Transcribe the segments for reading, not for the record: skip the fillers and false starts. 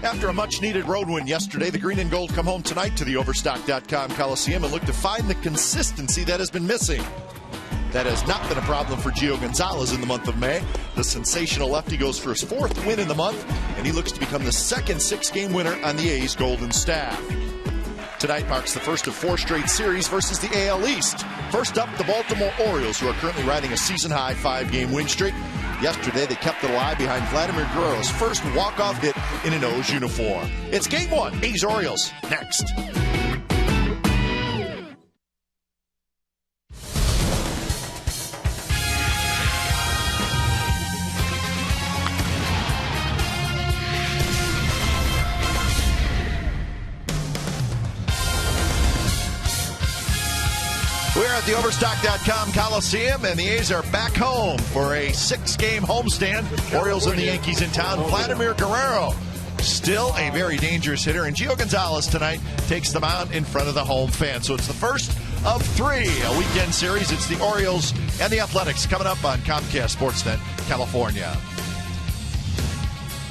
After a much-needed road win yesterday, the Green and Gold come home tonight to the Overstock.com Coliseum and look to find the consistency that has been missing. That has not been a problem for Gio Gonzalez in the month of May. The sensational lefty goes for his fourth win in the month, and he looks to become the second six-game winner on the A's golden staff. Tonight marks the first of four straight series versus the AL East. First up, the Baltimore Orioles, who are currently riding a season-high five-game win streak. Yesterday, they kept it alive behind Vladimir Guerrero's first walk-off hit in an O's uniform. It's Game 1, A's-Orioles, next. We're at the Overstock.com Coliseum, and the A's are back home for a six-game homestand. Orioles and the Yankees in town. Vladimir Guerrero, still a very dangerous hitter, and Gio Gonzalez tonight takes the mound in front of the home fans. So it's the first of three, a weekend series. It's the Orioles and the Athletics coming up on Comcast Sportsnet, California.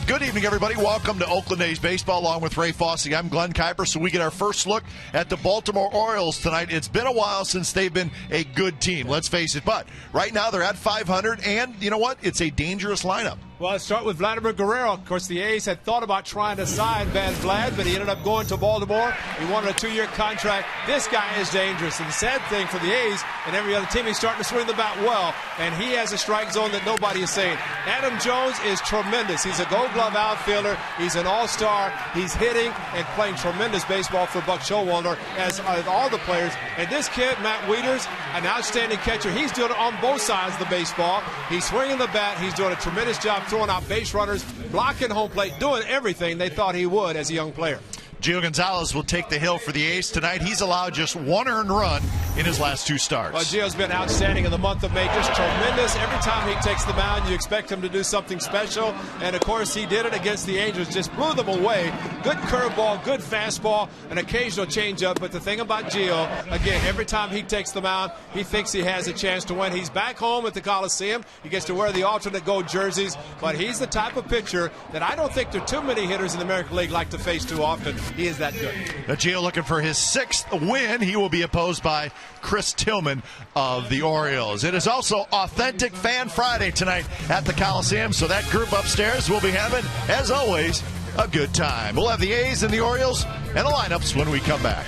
Good evening, everybody. Welcome to Oakland A's Baseball along with Ray Fossey. I'm Glenn Kuiper, so we get our first look at the Baltimore Orioles tonight. It's been a while since they've been a good team, let's face it. But right now they're at 500, and you know what? It's a dangerous lineup. Well, let's start with Vladimir Guerrero. Of course, the A's had thought about trying to sign Vlad, but he ended up going to Baltimore. He wanted a 2-year contract. This guy is dangerous. And the sad thing for the A's and every other team, he's starting to swing the bat well, and he has a strike zone that nobody is saying. Adam Jones is tremendous. He's a Gold Glove outfielder. He's an all-star. He's hitting and playing tremendous baseball for Buck Showalter, as all the players. And this kid, Matt Wieters, an outstanding catcher. He's doing it on both sides of the baseball. He's swinging the bat. He's doing a tremendous job throwing out base runners, blocking home plate, doing everything they thought he would as a young player. Gio Gonzalez will take the hill for the A's tonight. He's allowed just one earned run in his last two starts. Well, Gio's been outstanding in the month of May, just tremendous. Every time he takes the mound, you expect him to do something special. And, of course, he did it against the Angels, just blew them away. Good curveball, good fastball, an occasional changeup. But the thing about Gio, again, every time he takes the mound, he thinks he has a chance to win. He's back home at the Coliseum. He gets to wear the alternate gold jerseys. But he's the type of pitcher that I don't think there are too many hitters in the American League like to face too often. He is that good. Now, Gio looking for his sixth win. He will be opposed by Chris Tillman of the Orioles. It is also Authentic Fan Friday tonight at the Coliseum, so that group upstairs will be having, as always, a good time. We'll have the A's and the Orioles and the lineups when we come back.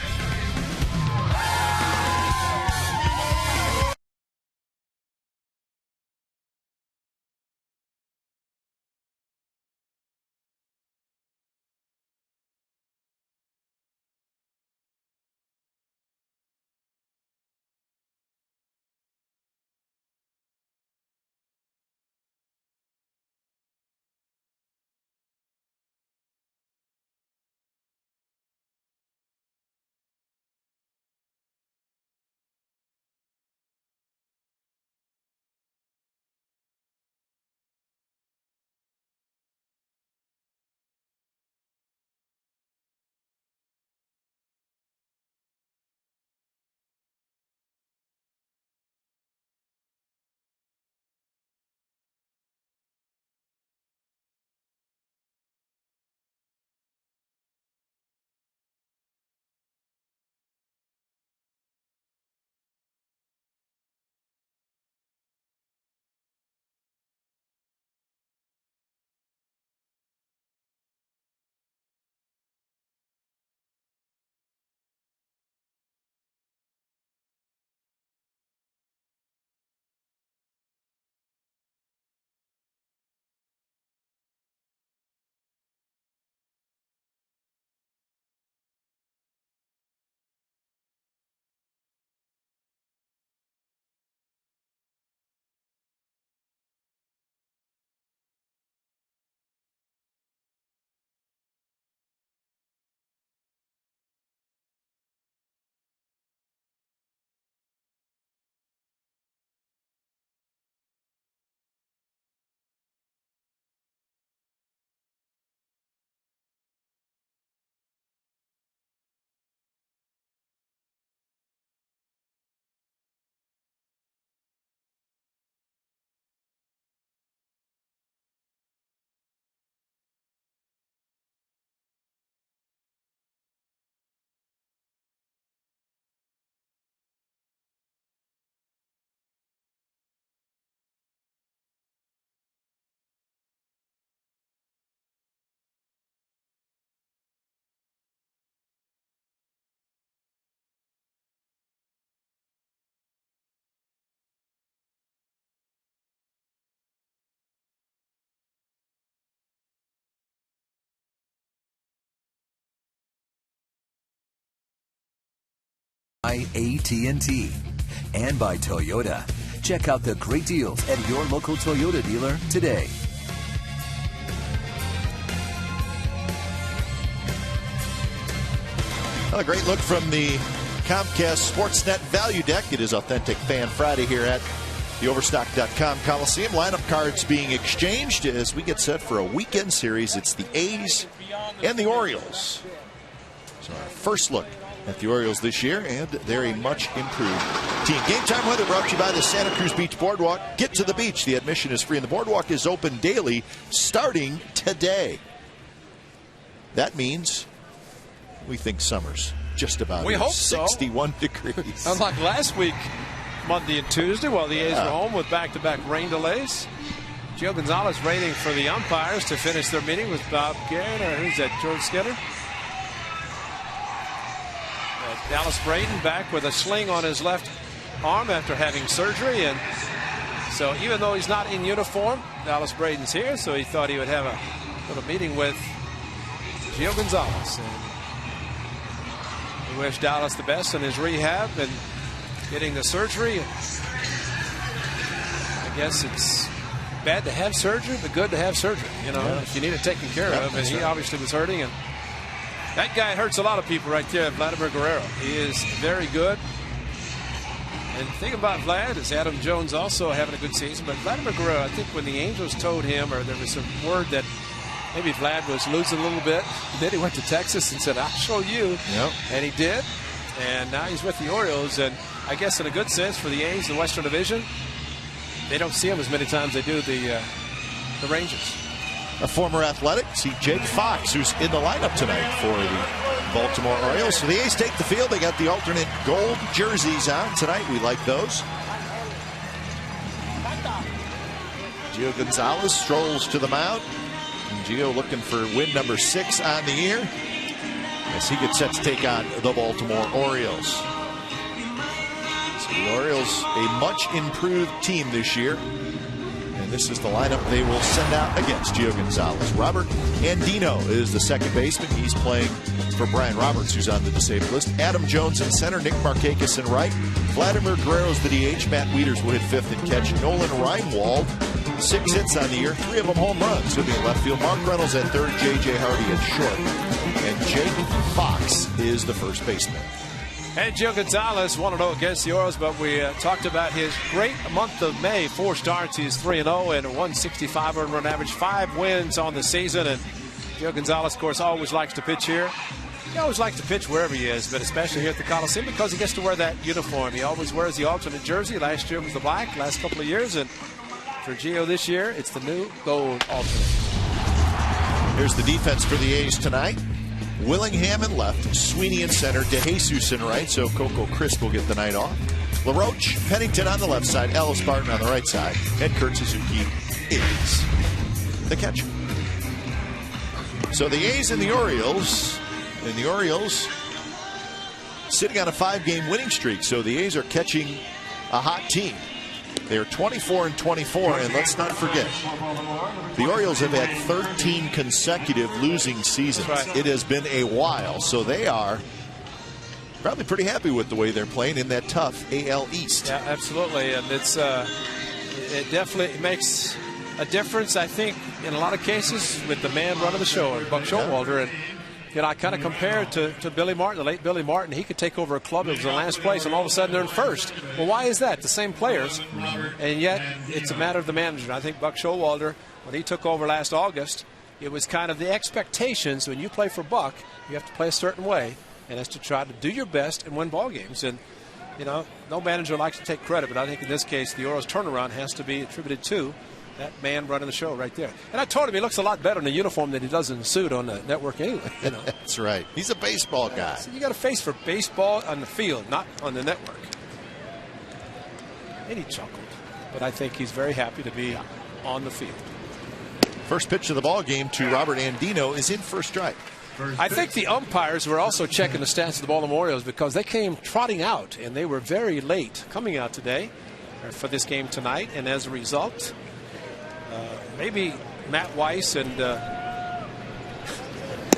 by AT&T and by Toyota. Check out the great deals at your local Toyota dealer today. Well, a great look from the Comcast Sportsnet Value Deck. It is Authentic Fan Friday here at the Overstock.com Coliseum. Lineup cards being exchanged as we get set for a weekend series. It's the A's and the Orioles. So our first look at the Orioles this year, and they're a much improved team. Game time weather brought to you by the Santa Cruz Beach Boardwalk. Get to the beach. The admission is free, and the boardwalk is open daily starting today. That means we think summer's just about we hope 61 degrees. Unlike last week, Monday and Tuesday, while the A's were home with back-to-back rain delays. Gio Gonzalez waiting for the umpires to finish their meeting with Bob Garrett, or who's that, George Skinner? Dallas Braden back with a sling on his left arm after having surgery. And so even though he's not in uniform, Dallas Braden's here, so he thought he would have a little meeting with Gio Gonzalez. And we wish Dallas the best in his rehab and getting the surgery. I guess it's bad to have surgery, but good to have surgery, you know, if you need it taken care of. And he obviously was hurting, and that guy hurts a lot of people right there, Vladimir Guerrero. He is very good. And the thing about Vlad is Adam Jones also having a good season. But Vladimir Guerrero, I think when the Angels told him, or there was some word that maybe Vlad was losing a little bit, then he went to Texas and said, I'll show you. Yep. And he did. And now he's with the Orioles. And I guess in a good sense for the A's, the Western Division, they don't see him as many times they do the Rangers. A former Athletic, see Jake Fox, who's in the lineup tonight for the Baltimore Orioles. So the A's take the field. They got the alternate gold jerseys on tonight. We like those. Gio Gonzalez strolls to the mound. And Gio looking for win number 6 on the year as he gets set to take on the Baltimore Orioles. So the Orioles, a much improved team this year. And this is the lineup they will send out against Gio Gonzalez. Robert Andino is the second baseman. He's playing for Brian Roberts, who's on the disabled list. Adam Jones in center. Nick Markakis in right. Vladimir Guerrero's the DH. Matt Wieters will hit 5th and catch. Nolan Reinwald, 6 hits on the year, 3 of them home runs. He'll be in left field. Mark Reynolds at third. J.J. Hardy at short. And Jake Fox is the first baseman. And Gio Gonzalez 1-0 against the Orioles, but we talked about his great month of May. 4 starts, he's 3-0 and a 165 earned run average, 5 wins on the season. And Gio Gonzalez, of course, always likes to pitch here. He always likes to pitch wherever he is, but especially here at the Coliseum because he gets to wear that uniform. He always wears the alternate jersey. Last year was the black, last couple of years. And for Gio this year, it's the new gold alternate. Here's the defense for the A's tonight. Willingham in left, Sweeney in center, DeJesus in right, so Coco Crisp will get the night off. LaRoche, Pennington on the left side, Ellis Barton on the right side, and Kurt Suzuki is the catcher. So the A's and the Orioles sitting on a 5-game winning streak, so the A's are catching a hot team. They're 24-24, and let's not forget, the Orioles have had 13 consecutive losing seasons. Right. It has been a while, so they are probably pretty happy with the way they're playing in that tough AL East. Yeah, absolutely, and it's it definitely makes a difference, I think, in a lot of cases with the man running the show, Buck Showalter. And you know, I kind of compare it to Billy Martin, the late Billy Martin. He could take over a club that was in last place, and all of a sudden they're in first. Well, why is that? The same players, and yet it's a matter of the manager. I think Buck Showalter, when he took over last August, it was kind of the expectations. When you play for Buck, you have to play a certain way, and that's to try to do your best and win ball games. And you know, no manager likes to take credit, but I think in this case, the Orioles' turnaround has to be attributed to that man running the show right there. And I told him he looks a lot better in the uniform than he does in the suit on the network anyway. You know? That's right. He's a baseball guy. So you got a face for baseball on the field, not on the network. And he chuckled. But I think he's very happy to be on the field. First pitch of the ball game to Robert Andino is in for a strike. I think the umpires were also checking the stats of the Baltimore Orioles because they came trotting out, and they were very late coming out today for this game tonight. And as a result, maybe Matt Weiss and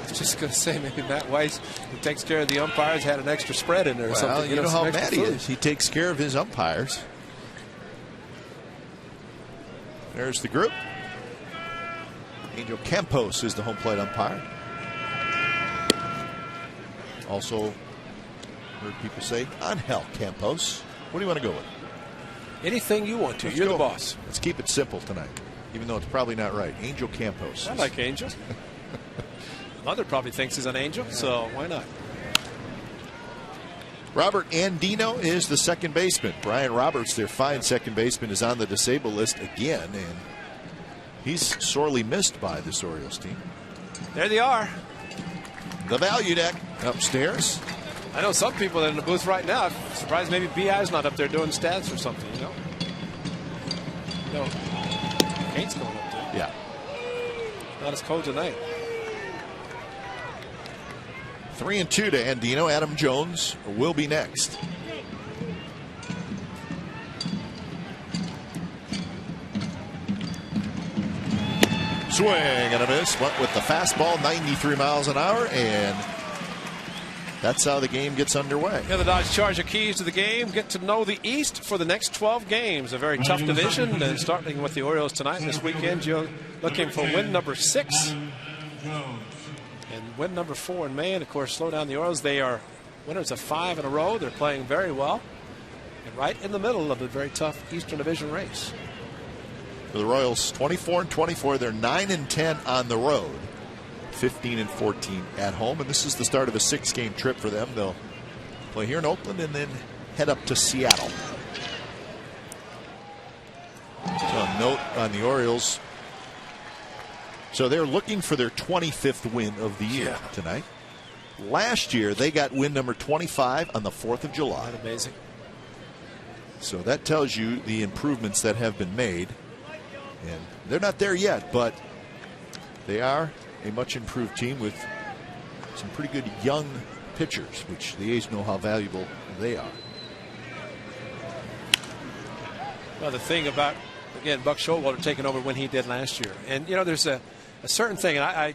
was just going to say, maybe Matt Weiss, who takes care of the umpires, had an extra spread in there or something. You know how Matty is. He takes care of his umpires. There's the group. Angel Campos is the home plate umpire. Also heard people say Angel Campos. What do you want to go with? Anything you want to. You're the boss. Let's keep it simple tonight, even though it's probably not right. Angel Campos. I like Angel. Mother probably thinks he's an angel, so why not? Robert Andino is the second baseman. Brian Roberts, their fine second baseman, is on the disabled list again, and he's sorely missed by this Orioles team. There they are. The value deck upstairs. I know some people in the booth right now. I'm surprised maybe BI's not up there doing stats or something, you know? No. Kate's going up there. Yeah. Not as cold tonight. 3-2 to Andino. Adam Jones will be next. Swing and a miss. Went with the fastball, 93 miles an hour, and that's how the game gets underway. Yeah, the Dodge Charger keys to the game. Get to know the East for the next 12 games. A very tough division, and starting with the Orioles tonight this weekend. You're looking for win number 6 and win number 4 in May. And of course, slow down the Orioles. They are winners of 5 in a row. They're playing very well, and right in the middle of a very tough Eastern Division race. For the Royals, 24-24. They're 9-10 on the road. 15-14 at home, and this is the start of a 6-game trip for them. They'll play here in Oakland and then head up to Seattle. So a note on the Orioles. So they're looking for their 25th win of the year tonight. Last year they got win number 25 on the 4th of July. That's amazing. So that tells you the improvements that have been made, and they're not there yet, but they are a much improved team with some pretty good young pitchers, which the A's know how valuable they are. Well, the thing about, again, Buck Showalter taking over when he did last year. And, you know, there's a certain thing, and I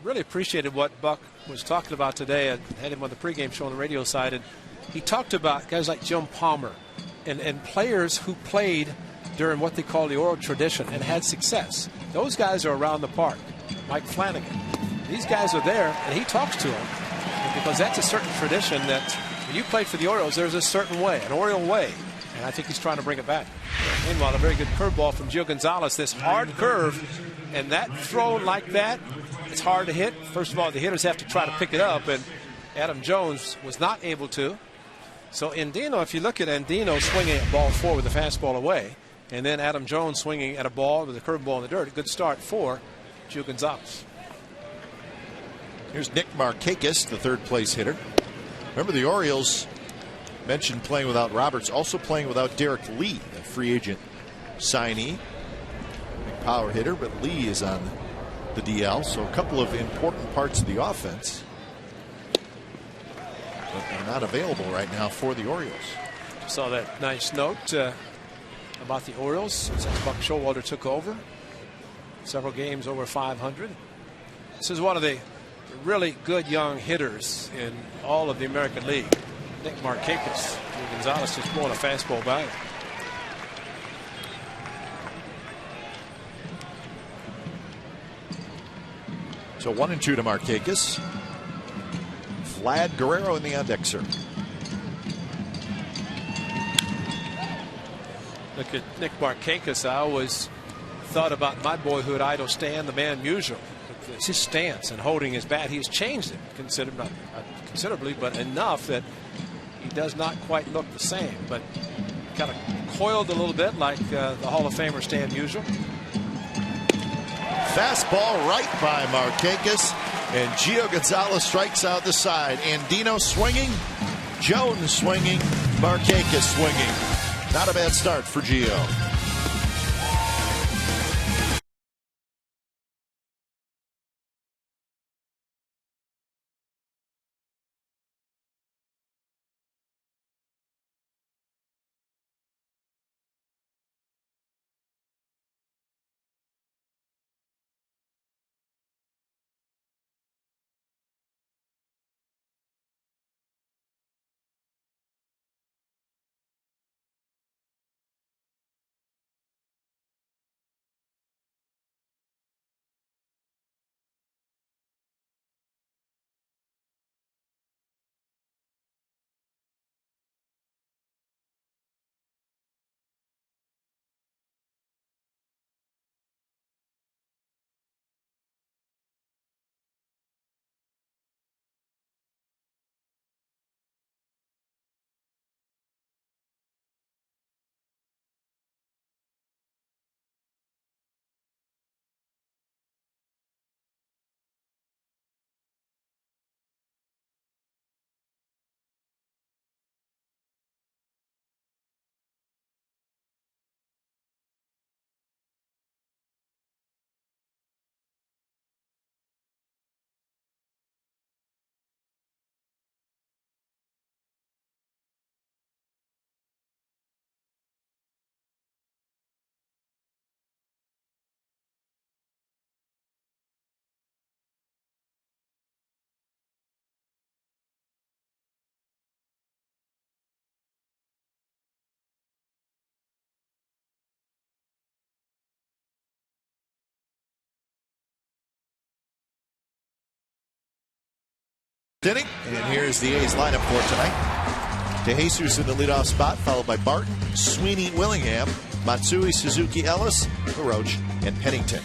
really appreciated what Buck was talking about today. I had him on the pregame show on the radio side, and he talked about guys like Jim Palmer and players who played during what they call the oral tradition and had success. Those guys are around the park. Mike Flanagan. These guys are there, and he talks to them because that's a certain tradition that when you played for the Orioles, there's a certain way, an Oriole way, and I think he's trying to bring it back. Meanwhile, a very good curveball from Gio Gonzalez, this hard curve, and that throw like that, it's hard to hit. First of all, the hitters have to try to pick it up, and Adam Jones was not able to. So Andino, if you look at Andino swinging at ball 4 with the fastball away, and then Adam Jones swinging at a ball with a curveball in the dirt, a good start for Gio Gonzalez. Here's Nick Markakis, the third place hitter. Remember, the Orioles mentioned playing without Roberts, also playing without Derek Lee, a free agent signee. Big power hitter, but Lee is on the DL, so a couple of important parts of the offense but are not available right now for the Orioles. Saw that nice note about the Orioles since Buck Showalter took over. Several games over 500. This is one of the really good young hitters in all of the American League. Nick Markakis. Gonzalez just blowing a fastball by him. So 1-2 to Markakis. Vlad Guerrero in the on-deck circle. Look at Nick Markakis. I always thought about my boyhood idol Stan the Man Musial. It's his stance and holding his bat. He's changed it considerably, but enough that he does not quite look the same. But kind of coiled a little bit like the Hall of Famer Stan Musial. Fastball right by Markakis, and Gio Gonzalez strikes out the side. Andino swinging, Jones swinging, Markakis swinging. Not a bad start for Gio. Inning, and here's the A's lineup for tonight. DeJesus in the leadoff spot, followed by Barton, Sweeney, Willingham, Matsui, Suzuki, Ellis, LaRoche, and Pennington.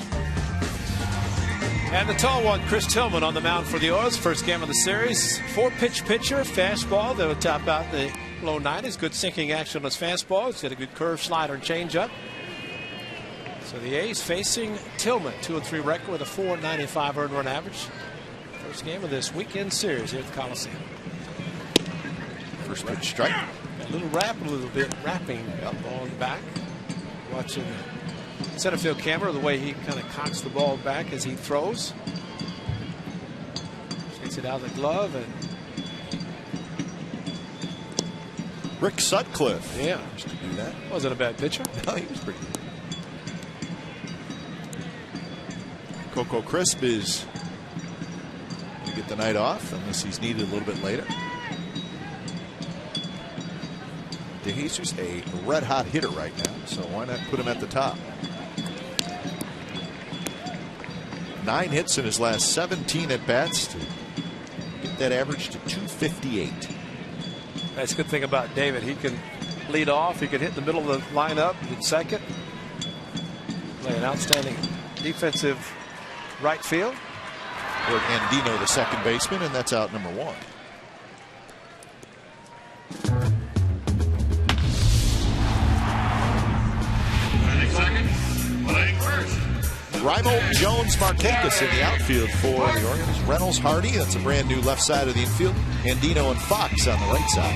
And the tall one, Chris Tillman, on the mound for the Orioles. First game of the series. 4-pitch pitcher, fastball that will top out the low 90s. Good sinking action on his fastball. He's got a good curve, slider, and changeup. So the A's facing Tillman, 2-3 record with a .495 earned run average. First game of this weekend series here at the Coliseum. First pitch strike. A little wrap, a little bit wrapping up on the back. Watching the center field camera, the way he kind of cocks the ball back as he throws. Takes it out of the glove. And Rick Sutcliffe. Yeah. Used to do that. Wasn't a bad pitcher. No, he was pretty good. Coco Crisp is going to get the night off unless he's needed a little bit later. DeJesus, a red-hot hitter right now, so why not put him at the top? 9 hits in his last 17 at-bats to get that average to .258. That's a good thing about David. He can lead off. He can hit the middle of the lineup at second. Play an outstanding defensive right field. Or Andino, the second baseman, and that's out number 1. Rimo, Jones, Markakis in the outfield for the Orioles. Reynolds, Hardy, that's a brand new left side of the infield. Andino and Fox on the right side.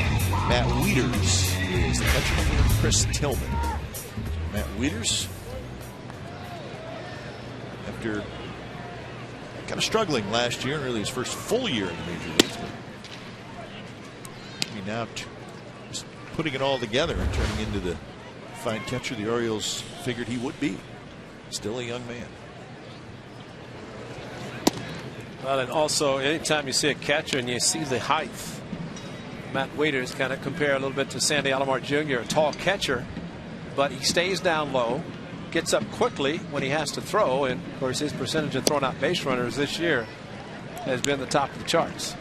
Matt Wieters is the catcher for Chris Tillman. Matt Wieters, after kind of struggling last year, and really his first full year in the major leagues, but now just putting it all together and turning into the fine catcher the Orioles figured he would be. Still a young man. Well, and also anytime you see a catcher and you see the height, Matt Wieters kind of compare a little bit to Sandy Alomar Jr., a tall catcher, but he stays down low, gets up quickly when he has to throw, and of course his percentage of thrown out base runners this year has been the top of the charts.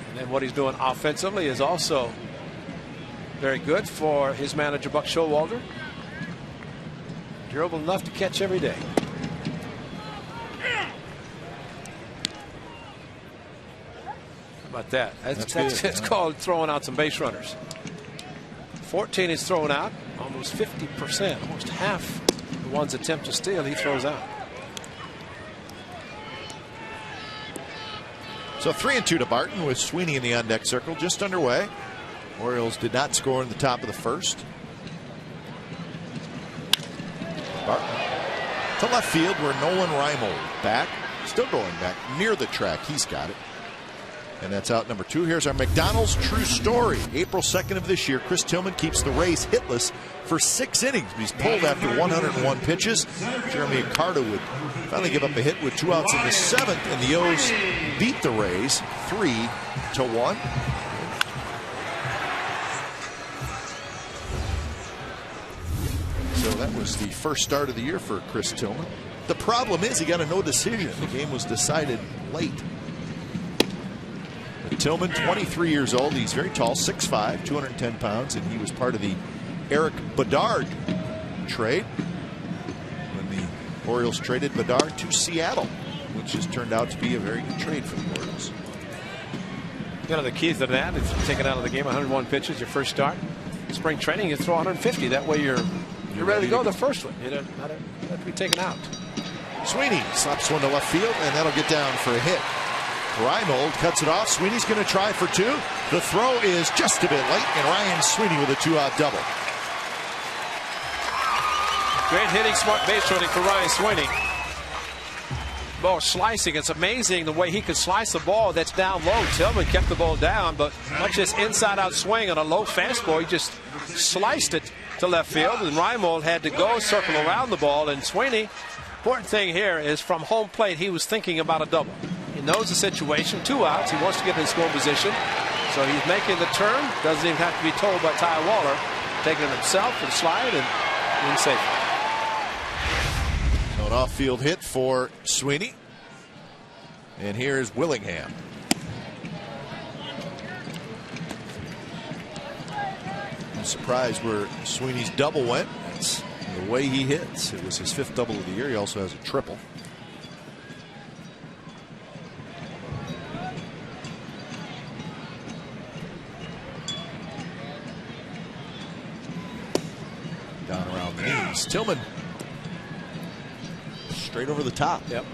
And then what he's doing offensively is also very good for his manager Buck Showalter. Durable enough to catch every day. How about that? That's called throwing out some base runners. 14 is thrown out, almost 50%, almost half the ones attempt to steal he throws out. So 3-2 to Barton with Sweeney in the on deck circle, just underway. Orioles did not score in the top of the first. Barton to left field where Nolan Reimold back, still going back near the track. He's got it. And that's out number 2. Here's our McDonald's true story. April 2nd of this year, Chris Tillman keeps the Rays hitless for 6 innings. He's pulled after 101 pitches. Jeremy Accardo would finally give up a hit with 2 outs in the 7th, and the O's beat the Rays 3-1. So that was the first start of the year for Chris Tillman. The problem is he got a no decision. The game was decided late. But Tillman, 23 years old. He's very tall, 6'5", 210 pounds, and he was part of the Eric Bedard trade when the Orioles traded Bedard to Seattle, which has turned out to be a very good trade for the Orioles. You know, the key to that is taken out of the game 101 pitches, your first start. Spring training, you throw 150. That way you're ready to go the first one. You don't have to be taken out. Sweeney slaps one to left field, and that'll get down for a hit. Reimold cuts it off. Sweeney's going to try for 2. The throw is just a bit late, and Ryan Sweeney with a 2-out double. Great hitting, smart base running for Ryan Sweeney. Ball slicing. It's amazing the way he could slice the ball that's down low. Tillman kept the ball down, but much this inside-out swing on a low fastball, he just sliced it to left field, and Reimold had to go circle around the ball. And Sweeney, important thing here is from home plate, he was thinking about a double. He knows the situation, 2 outs. He wants to get in score position, so he's making the turn. Doesn't even have to be told by Ty Waller. Taking it himself and slide and in safe. So an off-field hit for Sweeney, and here's Willingham. surprised where Sweeney's double went. That's the way he hits. It was his 5th double of the year. He also has a triple. Down around the knees. Tillman straight over the top. Yep.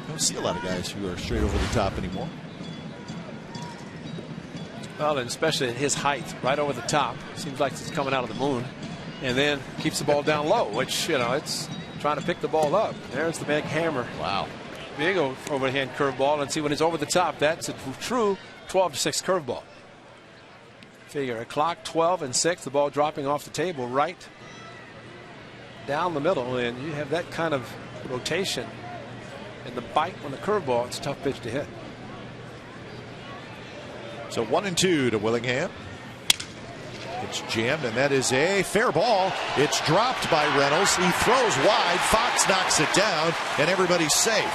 Don't see a lot of guys who are straight over the top anymore. Well, and especially at his height, right over the top. Seems like it's coming out of the moon. And then keeps the ball down low, which, you know, it's trying to pick the ball up. There's the big hammer. Wow. Big overhand curveball. And see, when it's over the top, that's a true 12-6 curveball. Figure a clock, 12 and 6, the ball dropping off the table right down the middle. And you have that kind of rotation and the bite on the curveball. It's a tough pitch to hit. So 1-2 to Willingham. It's jammed, and that is a fair ball. It's dropped by Reynolds. He throws wide. Fox knocks it down, and everybody's safe.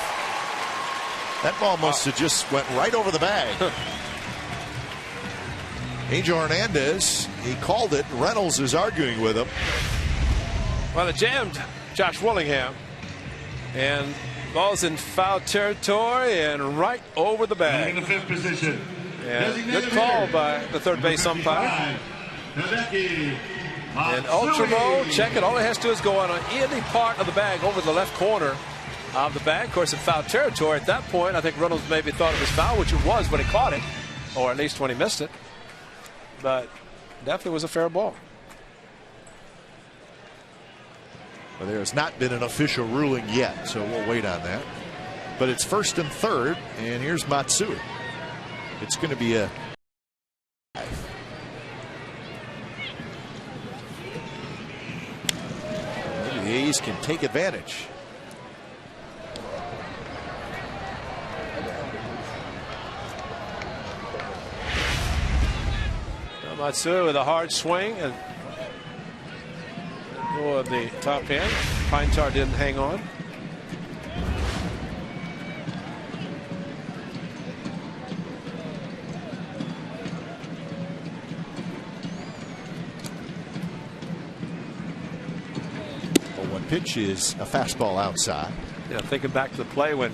That ball must have just went right over the bag. Angel Hernandez, he called it. Reynolds is arguing with him. Well, it jammed Josh Willingham, and ball's in foul territory and right over the bag. In the 5th position. And good call by the third base umpire. And ultra low, check it. All it has to do is go on any part of the bag over the left corner of the bag. Of course, in foul territory at that point, I think Reynolds maybe thought it was foul, which it was when he caught it, or at least when he missed it. But definitely was a fair ball. Well, there has not been an official ruling yet, so we'll wait on that. But it's 1st and 3rd, and here's Matsui. It's going to be a maybe the A's can take advantage. Matsui with a hard swing and go of the top end. Pine Tar didn't hang on. Pitch is a fastball outside. Yeah, thinking back to the play when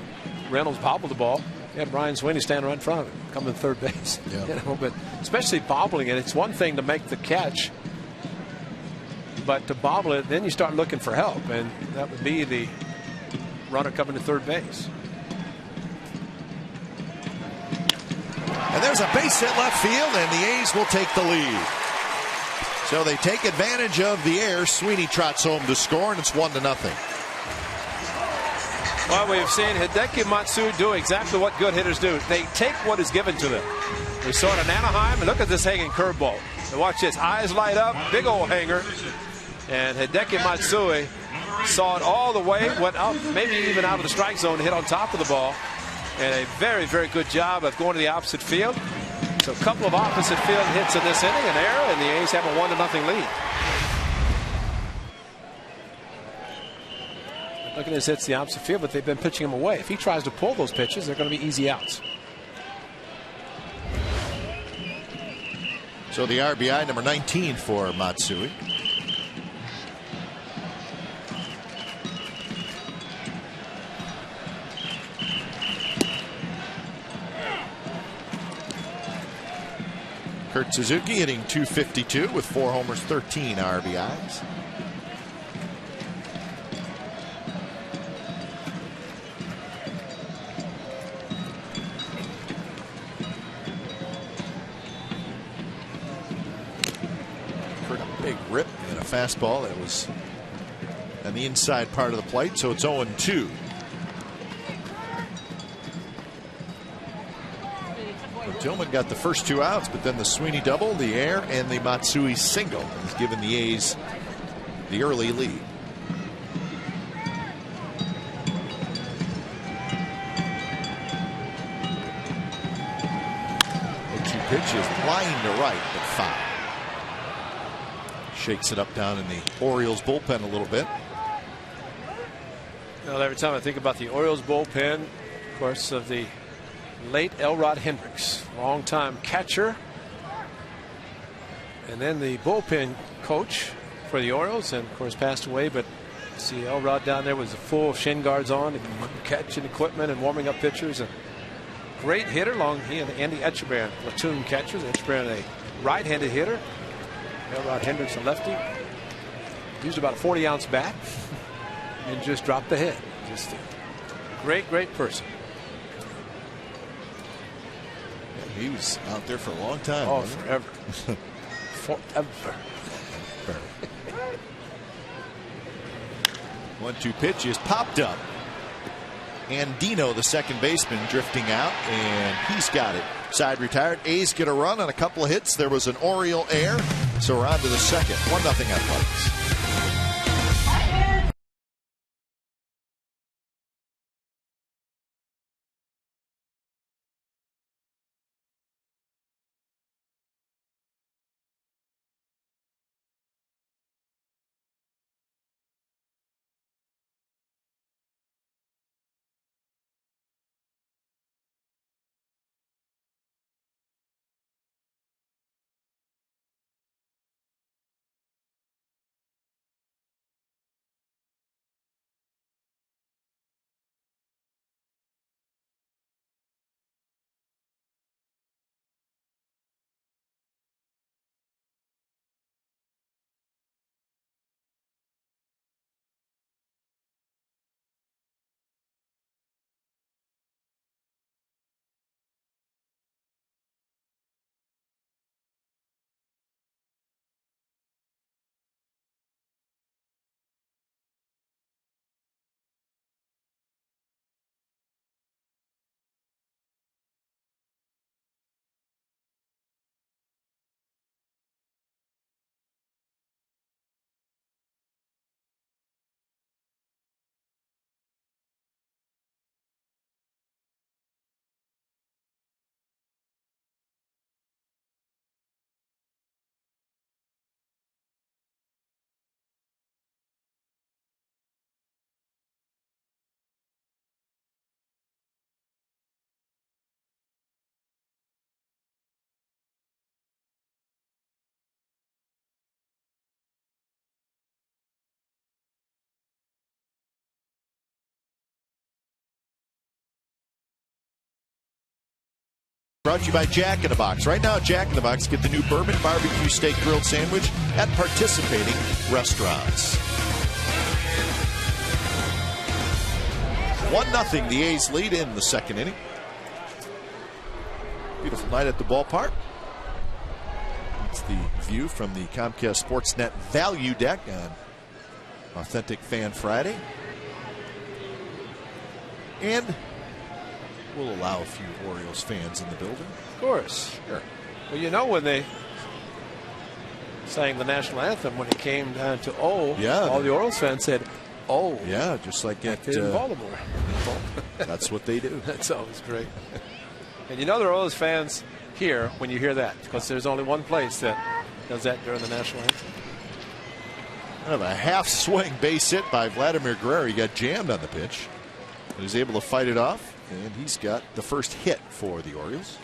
Reynolds bobbled the ball, you had Brian Sweeney standing right in front of him, coming to third base. Yeah. You know, but especially bobbling it, it's one thing to make the catch, but to bobble it, then you start looking for help, and that would be the runner coming to third base. And there's a base hit left field, and the A's will take the lead. So they take advantage of the air. Sweeney trots home to score, and it's 1-0. Well, we've seen Hideki Matsui do exactly what good hitters do. They take what is given to them. We saw it in Anaheim, and look at this hanging curveball. And watch this, eyes light up, big old hanger. And Hideki Matsui saw it all the way, went out, maybe even out of the strike zone, hit on top of the ball. And a very, very good job of going to the opposite field. So a couple of opposite field hits in this inning, an error, and the A's have a 1-0 lead. Look at his hits the opposite field, but they've been pitching him away. If he tries to pull those pitches, they're going to be easy outs. So the RBI number 19 for Matsui. Kurt Suzuki hitting .252 with 4 homers, 13 RBIs. Kurt, a big rip and a fastball that was on the inside part of the plate, so it's 0-2. Tillman got the first 2 outs, but then the Sweeney double, the air, and the Matsui single has given the A's the early lead. The 2 pitch is line to right, but foul. Shakes it up down in the Orioles bullpen a little bit. Well, every time I think about the Orioles bullpen, of course, of the late Elrod Hendricks, longtime catcher, And then the bullpen coach for the Orioles, and of course passed away, but see Elrod down there with a full shin guards on, and catching equipment and warming up pitchers. And great hitter, he and Andy Etchebarren, platoon catchers. Etchebarren, a right-handed hitter. Elrod Hendricks, a lefty. Used about a 40-ounce bat and just dropped the head. Just a great person. He was out there for a long time. Oh, forever. Forever. 1-2 pitch is popped up. Andino, the second baseman, drifting out, and he's got it. Side retired. A's get a run on a couple of hits. There was an Oriole error, so we're on to the second. 1-0 Athletics. Brought to you by Jack in the Box. Right now, Jack in the Box, get the new bourbon barbecue steak grilled sandwich at participating restaurants. 1-0, the A's lead in the second inning. Beautiful night at the ballpark. It's the view from the Comcast Sportsnet Value Deck on Authentic Fan Friday. And we'll allow a few Orioles fans in the building. Of course. Sure. Well, you know, when they sang the national anthem, when it came down to O, all the Orioles fans said, "Oh." Yeah, just like at Baltimore. That's what they do. That's always great. And you know the Orioles fans hear when you hear that, because there's only one place that does that during the national anthem. Kind of a half swing base hit by Vladimir Guerrero. He got jammed on the pitch. He was able to fight it off. And he's got the first hit for the Orioles.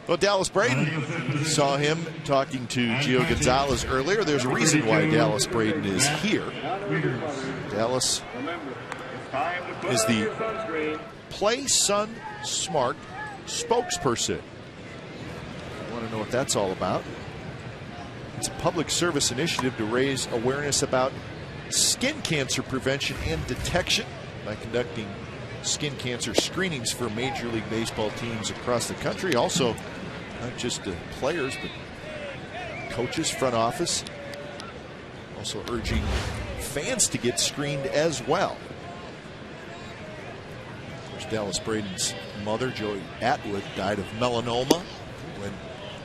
Well, Dallas Braden, saw him talking to Gio Gonzalez earlier. There's a reason why Dallas Braden is here. Dallas is the Play Sun Smart spokesperson. You want to know what that's all about? It's a public service initiative to raise awareness about skin cancer prevention and detection by conducting skin cancer screenings for Major League Baseball teams across the country. Also, not just the players, but coaches, front office. Also urging fans to get screened as well. Of course, Dallas Braden's mother, Joey Atwood, died of melanoma when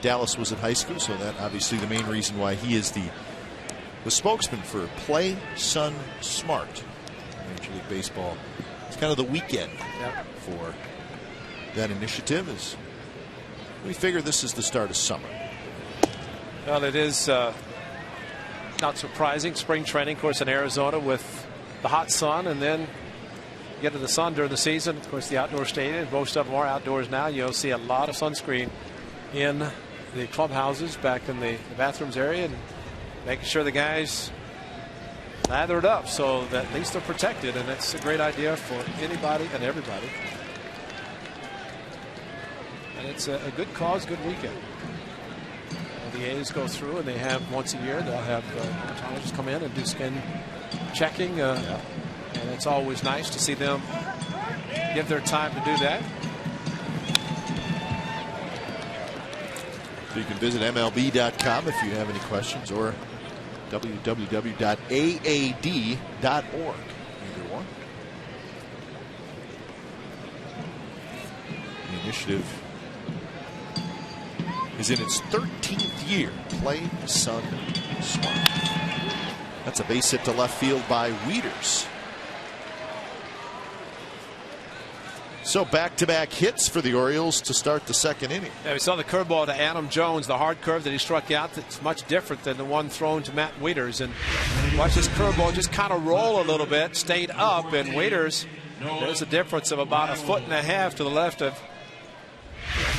Dallas was in high school, so that obviously the main reason why he is the spokesman for Play Sun Smart. Major League Baseball. It's kind of the weekend for that initiative. As we figure this is the start of summer. Well, it is not surprising. Spring training, of course, in Arizona with the hot sun, and then get to the sun during the season. Of course, the outdoor stadiums, most of them are outdoors now. You'll see a lot of sunscreen in the clubhouses back in the bathrooms area and making sure the guys lather it up so that at least they're protected, and that's a great idea for anybody and everybody. And it's a good cause, good weekend. The A's go through, and they have once a year, they'll have dermatologists come in and do skin checking, and it's always nice to see them give their time to do that. So you can visit MLB.com if you have any questions, or www.aad.org. Either one. The initiative is in its 13th year. Play, son, smart. That's a base hit to left field by Wieters. So back-to-back hits for the Orioles to start the second inning. Yeah, we saw the curveball to Adam Jones, the hard curve that he struck out. That's much different than the one thrown to Matt Wieters. And watch this curveball just kind of roll a little bit, stayed up, and Wieters, there's a difference of about 1.5 feet to the left of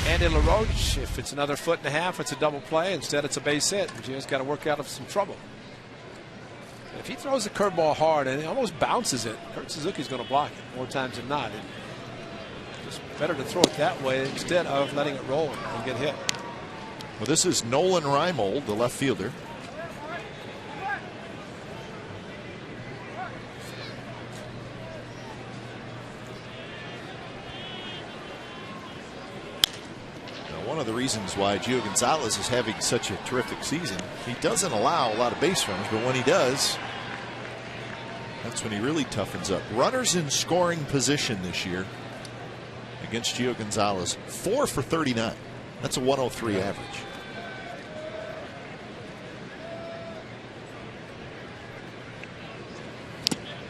Andy LaRoche. If it's another 1.5 feet, it's a double play. Instead, it's a base hit. Gio's got to work out of some trouble. If he throws the curveball hard and he almost bounces it, Kurt Suzuki's going to block it more times than not. It's better to throw it that way instead of letting it roll and get hit. Well, this is Nolan Reimold, the left fielder. One of the reasons why Gio Gonzalez is having such a terrific season, he doesn't allow a lot of base runners, but when he does, that's when he really toughens up. Runners in scoring position this year against Gio Gonzalez, 4 for 39. That's a 103 average.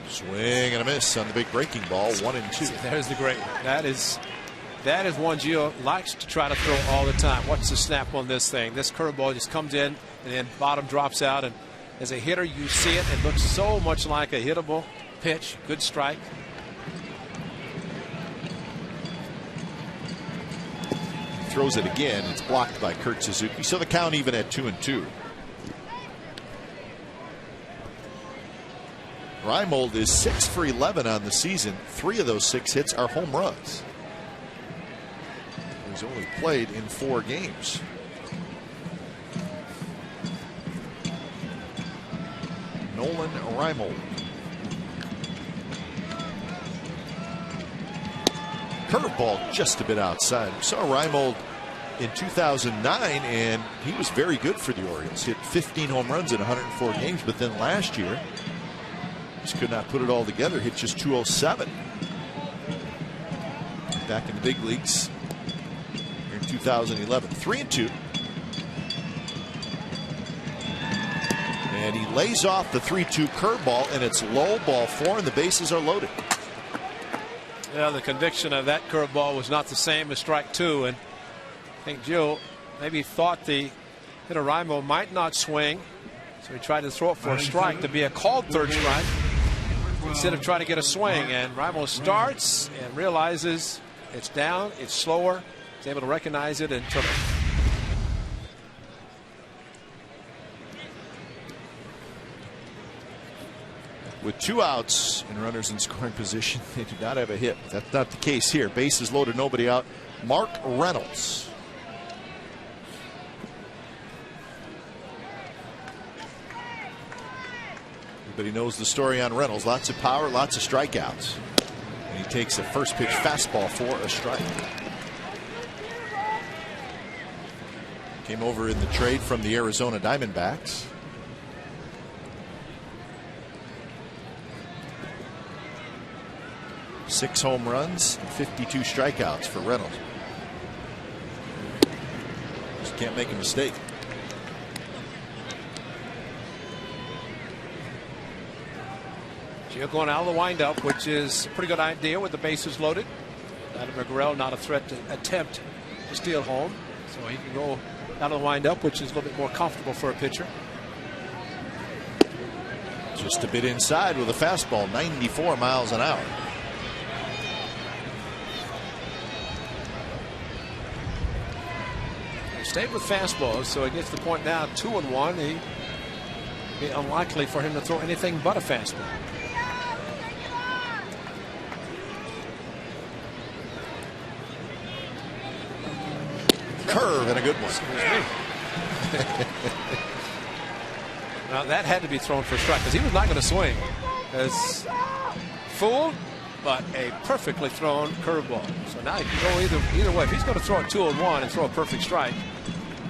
Swing and a miss on the big breaking ball, 1-2. There's the great one. That is one Gio likes to try to throw all the time. What's the snap on this thing? This curveball just comes in and then bottom drops out. And as a hitter, you see it. It looks so much like a hittable pitch. Good strike. He throws it again. It's blocked by Kurt Suzuki. So the count even at 2-2. Reimold is 6 for 11 on the season. 3 of those 6 hits are home runs. He's only played in 4 games. Nolan Reimold. Curveball just a bit outside. We saw Reimold in 2009, and he was very good for the Orioles. Hit 15 home runs in 104 games, but then last year, just could not put it all together. Hit just 207. Back in the big leagues. 2011, 3-2, and he lays off the 3-2 curveball, and it's low, ball 4, and the bases are loaded. Yeah, the conviction of that curveball was not the same as strike 2, and I think Gio maybe thought the hitter Reimold might not swing, so he tried to throw it for a strike to be a called third strike instead of trying to get a swing. And Reimold starts and realizes it's down, it's slower. He's able to recognize it and took it. With 2 outs and runners in scoring position, they do not have a hit. That's not the case here. Bases loaded, nobody out. Mark Reynolds. Everybody knows the story on Reynolds. Lots of power, lots of strikeouts. And he takes a first pitch fastball for a strike. Came over in the trade from the Arizona Diamondbacks. Six home runs, 52 strikeouts for Reynolds. Just can't make a mistake. Gio going out of the windup, which is a pretty good idea with the bases loaded. Vladimir Guerrero not a threat to attempt to steal home, so he can go out of the windup, which is a little bit more comfortable for a pitcher. Just a bit inside with a fastball, 94 miles an hour. stayed with fastballs, so he gets the point now 2-1. He'd be unlikely for him to throw anything but a fastball. Curve and a good one. Now that had to be thrown for a strike because he was not going to swing. As fooled, but a perfectly thrown curveball. So now he can go either way. If he's going to throw it 2-1 and throw a perfect strike,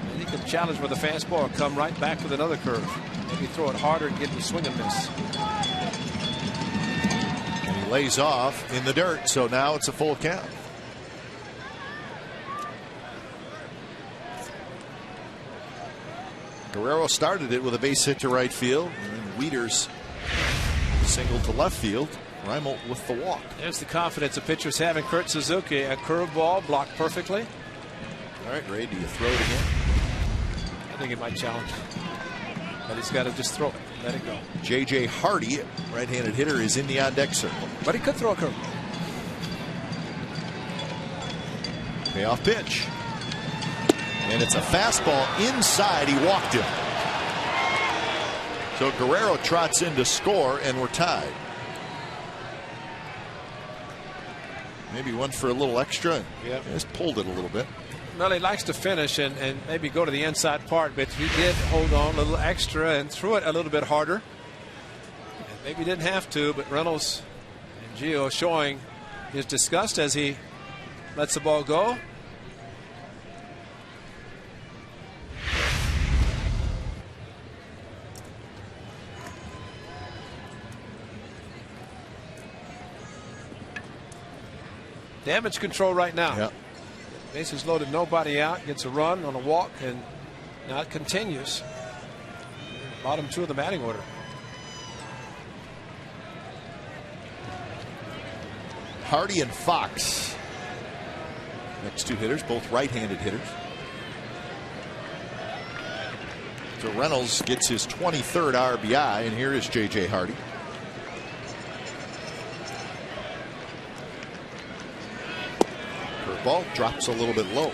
then he can challenge with a fastball or come right back with another curve. Maybe throw it harder and get the swing and miss. And he lays off in the dirt, so now it's a full count. Guerrero started it with a base hit to right field, and then Wieters single to left field. Reimold with the walk. There's the confidence the pitcher's having. Kurt Suzuki, a curveball blocked perfectly. All right, Ray, do you throw it again? I think he might challenge, but he's got to just throw it. Let it go. J.J. Hardy, right-handed hitter, is in the on-deck circle. But he could throw a curveball. Payoff pitch. And it's a fastball inside. He walked him. So Guerrero trots in to score, and we're tied. Maybe went for a little extra. Yeah. Just pulled it a little bit. Well, he likes to finish and maybe go to the inside part, but he did hold on a little extra and threw it a little bit harder. And maybe didn't have to, but Reynolds and Gio showing his disgust as he lets the ball go. Damage control right now. Yep. Bases loaded, nobody out. Gets a run on a walk, and now it continues. Bottom two of the batting order. Hardy and Fox. Next two hitters, both right-handed hitters. So Reynolds gets his 23rd RBI, and here is J.J. Hardy. Ball drops a little bit low.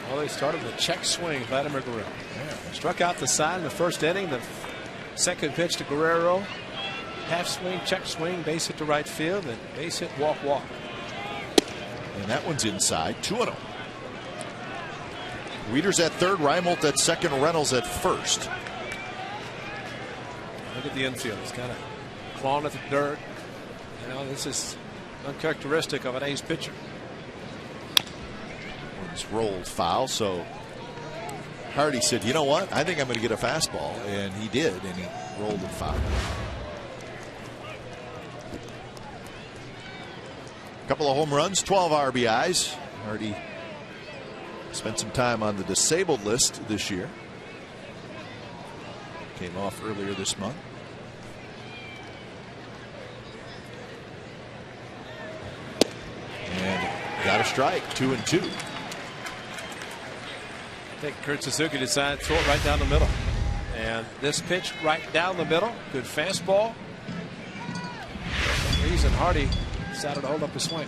Well, they started with a check swing. Vladimir Guerrero struck out the side in the first inning. The second pitch to Guerrero, half swing, check swing, base hit to right field, and base hit, walk. And that one's inside. 2-0. Wieters at third, Reimold at second, Reynolds at first. Look at the infield. He's kind of clawing at the dirt. You know, this is uncharacteristic of an ace pitcher. One's rolled foul, so Hardy said, you know what, I think I'm going to get a fastball, and he did, and he rolled it foul. A couple of home runs, 12 RBIs. Hardy spent some time on the disabled list this year. Came off earlier this month. And got a strike, 2-2. I think Kurt Suzuki decided to throw it right down the middle. And this pitch right down the middle. Good fastball. For some reason, Hardy decided to hold up his swing.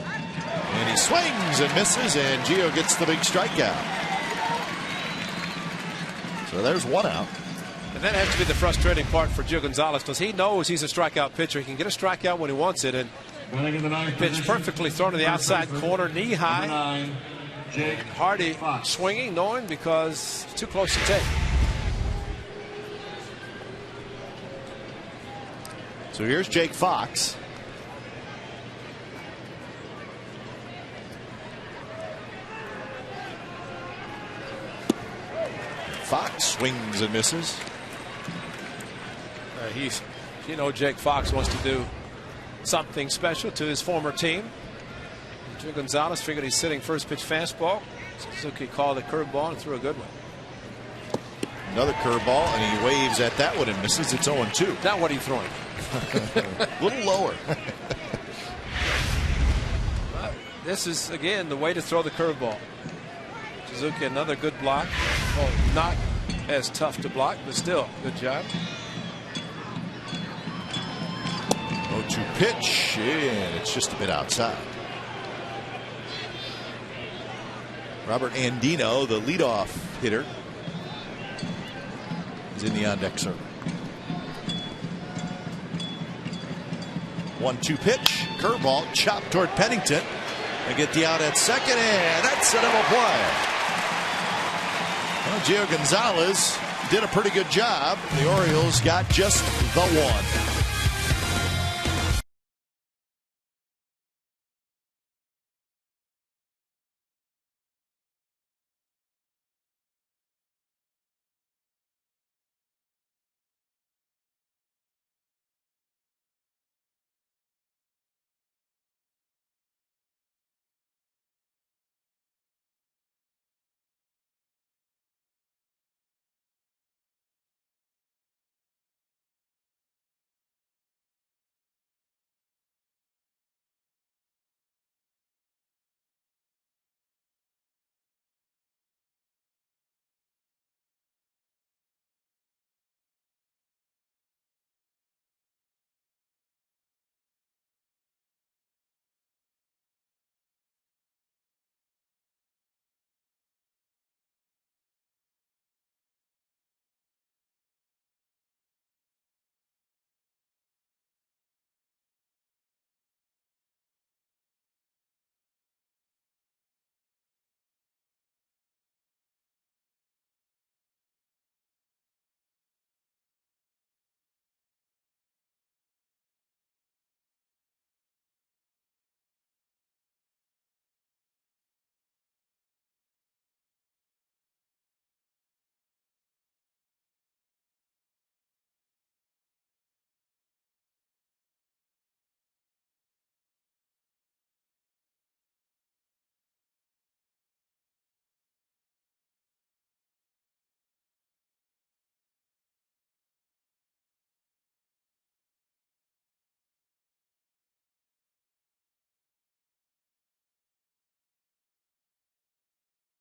And he swings and misses, and Gio gets the big strikeout. So there's one out. And that has to be the frustrating part for Gio Gonzalez, because he knows he's a strikeout pitcher. He can get a strikeout when he wants it. And pitch perfectly thrown to the outside corner, knee high. And Hardy swinging, knowing because it's too close to take. So here's Jake Fox. Fox swings and misses. Jake Fox wants to do something special to his former team. Gio Gonzalez figured he's sitting first pitch fastball. Suzuki called a curveball and threw a good one. Another curveball, and he waves at that one and misses. It's 0-2. Now what are you throwing? A little lower. This is, again, the way to throw the curveball. Suzuki, another good block. Oh, not as tough to block, but still, good job. 0-2 pitch, and it's just a bit outside. Robert Andino, the leadoff hitter, is in the on-deck circle. 1-2 pitch, curveball, chopped toward Pennington. They get the out at second, and that's a double play. Well, Gio Gonzalez did a pretty good job. The Orioles got just the one.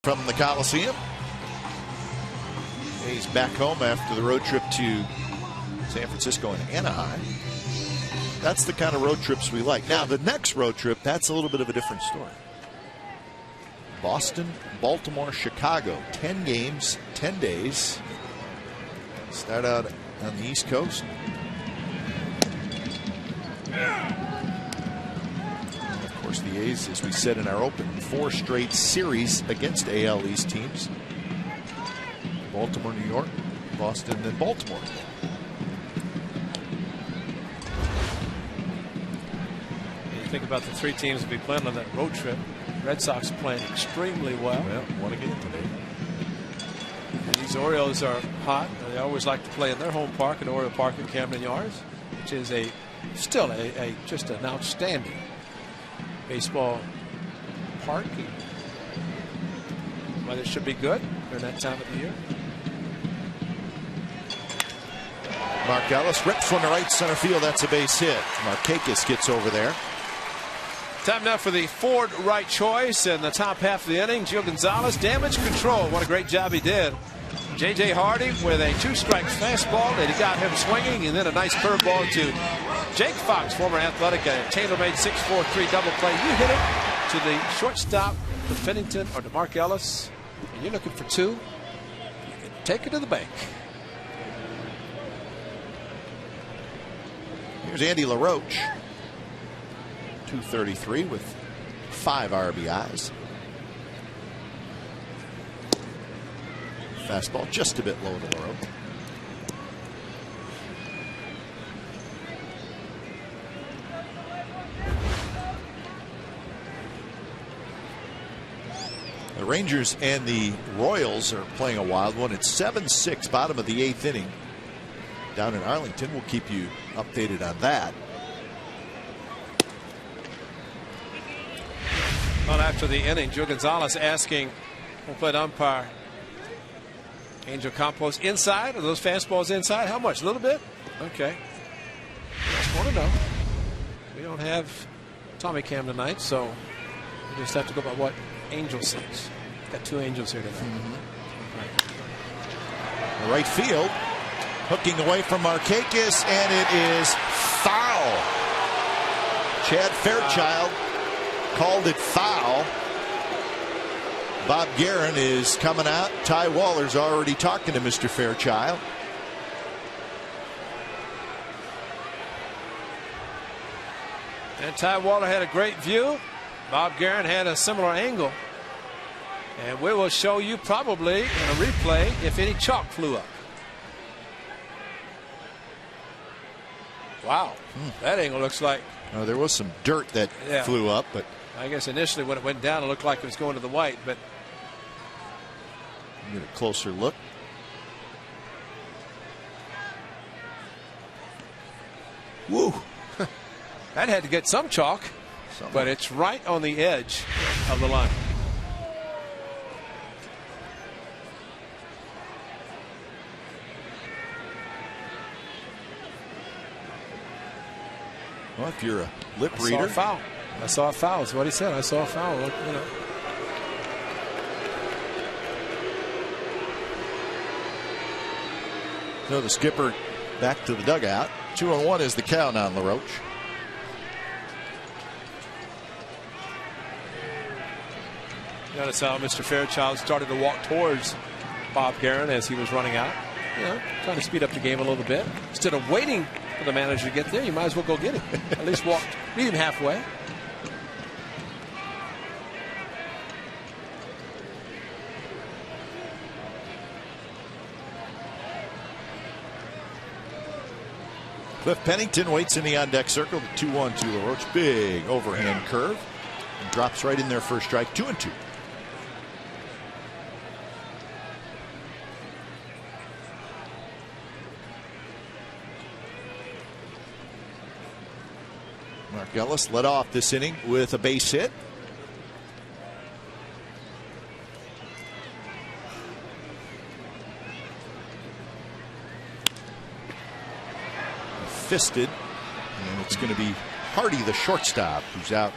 From the Coliseum, he's back home after the road trip to San Francisco and Anaheim. That's the kind of road trips we like. Now, the next road trip, that's a little bit of a different story. Boston, Baltimore, Chicago. 10 games, 10 days. Start out on the East Coast. Of course, the A's, as we said in our open, 4 straight series against AL East teams. Baltimore, New York, Boston, then Baltimore. You think about the 3 teams that be playing on that road trip. Red Sox playing extremely well. Well, won a game today. And these Orioles are hot. They always like to play in their home park at Oriole Park in Camden Yards, which is still just an outstanding baseball park. Weather should be good during that time of the year. Mark Ellis rips one to right center field. That's a base hit. Markakis gets over there. Time now for the Ford right choice in the top half of the inning. Gio Gonzalez, damage control. What a great job he did. J.J. Hardy with a 2-strike fastball that he got him swinging, and then a nice curveball to Jake Fox, former Athletic, a tailor-made 6-4-3 double play. You hit it to the shortstop, to Pennington or to Mark Ellis, and you're looking for 2. You can take it to the bank. Here's Andy LaRoche. 233 with 5 RBIs. Fastball just a bit low to LaRoche. The Rangers and the Royals are playing a wild one. It's 7-6, bottom of the 8th inning down in Arlington. We'll keep you updated on that. Well, after the inning, Gio Gonzalez asking home plate umpire Angel Campos, inside? Are those fastballs inside? How much? A little bit? Okay. Just want to know. We don't have Tommy Cam tonight, so we just have to go by what Angel says. Got 2 Angels here tonight. Right field, hooking away from Markakis, and it is foul. Chad Fairchild called it foul. Bob Guerin is coming out. Ty Waller's already talking to Mr. Fairchild. And Ty Waller had a great view. Bob Guerin had a similar angle. And we will show you probably in a replay if any chalk flew up. Wow. That angle looks like. Oh, there was some dirt that flew up, but I guess initially when it went down, it looked like it was going to the white, but get a closer look. Woo. That had to get some chalk, but it's right on the edge of the line. Well, if you're a lip reader. I saw a foul. I saw a foul is what he said. I saw a foul. You know. So the skipper back to the dugout. 2-1 is the count on LaRoche. Notice how Mr. Fairchild started to walk towards Bob Guerin as he was running out. You know, trying to speed up the game a little bit. Instead of waiting for the manager to get there, you might as well go get him. At least meet him halfway. Cliff Pennington waits in the on-deck circle. The 2-1 to LaRoche. Big overhand curve. And drops right in there for a strike. 2-2. Mark Ellis led off this inning with a base hit. Fisted, and it's going to be Hardy, the shortstop, who's out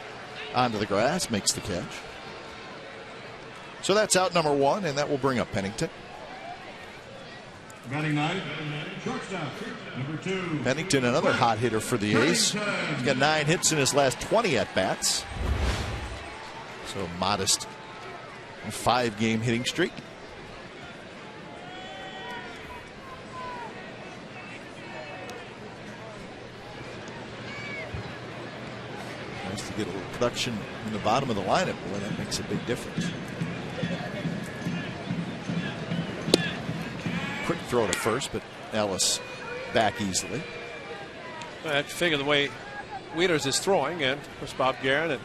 onto the grass, makes the catch. So that's out number 1, and that will bring up Pennington. Batting ninth, shortstop, number 2. Pennington, another hot hitter for the A's. He's got 9 hits in his last 20 at-bats. So modest 5-game hitting streak. Nice to get a little production in the bottom of the lineup. Boy, that makes a big difference. Quick throw to first, but Ellis back easily. I have to figure the way Wieters is throwing, and of course Bob Guerin, and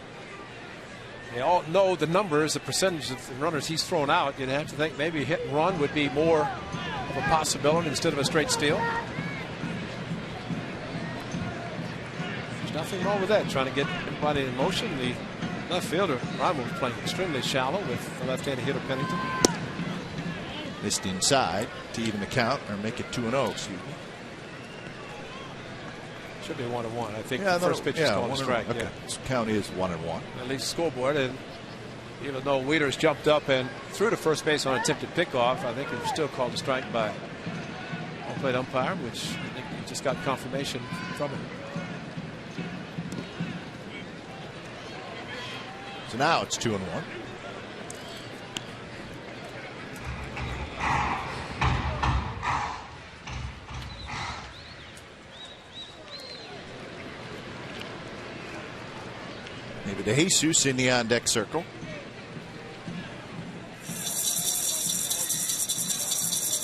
they all know the numbers, the percentage of the runners he's thrown out. You'd have to think maybe a hit and run would be more of a possibility instead of a straight steal. There's nothing wrong with that, trying to get everybody in motion. The left fielder, Ryan, was playing extremely shallow with the left-handed hitter Pennington. Missed inside to even the count, or make it 2-0, excuse me. Should be 1-1. I think the first pitch is called a strike. Okay. This count is 1-1. At least scoreboard, and even though Wieters jumped up and threw to first base on an attempted pickoff, I think it was still called a strike by home-plate umpire, which I think he just got confirmation from him. So now it's 2-1. Maybe to Jesus in the on-deck circle.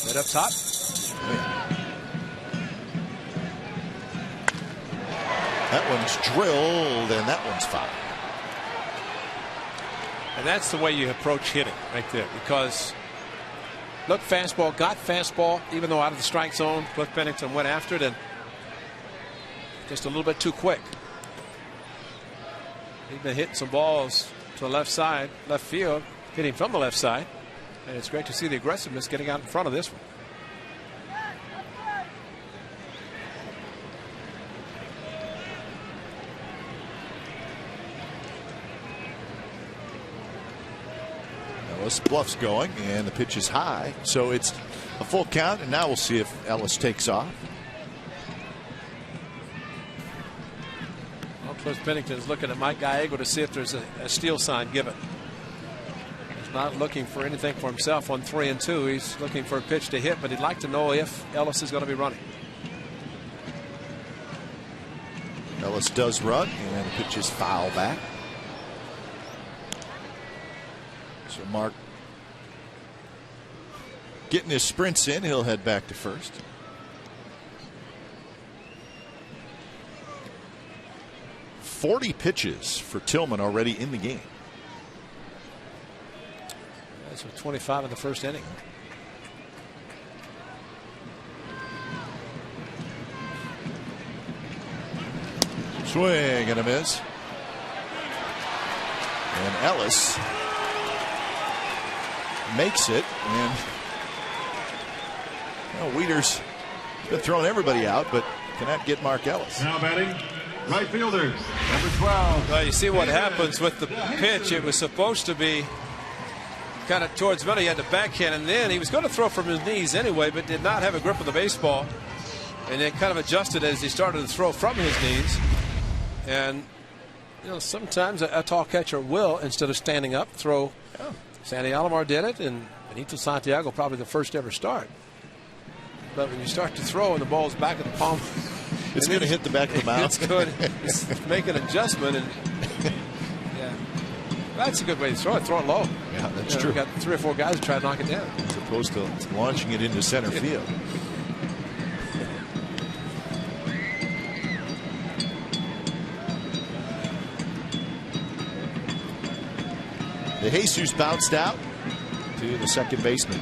Right up top. That one's drilled, and that one's foul. And that's the way you approach hitting right there, because look, fastball, got fastball, even though out of the strike zone. Cliff Pennington went after it, and just a little bit too quick. He's been hitting some balls to the left side, left field, hitting from the left side. And it's great to see the aggressiveness getting out in front of this one. Ellis bluffs going, and the pitch is high. So it's a full count, and now we'll see if Ellis takes off. Cliff Pennington is looking at Mike Gallego to see if there's a steal sign given. He's not looking for anything for himself on 3-2. He's looking for a pitch to hit, but he'd like to know if Ellis is going to be running. Ellis does run, and the pitch is foul back. So Mark getting his sprints in. He'll head back to first. .40 pitches for Tillman already in the game. That's 25 in the first inning. Swing and a miss. And Ellis makes it. And Wieters been throwing everybody out, but cannot get Mark Ellis. Now batting, right fielder, number 12. Well, you see what happens with the pitch. It was supposed to be kind of towards middle. He had the backhand, and then he was going to throw from his knees anyway, but did not have a grip of the baseball. And then kind of adjusted as he started to throw from his knees. And, sometimes a tall catcher will, instead of standing up, throw. Oh. Sandy Alomar did it, and Benito Santiago probably the first ever start. But when you start to throw and the ball's back in the palm, it's going to hit the back of the mound. It's good. It's make an adjustment, and yeah, that's a good way to throw it. Throw it low. Yeah, that's true. We've got 3 or 4 guys to try to knock it down, as opposed to launching it into center field. De Jesus bounced out to the second baseman.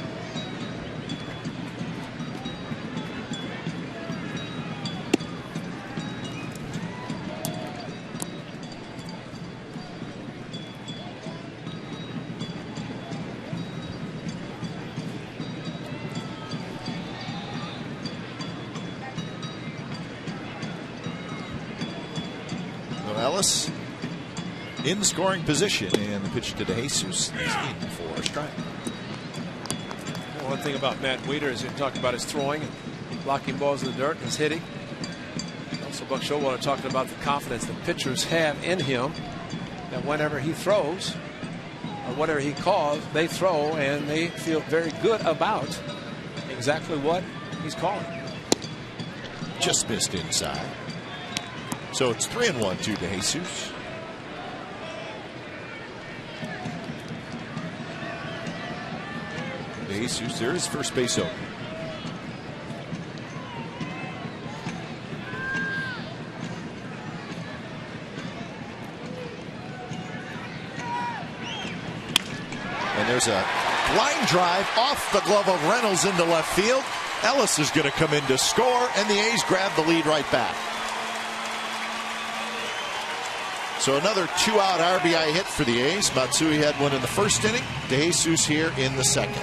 Ellis in scoring position, and the pitch to De Jesus is in for a strike. Well, one thing about Matt Wieters, you talked about his throwing and blocking balls in the dirt and his hitting. Also, Buck Showalter talking about the confidence that pitchers have in him, that whenever he throws or whatever he calls, they throw, and they feel very good about exactly what he's calling. Just missed inside. So it's 3-1 to De Jesus. De Jesus, there is first base open. And there's a line drive off the glove of Reynolds into left field. Ellis is going to come in to score, and the A's grab the lead right back. So another 2-out RBI hit for the A's. Matsui had one in the first inning. De Jesus here in the second.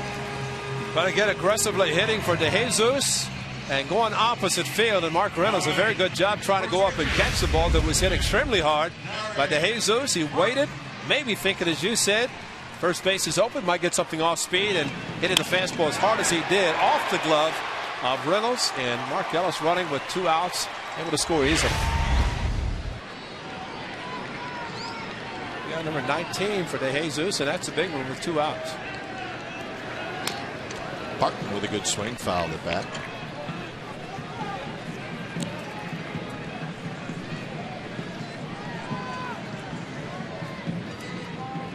But again, aggressively hitting for De Jesus and going opposite field. And Mark Reynolds, a very good job trying to go up and catch the ball that was hit extremely hard by De Jesus. He waited, maybe thinking, as you said, first base is open, might get something off speed, and hitting the fastball as hard as he did off the glove of Reynolds. And Mark Ellis running with 2 outs, able to score easily. Number 19 for De Jesus, and that's a big one with 2 outs. Parton with a good swing, fouled it back.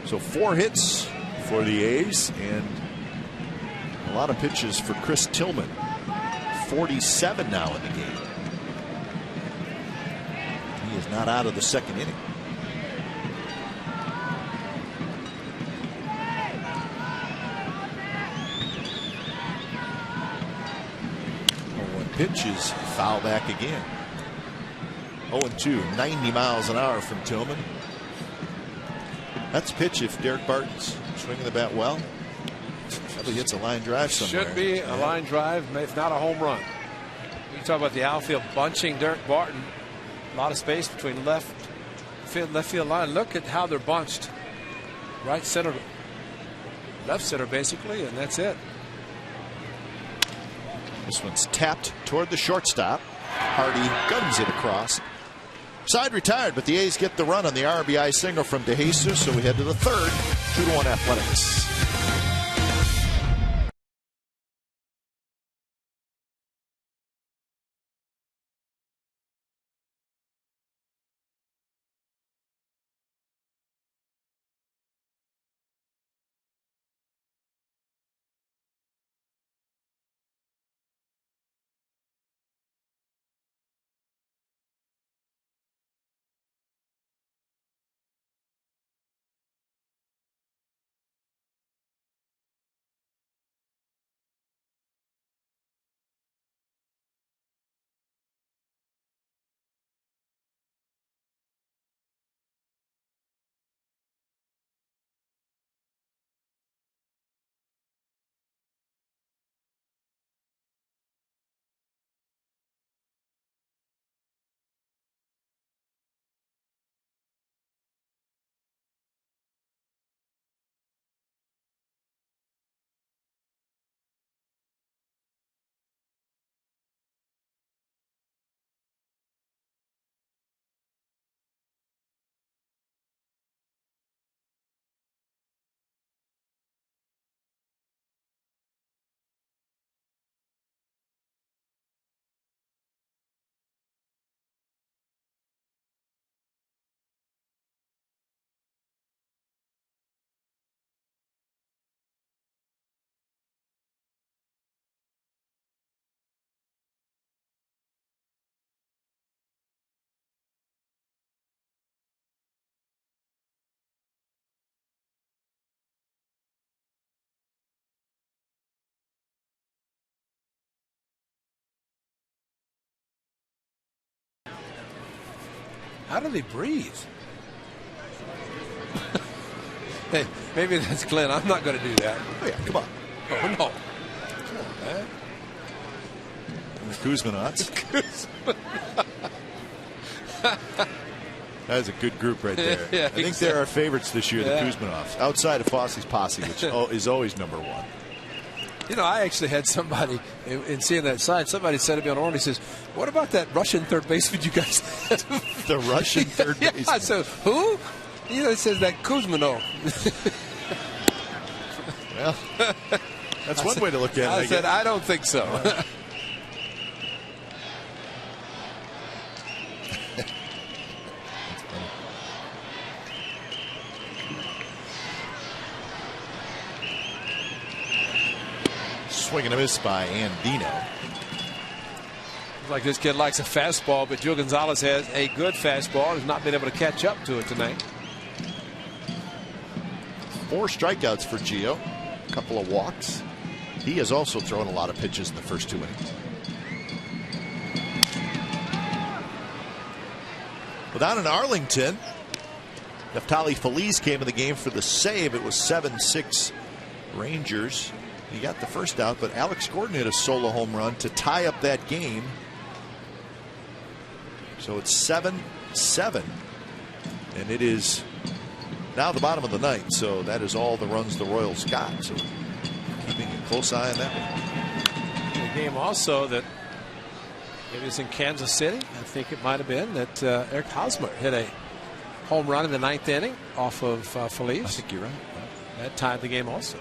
So 4 hits for the A's, and a lot of pitches for Chris Tillman. 47 now in the game. He is not out of the second inning. Pitch is foul back again. 0-2, 90 miles an hour from Tillman. That's pitch if Derek Barton's swinging the bat well. Probably hits a line drive somewhere. Should be a line drive, if not a home run. You talk about the outfield bunching Derek Barton. A lot of space between left field line. Look at how they're bunched. Right center, left center basically, and that's it. This one's tapped toward the shortstop. Hardy guns it across. Side retired, but the A's get the run on the RBI single from DeJesus, so we head to the third. 2-1 Athletics. How do they breathe? Hey, maybe that's Glenn. I'm not going to do that. Oh, yeah, come on. Oh, no. Come on, man. And the Kuzminauts. That is a good group right there. Yeah, I think they're our favorites this year, the Kuzminovs. Outside of Fosse's posse, which is always number one. You know, I actually had somebody, in seeing that sign, somebody said to me on Orlando, he says, what about that Russian third baseman you guys had? The Russian third baseman? I said, who? You know, it says that Kuzminov. Well, that's one way to look at it. I said, I don't think so. Swing and a miss by Andino. Like this kid likes a fastball, but Gio Gonzalez has a good fastball. Has not been able to catch up to it tonight. 4 strikeouts for Gio. A couple of walks. He has also thrown a lot of pitches in the first 2 innings. Well, down in Arlington, Neftali Feliz came in the game for the save. It was 7-6 Rangers. He got the first out, but Alex Gordon hit a solo home run to tie up that game. So it's 7-7. And it is now the bottom of the ninth. So that is all the runs the Royals got. So keeping a close eye on that one. The game also that it was in Kansas City. I think it might have been that Eric Hosmer hit a home run in the 9th inning off of Feliz. I think you're right. That tied the game also.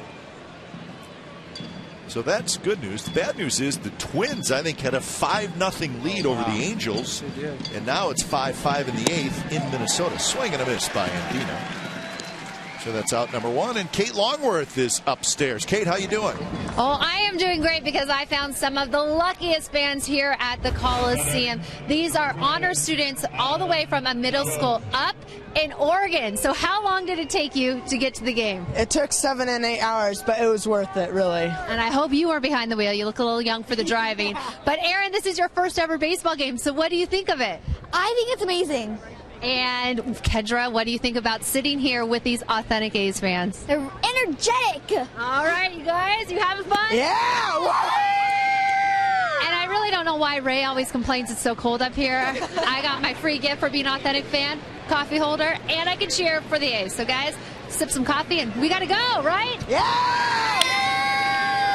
So that's good news. The bad news is the Twins, I think, had a 5-0 lead over the Angels. They did. And now it's 5-5 in the 8th in Minnesota. Swing and a miss by Andino. So that's out number 1. And Kate Longworth is upstairs. Kate, how you doing? Oh, I am doing great because I found some of the luckiest fans here at the Coliseum. These are honor students all the way from a middle school up in Oregon. So how long did it take you to get to the game? It took 7 and 8 hours, but it was worth it, really. And I hope you were behind the wheel. You look a little young for the driving. But Aaron, this is your first ever baseball game. So what do you think of it? I think it's amazing. And Kendra, what do you think about sitting here with these authentic A's fans? They're energetic. All right, you guys, you having fun? Yeah! And I really don't know why Ray always complains it's so cold up here. I got my free gift for being an authentic fan, coffee holder, and I can cheer for the A's. So guys, sip some coffee and we got to go, right? Yeah!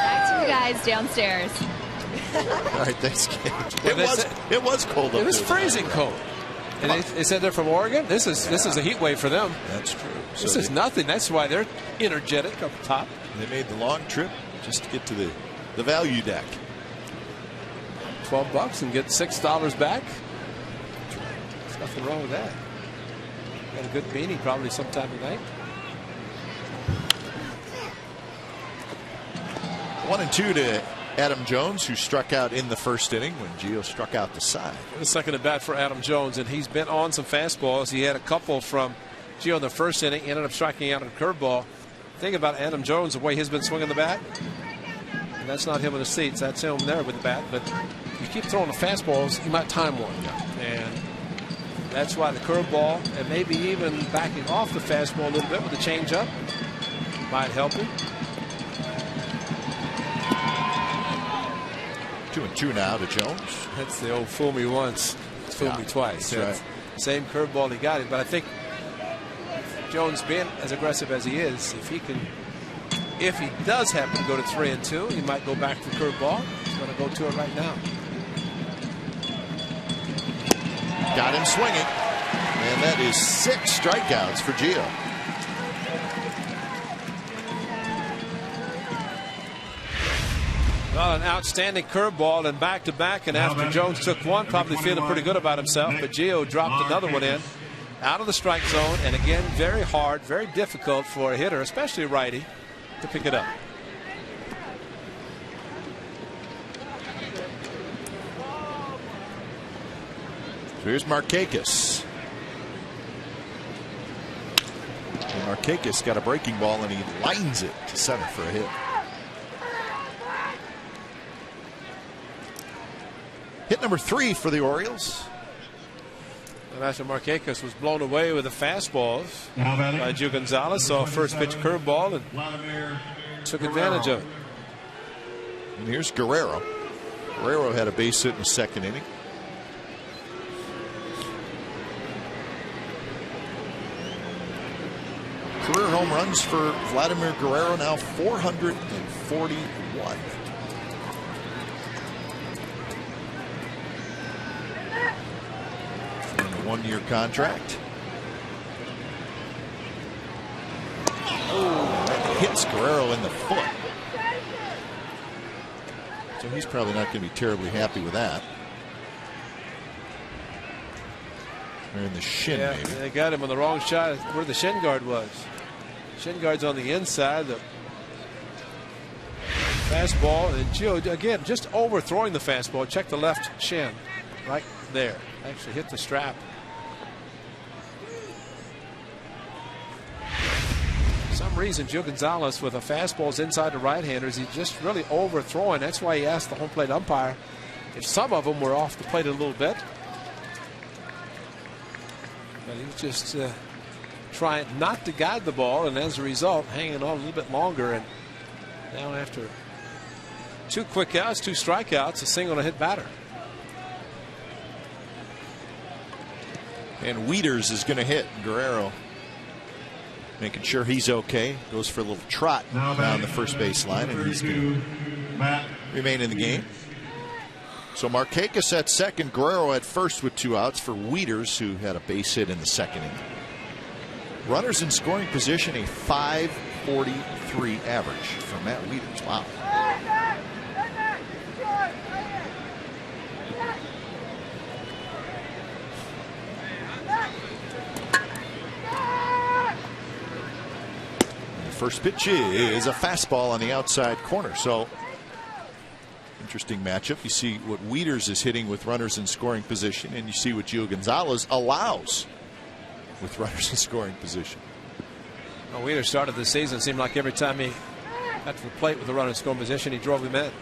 Back to you guys downstairs. All right, thanks, Kate. It was cold up there. It was freezing cold. And they said they're from Oregon. This is a heat wave for them. That's true. This is nothing. That's why they're energetic up top. They made the long trip just to get to the value deck. $12 and get $6 back. There's nothing wrong with that. Got a good beanie probably sometime tonight. 1-2 to Adam Jones, who struck out in the first inning when Gio struck out the side. The second at bat for Adam Jones, and he's been on some fastballs. He had a couple from Gio in the first inning, ended up striking out on a curveball. Think about Adam Jones, the way he's been swinging the bat. And that's not him in the seats. That's him there with the bat. But you keep throwing the fastballs, you might time one. And that's why the curveball and maybe even backing off the fastball a little bit with the changeup might help him. 2-2 now to Jones. That's the old fool me once, fool me twice. That's right. Same curveball he got it. But I think Jones being as aggressive as he is, if he does happen to go to 3-2, he might go back to the curveball. He's going to go to it right now. Got him swinging. And that is 6 strikeouts for Gio. Well, an outstanding curveball and back-to-back, and after Jones took one, probably feeling pretty good about himself, but Gio dropped another one in out of the strike zone, and again, very hard, very difficult for a hitter, especially a righty, to pick it up. So here's Markakis. And Markakis got a breaking ball, and he lines it to center for a hit. Hit number 3 for the Orioles. And after Markakis was blown away with the fastballs by Gio Gonzalez, saw a first pitch curveball and took advantage of it. And here's Guerrero. Guerrero had a base hit in the second inning. Career home runs for Vladimir Guerrero, now 441. One-year contract. Oh, that hits Guerrero in the foot. So he's probably not going to be terribly happy with that. Or in the shin, yeah, maybe. They got him on the wrong shot where the shin guard was. Shin guard's on the inside. The fastball, and Gio, again, just overthrowing the fastball. Check the left shin right there. Actually hit the strap. For some reason, Gio Gonzalez with a fastballs inside the right-handers, he's just really overthrowing. That's why he asked the home plate umpire if some of them were off the plate a little bit. But he was just trying not to guide the ball, and as a result, hanging on a little bit longer. And now after 2 quick outs, 2 strikeouts, a single and a hit batter. And Wieters is going to hit Guerrero, making sure he's okay. Goes for a little trot down the first base line, and he's going to remain in the game. So Markakis at second, Guerrero at first with 2 outs for Wieters, who had a base hit in the second inning. Runners in scoring position, a .543 average for Matt Wieters. Wow. First pitch is a fastball on the outside corner. So interesting matchup. You see what Wieters is hitting with runners in scoring position, and you see what Gio Gonzalez allows with runners in scoring position. Well, Wieters started the season, seemed like every time he got to the plate with a runner in scoring position, he drove him in.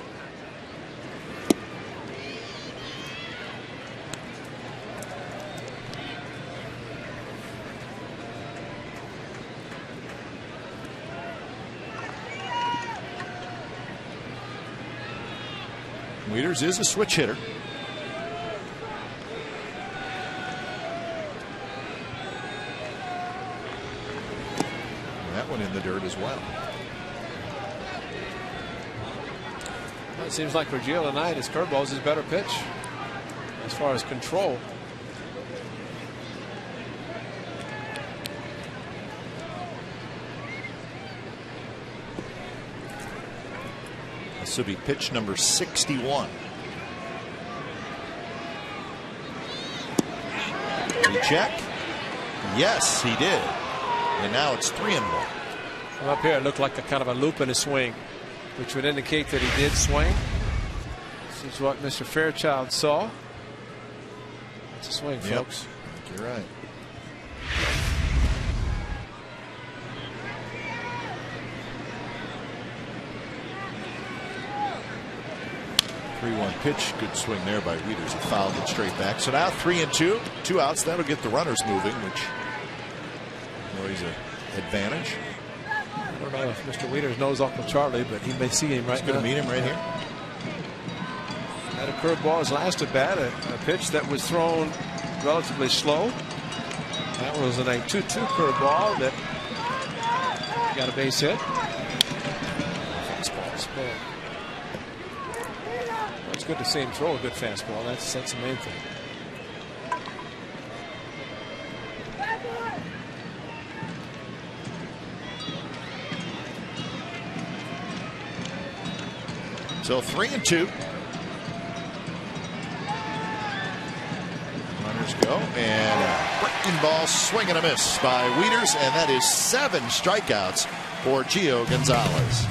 Wieters is a switch hitter. And that one in the dirt as well. Well, it seems like for Gio tonight, his curveball is his better pitch as far as control. This will be pitch number 61. Check. Yes, he did. And now it's 3-1. Well, up here it looked like a kind of a loop in his swing, which would indicate that he did swing. This is what Mr. Fairchild saw. It's a swing, folks. You're right. Three-one pitch. Good swing there by Wieters. He fouled it straight back. So now 3-2. 2 outs. That'll get the runners moving, which is an advantage. I don't know if Mr. Wieters knows Uncle Charlie, but he may see him right now. He's going to meet him right here. Had a curveball his last at bat, a pitch that was thrown relatively slow. That was a 2-2 curveball that got a base hit. Fastball. Well, it's good to see him throw a good fastball. That's the main thing. So 3-2. Runners go, and a breaking ball, swing and a miss by Wieters, and that is 7 strikeouts for Gio Gonzalez.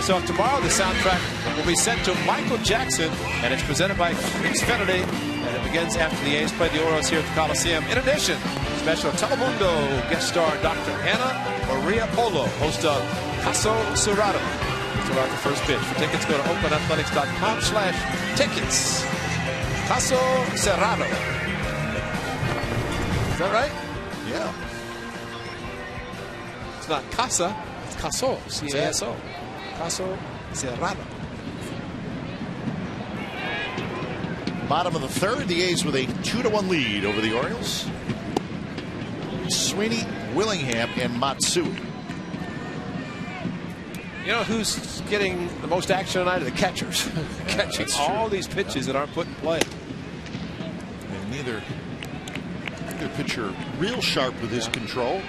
So tomorrow the soundtrack will be sent to Michael Jackson, and it's presented by Xfinity, and it begins after the A's play the Orioles here at the Coliseum. In addition, special Telemundo guest star Dr. Ana Maria Polo, host of Caso Cerrado. Throw out the first pitch. For tickets, go to oaklandathletics.com/tickets. Caso Cerrado. Is that right? Yeah. It's not Casa, it's Caso, C-A-S-O. Caso Cerrado. Bottom of the third, the A's with a 2-1 lead over the Orioles. Sweeney, Willingham, and Matsui. You know who's getting the most action tonight are the catchers. Catching all these pitches that aren't put in play. And neither pitcher real sharp with his control.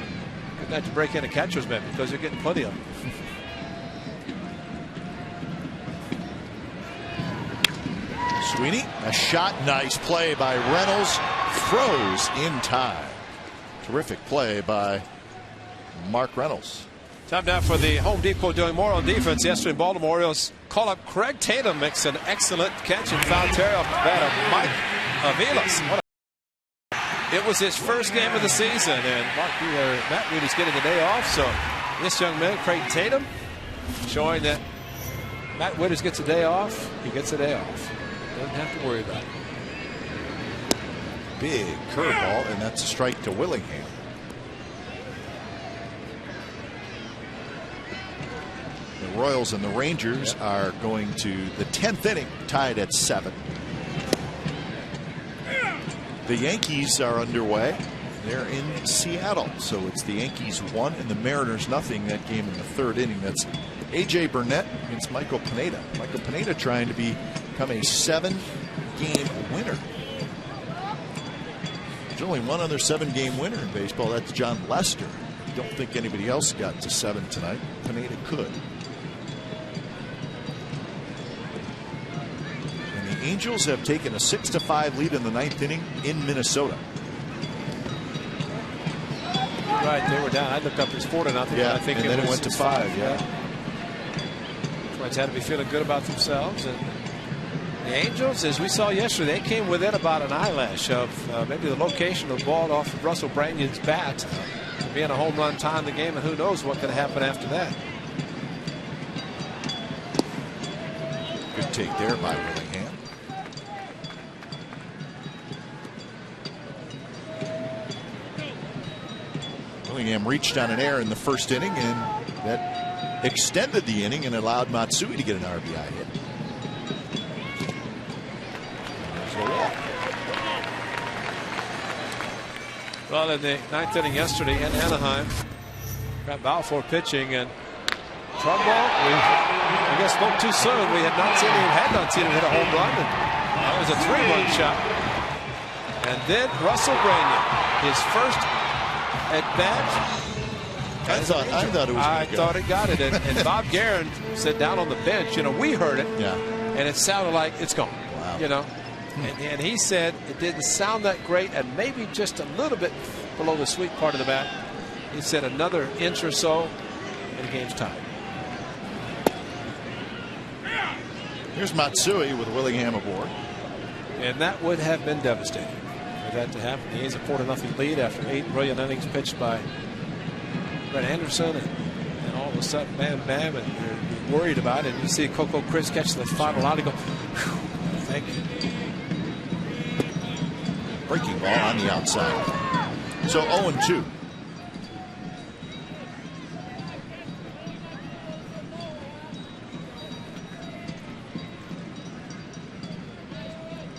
Good night to break in a catcher's mitt because you're getting plenty of them. Sweeney, a shot, nice play by Reynolds, throws in time. Terrific play by Mark Reynolds. Time now for the Home Depot doing more on defense. Yesterday in Baltimore, Orioles call up Craig Tatum, makes an excellent catch and foul tear off the bat of Mike Aviles. It was his first game of the season, and Matt Wheatley's getting a day off, so this young man, Craig Tatum, showing that Matt Withers gets a day off, he gets a day off. Doesn't have to worry about it. big curveball, and that's a strike to Willingham. The Royals and the Rangers are going to the 10th inning, tied at 7. The Yankees are underway. They're in Seattle, so it's the Yankees 1 and the Mariners nothing. That game in the 3rd inning. That's A.J. Burnett against Michael Pineda. Michael Pineda trying to become a 7-game winner. There's only one other 7-game winner in baseball. That's John Lester. I don't think anybody else got to 7 tonight. Pineda could. And the Angels have taken a 6-5 lead in the 9th inning in Minnesota. Right, they were down. I looked up, it's 4-0. Yeah, I think and then it went to 5. Yeah. Twins had to be feeling good about themselves. And the Angels, as we saw yesterday, they came within about an eyelash of maybe the location of the ball off of Russell Brannion's bat being a home run time the game, and who knows what could happen after that. Good take there by Willingham. Willingham reached on an error in the 1st inning, and that extended the inning and allowed Matsui to get an RBI hit. There's a walk. Well, in the 9th inning yesterday in Anaheim, got Balfour pitching, and Trumbull, I guess spoke too soon. We had not seen him hit a home run, and that was a 3-run shot. And then Russell Brannion, his first at bat. I thought it was going to go. I thought it got it, and Bob Guerin said down on the bench, we heard it, and it sounded like it's gone. Wow. And he said it didn't sound that great, and maybe just a little bit below the sweet part of the bat. He said another inch or so, and the game's tied. Here's Matsui with Willingham aboard. And that would have been devastating for that to happen. The A's a 4-0 lead after 8 brilliant innings pitched by Brett Anderson, and all of a sudden, bam, bam, and you're worried about it. And you see Coco Chris catch the final out and go, whew, thank you. Breaking ball on the outside. So 0-2.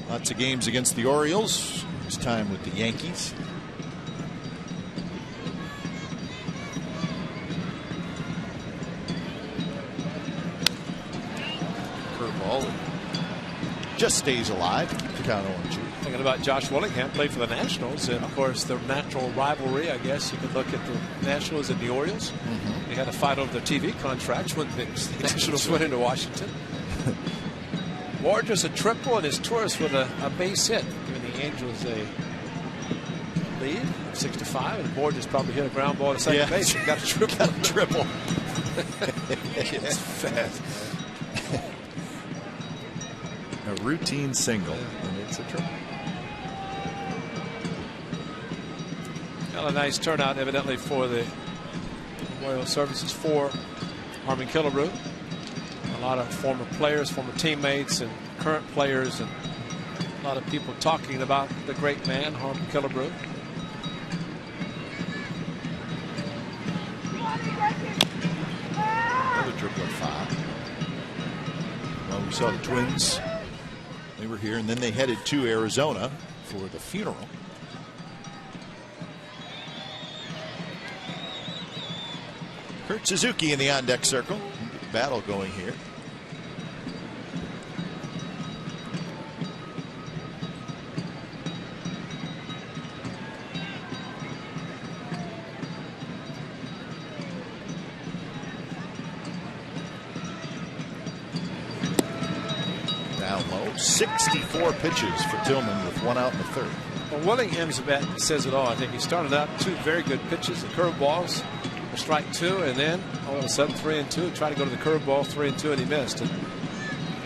Lots of games against the Orioles. This time with the Yankees. Curveball just stays alive to count 0-2. Thinking about Josh Willingham, played for the Nationals, and of course their natural rivalry. I guess you could look at the Nationals and the Orioles. They had a fight over their TV contracts when the Nationals went into Washington. Borges a triple, and his tourist with a base hit, giving the Angels a lead of 6-5. And Borges probably hit a ground ball to second base and got a triple. It's fast. A routine single, and it's a triple. Well, a nice turnout, evidently, for the Royal Services for Harmon Killebrew. A lot of former players, former teammates, and current players, and a lot of people talking about the great man, Harmon Killebrew. Another triple at 5. Well, we saw the Twins. They were here, and then they headed to Arizona for the funeral. Kurt Suzuki in the on-deck circle. Battle going here. Down low. 64 pitches for Tillman with 1 out in the 3rd. Well, Willingham's bat says it all. I think he started out 2 very good pitches, the curveballs, a strike 2, and then all of a sudden 3-2. Tried to go to the curveball, 3-2, and he missed. And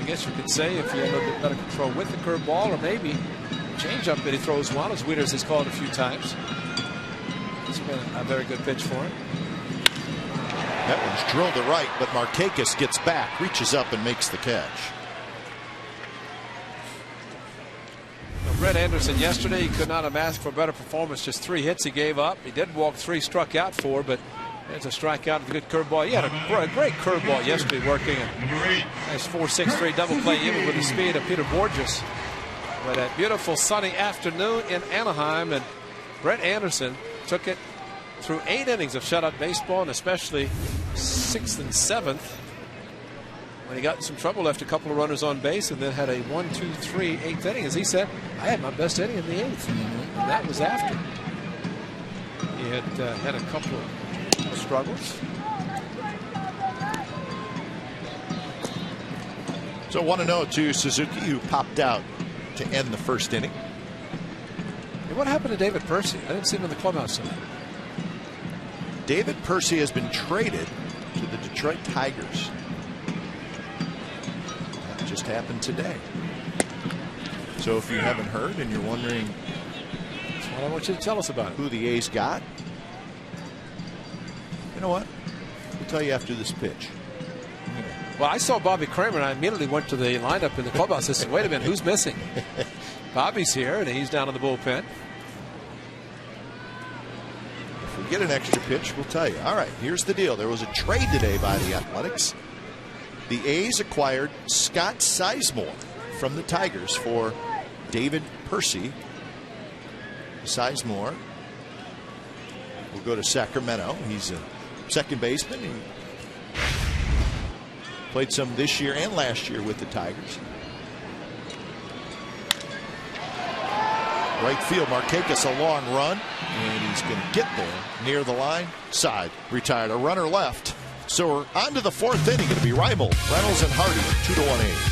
I guess you could say if he had a little bit better control with the curveball, or maybe changeup that he throws well, as Wieters has called a few times. It's been a very good pitch for him. That one's drilled to right, but Markakis gets back, reaches up, and makes the catch. Brett Anderson yesterday. He could not have asked for a better performance. Just 3 hits he gave up. He did walk 3, struck out 4, but it's a strikeout with a good curveball. He had a great curveball yesterday working. Nice 4.63 double play, even with the speed of Peter Borges. But a beautiful sunny afternoon in Anaheim, and Brett Anderson took it through 8 innings of shutout baseball, and especially 6th and 7th. When he got in some trouble, left a couple of runners on base, and then had a 1, 2, 3, 8th inning. As he said, I had my best inning in the 8th. And that was after he had had a couple of struggles. So 1-0 to Suzuki, who popped out to end the first inning. And what happened to David Percy? I didn't see him in the clubhouse tonight. David Percy has been traded to the Detroit Tigers. Just happened today. So if you haven't heard and you're wondering, that's what I want you to tell us about who the A's got, you know what? We'll tell you after this pitch. Well, I saw Bobby Kramer and I immediately went to the lineup in the clubhouse and said, wait a minute, who's missing? Bobby's here and he's down in the bullpen. If we get an extra pitch, we'll tell you. All right, here's the deal. There was a trade today by the Athletics. The A's acquired Scott Sizemore from the Tigers for David Percy. Sizemore will go to Sacramento. He's a second baseman. He played some this year and last year with the Tigers. Right field, Markakis a long run, and he's going to get there near the line. Side retired, a runner left. So we're on to the 4th inning. It'll be Reimold, Reynolds, and Hardy, 2-1 A's.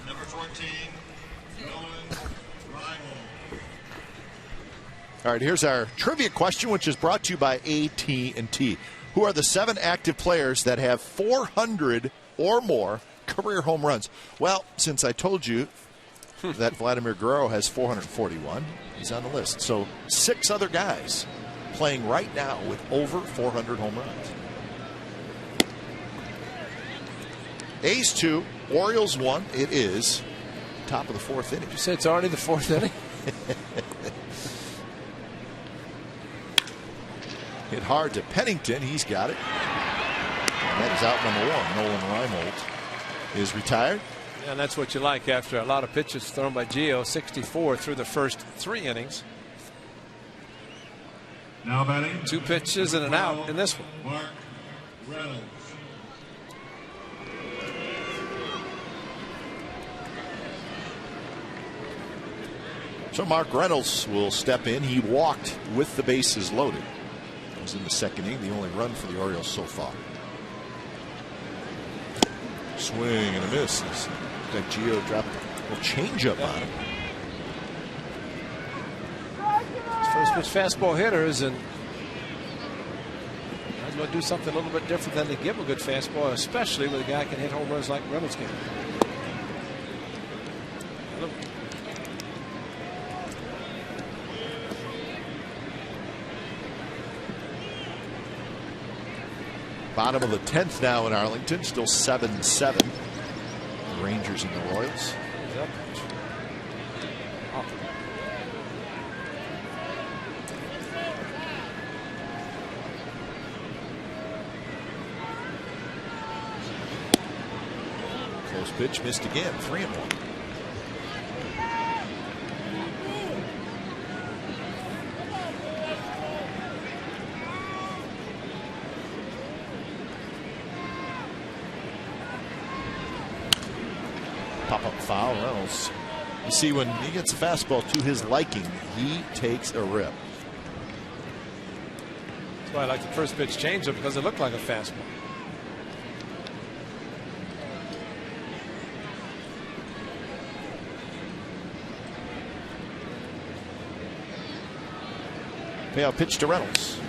Number 14, All right, here's our trivia question, which is brought to you by AT&T. Who are the 7 active players that have 400 or more career home runs? Well, since I told you that Vladimir Guerrero has 441, he's on the list. So 6 other guys playing right now with over 400 home runs. A's 2, Orioles 1. It is top of the 4th inning. Did you say it's already the 4th inning? Hit hard to Pennington. He's got it. And that is out number 1. Nolan Reimold is retired. And that's what you like after a lot of pitches thrown by Gio. 64 through the first 3 innings. Now batting. 2 pitches and an out in this one. Mark Reynolds. So Mark Reynolds will step in. He walked with the bases loaded. It was in the 2nd inning, the only run for the Orioles so far. Swing and a miss. That Gio dropped a little changeup on him. First pitch fastball hitters, and I'm going to do something a little bit different than to give a good fastball, especially with a guy who can hit home runs like Reynolds can. Bottom of the 10th now in Arlington, still 7-7. The Rangers and the Royals. Yep. Close pitch, missed again, 3-1. Pop-up foul. Reynolds, you see, when he gets a fastball to his liking, he takes a rip. That's why I like the first pitch changeup, because it looked like a fastball. Payout pitch to Reynolds.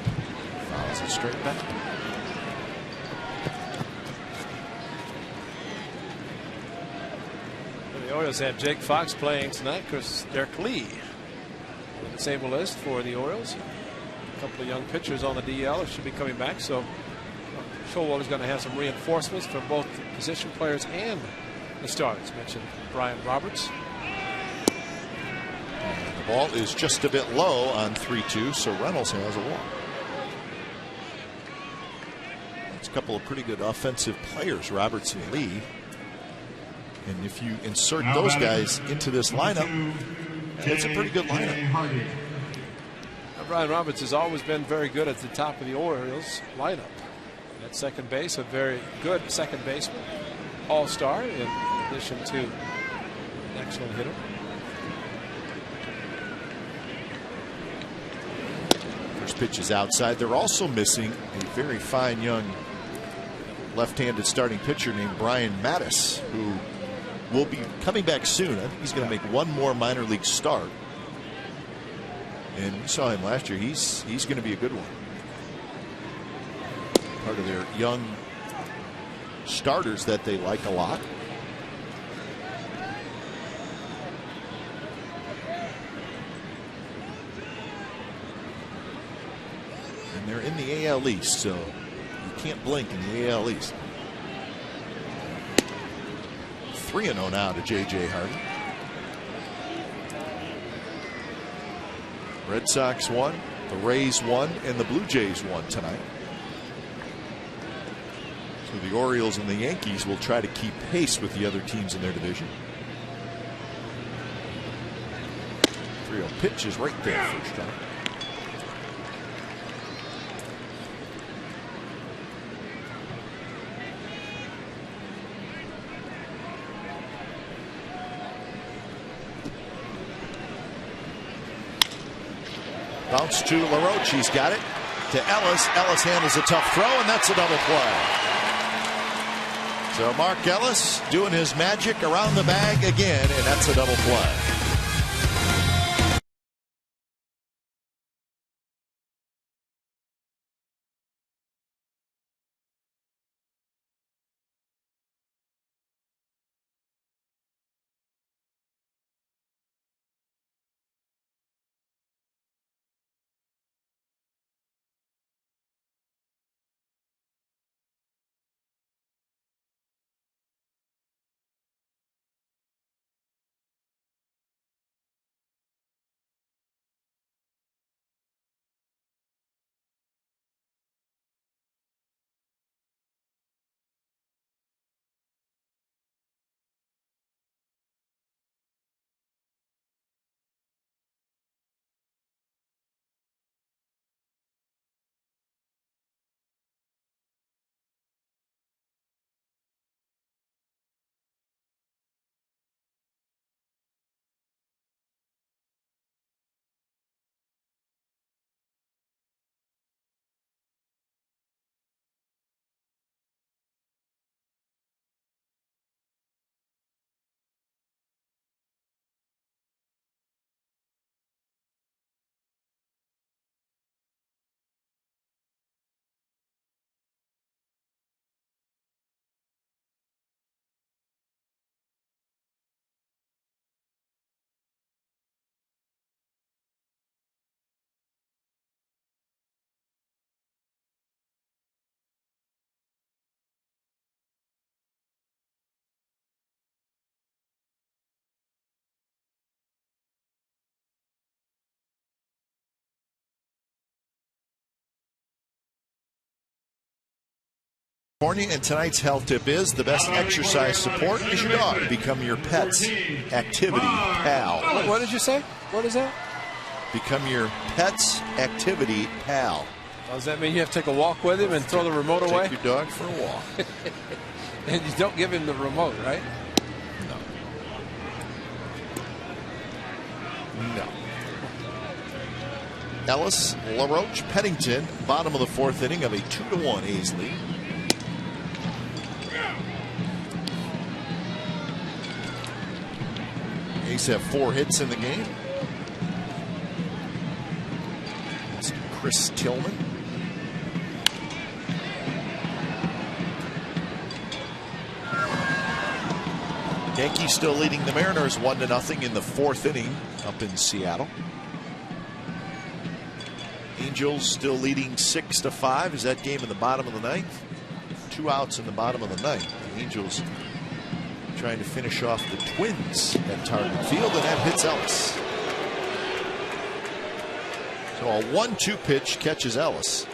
Fouls it straight back. The Orioles have Jake Fox playing tonight because Derek Lee on the disabled list for the Orioles. A couple of young pitchers on the DL should be coming back, so Showalter's going to have some reinforcements for both the position players and the starters. Mentioned Brian Roberts. The ball is just a bit low on 3-2, so Reynolds has a walk. That's a couple of pretty good offensive players, Roberts and Lee. And if you insert those guys into this lineup, it's a pretty good lineup. Brian Roberts has always been very good at the top of the Orioles lineup. At second base, a very good second baseman, all-star, in addition to an excellent hitter. First pitch is outside. They're also missing a very fine young left-handed starting pitcher named Brian Mattis, who will be coming back soon. I think he's going to make one more minor league start. And we saw him last year. He's going to be a good one. Part of their young starters that they like a lot. And they're in the AL East, so you can't blink in the AL East. 3-0 now to J.J. Hardy. Red Sox won, the Rays won, and the Blue Jays won tonight. So the Orioles and the Yankees will try to keep pace with the other teams in their division. 3-0 pitch is right there, first strike. Bounce to LaRoche. He's got it to Ellis. Ellis handles a tough throw, and that's a double play. So Mark Ellis doing his magic around the bag again, and that's a double play. And tonight's health tip is the best exercise support is your dog. Become your pet's activity pal. What did you say? What is that? Become your pet's activity pal. Does that mean you have to take a walk with him and throw the remote away? Take your dog for a walk. And you don't give him the remote, right? No. Ellis, LaRoche, Pennington, bottom of the fourth inning of a 2-1 A's lead. A's have 4 hits in the game. It's Chris Tillman. Yankees still leading the Mariners 1-0 in the fourth inning up in Seattle. Angels still leading 6-5 as that game in the bottom of the ninth. 2 outs in the bottom of the ninth. The Angels trying to finish off the Twins at Target Field, and that hits Ellis. So a 1-2 pitch catches Ellis.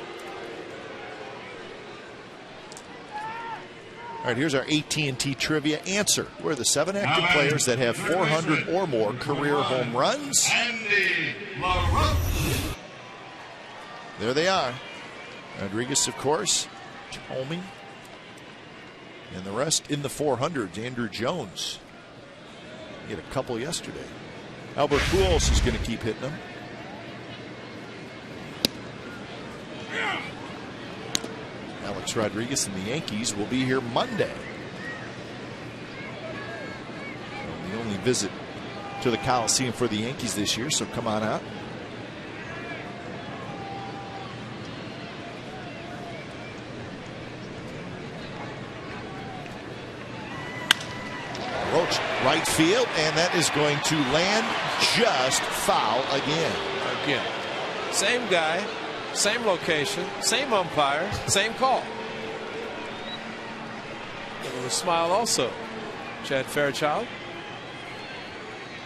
All right, here's our AT&T trivia answer. We're the 7 active players that have 400 or more career home runs. There they are. Rodriguez, of course, Tomey, and the rest in the 400s. Andrew Jones. He had a couple yesterday. Albert Pujols is going to keep hitting them. Alex Rodriguez and the Yankees will be here Monday. The only visit to the Coliseum for the Yankees this year, so come on out. Roach, right field, and that is going to land just foul again. Same guy, same location, same umpire, same call. With a smile also, Chad Fairchild.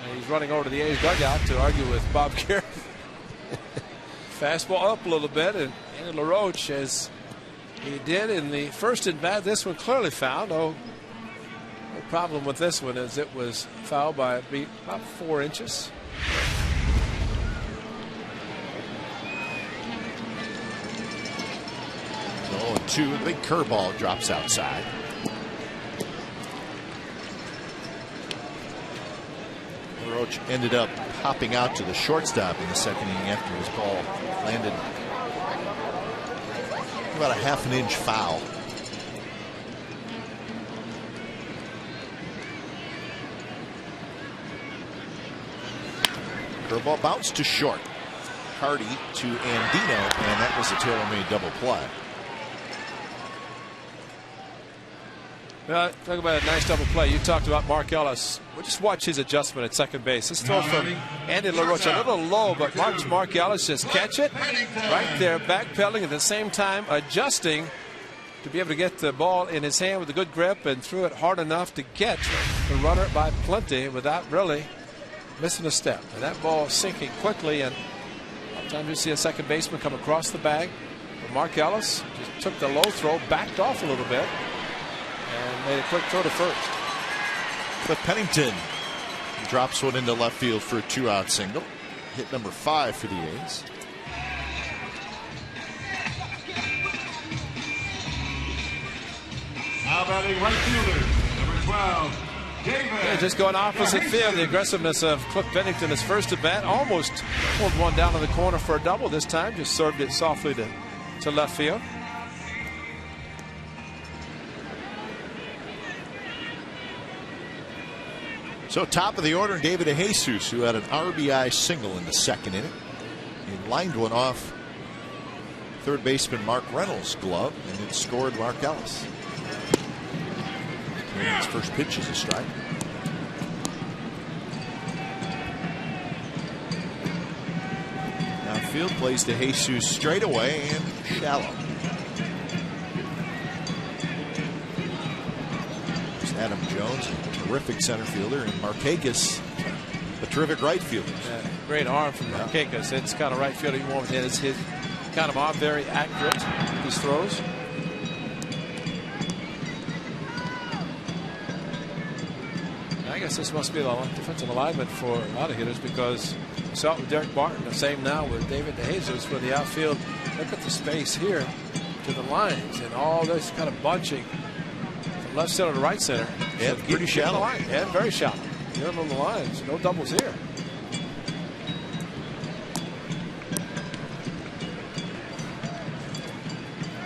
And he's running over to the A's dugout to argue with Bob Gary. Fastball up a little bit, and Andy LaRoche, as he did in the first at bat, this one clearly fouled. Oh, the problem with this one is it was fouled by about 4 inches. Oh, 2. The big curveball drops outside. Roach ended up popping out to the shortstop in the second inning after his ball landed about a half an inch foul. Curveball bounced to short. Hardy to Andino, and that was a tailor-made double play. Well, talk about a nice double play. You talked about Mark Ellis. We'll just watch his adjustment at second base. This throw from Andy LaRoche a little low, but Mark Ellis just catch it right there, backpedaling at the same time, adjusting to be able to get the ball in his hand with a good grip, and threw it hard enough to get the runner by plenty without really missing a step. And that ball sinking quickly, and sometimes you see a second baseman come across the bag. But Mark Ellis just took the low throw, backed off a little bit, and made a quick throw to first. But Pennington drops one into left field for a 2-out single. Hit number 5 for the A's. Now batting right fielder, number 12, David. Yeah, just going opposite field. The aggressiveness of Cliff Pennington, his first at bat, almost pulled one down in the corner for a double. This time just served it softly to left field. So top of the order, David DeJesus, who had an RBI single in the second inning. He lined one off third baseman Mark Reynolds' glove, and it scored Mark Ellis. His first pitch is a strike. Outfield plays DeJesus straight away and shallow. There's Adam Jones, a terrific center fielder, and Markakis, a terrific right fielder. Yeah, great arm from Markakis. It's kind of right fielder you want with his kind of arm, very accurate with his throws. I guess this must be the defensive alignment for a lot of hitters, because you saw it with Derek Barton, the same now with David DeJesus for the outfield. Look at the space here to the lines and all this kind of bunching from left center to right center. And so pretty shallow. Line, and very shallow. Get on the lines. No doubles here.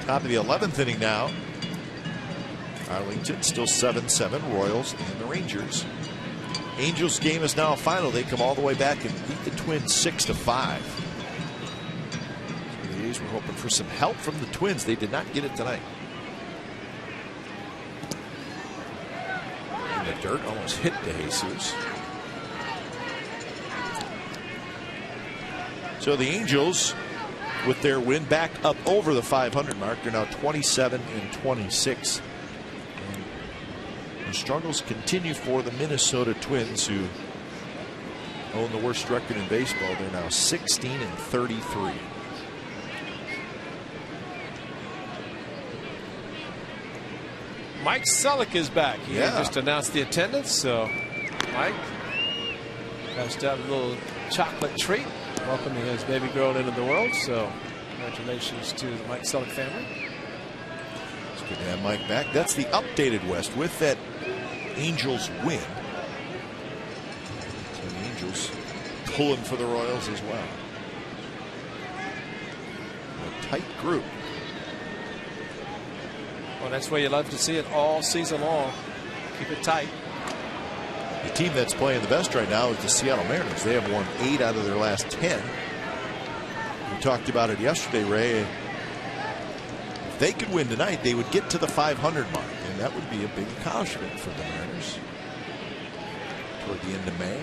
Top of the 11th inning now. Arlington still 7-7. Royals and the Rangers. Angels game is now a final. They come all the way back and beat the Twins 6-5. So the A's were hoping for some help from the Twins. They did not get it tonight. In the dirt, almost hit DeJesus. So the Angels, with their win back up over the 500 mark, they're now 27-26. And the struggles continue for the Minnesota Twins, who own the worst record in baseball. They're now 16-33. Mike Selleck is back. He just announced the attendance, so Mike has to have a little chocolate treat welcoming his baby girl into the world. So congratulations to the Mike Selleck family. It's good to have Mike back. That's the updated West with that Angels win. So the Angels pulling for the Royals as well. A tight group. Well, that's where you love to see it all season long. Keep it tight. The team that's playing the best right now is the Seattle Mariners. They have won 8 out of their last 10. We talked about it yesterday, Ray. If they could win tonight, they would get to the 500 mark, and that would be a big accomplishment for the Mariners toward the end of May.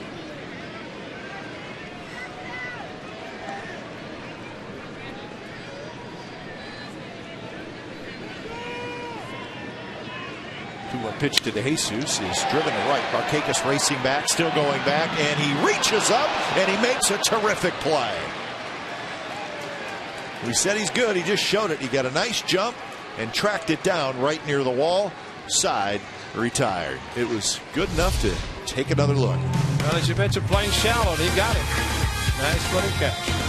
One pitch to DeJesus is driven to right. Markakis racing back, still going back, and he reaches up and he makes a terrific play. We said he's good. He just showed it. He got a nice jump and tracked it down right near the wall. Side retired. It was good enough to take another look. Well, as you mentioned, playing shallow, he got it. Nice footed catch.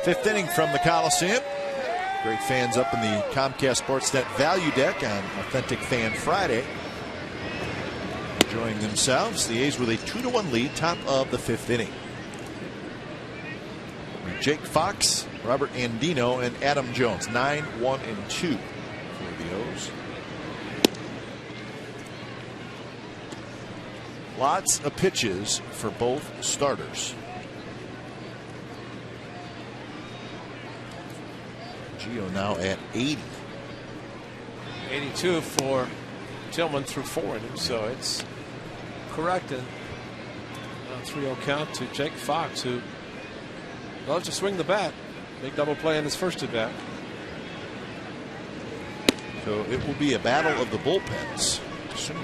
Fifth inning from the Coliseum. Great fans up in the Comcast Sportsnet Value Deck on Authentic Fan Friday. Enjoying themselves. The A's with a 2-1 lead, top of the fifth inning. Jake Fox, Robert Andino, and Adam Jones. 9, 1, and 2 for the O's. Lots of pitches for both starters. Gio now at 80. 82 for Tillman through 4 innings, so it's corrected. 3-0 count to Jake Fox, who loves to swing the bat. Big double play in his first at bat. So it will be a battle of the bullpens soon.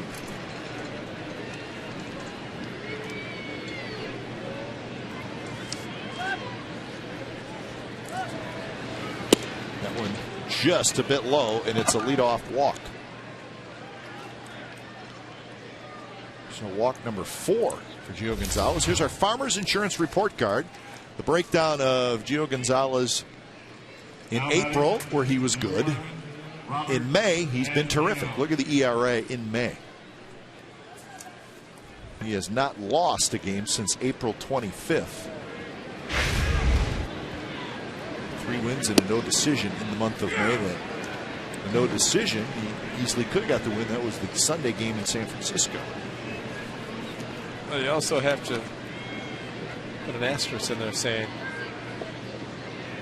That one just a bit low, and it's a leadoff walk. So walk number 4 for Gio Gonzalez. Here's our Farmers Insurance report card. The breakdown of Gio Gonzalez in April, where he was good. In May, he's been terrific. Look at the ERA in May. He has not lost a game since April 25th. 3 wins and a no decision in the month of May. The no decision, he easily could have got the win. That was the Sunday game in San Francisco. Well, you also have to put an asterisk in there saying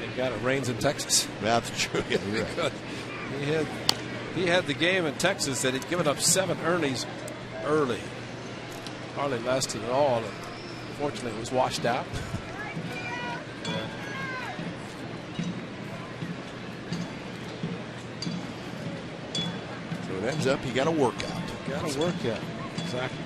they got it rains in Texas. That's true. Yeah, you're right. He had the game in Texas that he'd given up 7 earnings early. Hardly lasted at all. Unfortunately, it was washed out. So it ends up he got a workout. Got a workout. Exactly.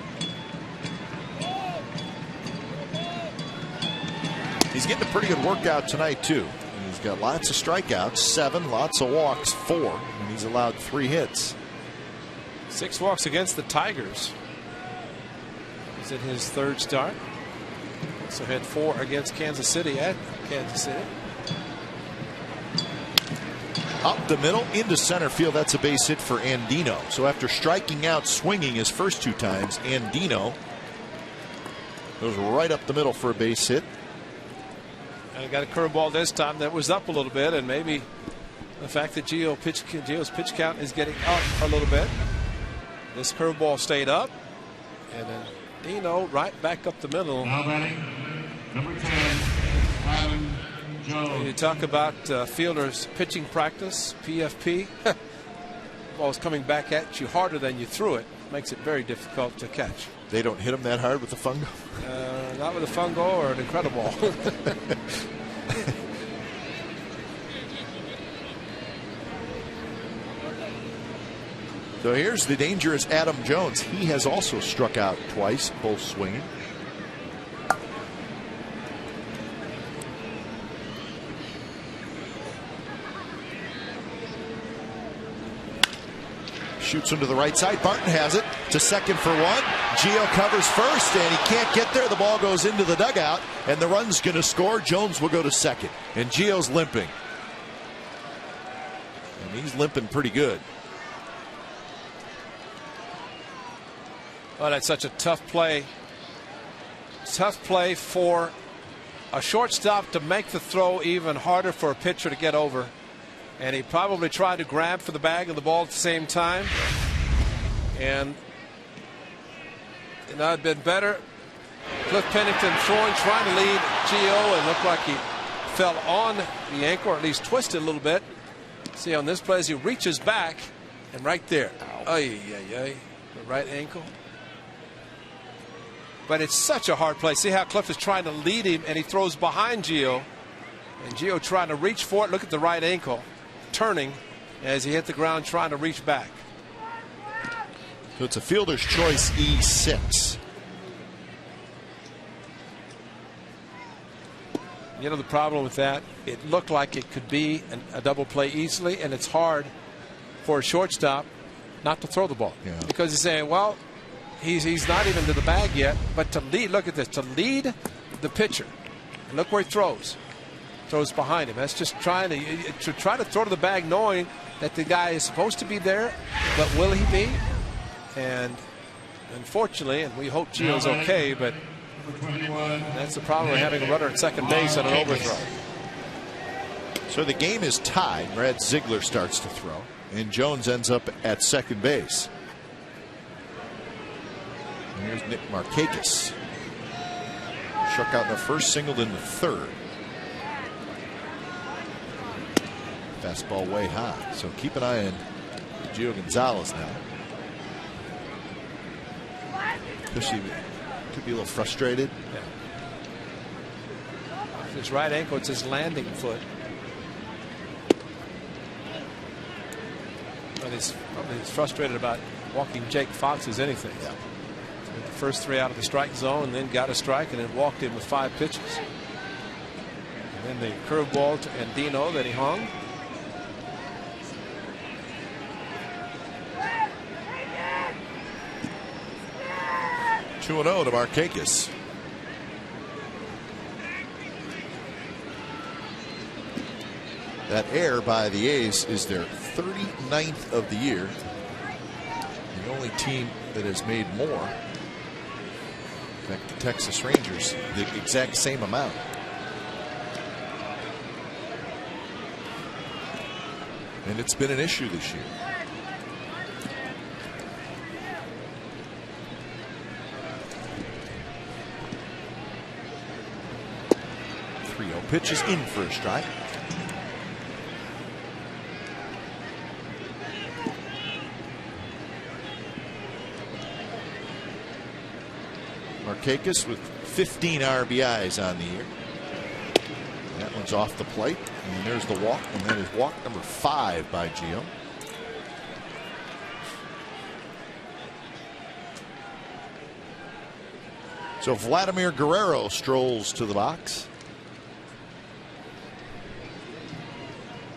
He's getting a pretty good workout tonight, too. He's got lots of strikeouts, 7, lots of walks, 4, and he's allowed 3 hits. 6 walks against the Tigers. He's in his 3rd start. So had 4 against Kansas City at Kansas City. Up the middle into center field. That's a base hit for Andino. So after striking out swinging his first 2 times, Andino goes right up the middle for a base hit. And got a curveball this time that was up a little bit, and maybe the fact that Gio's pitch count is getting up a little bit. This curveball stayed up, and then Dino right back up the middle. Now batting, number 10, Adam Jones. You talk about fielders pitching practice, PFP. Ball's coming back at you harder than you threw it. Makes it very difficult to catch. They don't hit him that hard with the fungo? Not with a fungo or an incredible. So here's the dangerous Adam Jones. He has also struck out twice, both swinging. Shoots him to the right side. Barton has it to second for 1. Gio covers first, and he can't get there. The ball goes into the dugout, and the run's going to score. Jones will go to second, and Gio's limping. And he's limping pretty good. Well, that's such a tough play. Tough play for a shortstop to make the throw, even harder for a pitcher to get over. And he probably tried to grab for the bag of the ball at the same time. And it had been better. Cliff Pennington throwing, trying to lead Gio, and looked like he fell on the ankle, or at least twisted a little bit. See on this play as he reaches back, and right there, the right ankle. But it's such a hard play. See how Cliff is trying to lead him, and he throws behind Gio, and Gio trying to reach for it. Look at the right ankle turning as he hit the ground trying to reach back. So it's a fielder's choice E6. You know the problem with that, it looked like it could be a double play easily, and it's hard for a shortstop not to throw the ball. Yeah. Because he's saying, well, he's not even to the bag yet, but to lead, look at this, to lead the pitcher, and look where he throws behind him. That's just trying to try to throw to the bag, knowing that the guy is supposed to be there, but will he be? And unfortunately, and we hope Gio's okay, but that's the problem with having a runner at second base on an overthrow. So the game is tied. Brad Ziegler starts to throw, and Jones ends up at second base. And here's Nick Markakis. Struck out in the first, singled in the third. Fastball way high. So keep an eye on Gio Gonzalez now. Especially could be a little frustrated. Yeah. His right ankle, it's his landing foot. But he's probably as frustrated about walking Jake Fox as anything. Yeah. So the first 3 out of the strike zone, and then got a strike, and then walked in with 5 pitches. And then the curveball to Andino that he hung. Two 2-0 to Markakis. That error by the A's is their 39th of the year. The only team that has made more. In fact, the Texas Rangers, the exact same amount. And it's been an issue this year. Pitch is in for a strike. Markakis with 15 RBIs on the year. That one's off the plate, and there's the walk, and that is walk number 5 by Gio. So Vladimir Guerrero strolls to the box.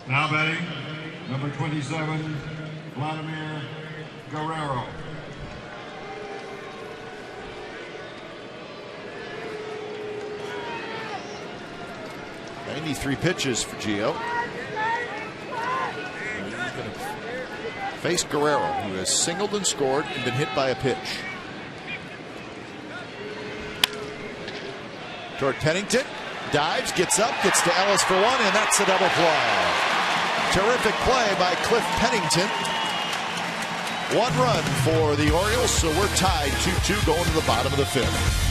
Now batting, number 27, Vladimir Guerrero. .93 pitches for Gio. He's going to face Guerrero, who has singled and scored and been hit by a pitch. Toward Pennington, dives, gets up, gets to Ellis for 1, and that's a double play. Terrific play by Cliff Pennington. 1 run for the Orioles, so we're tied 2-2 going to the bottom of the 5th.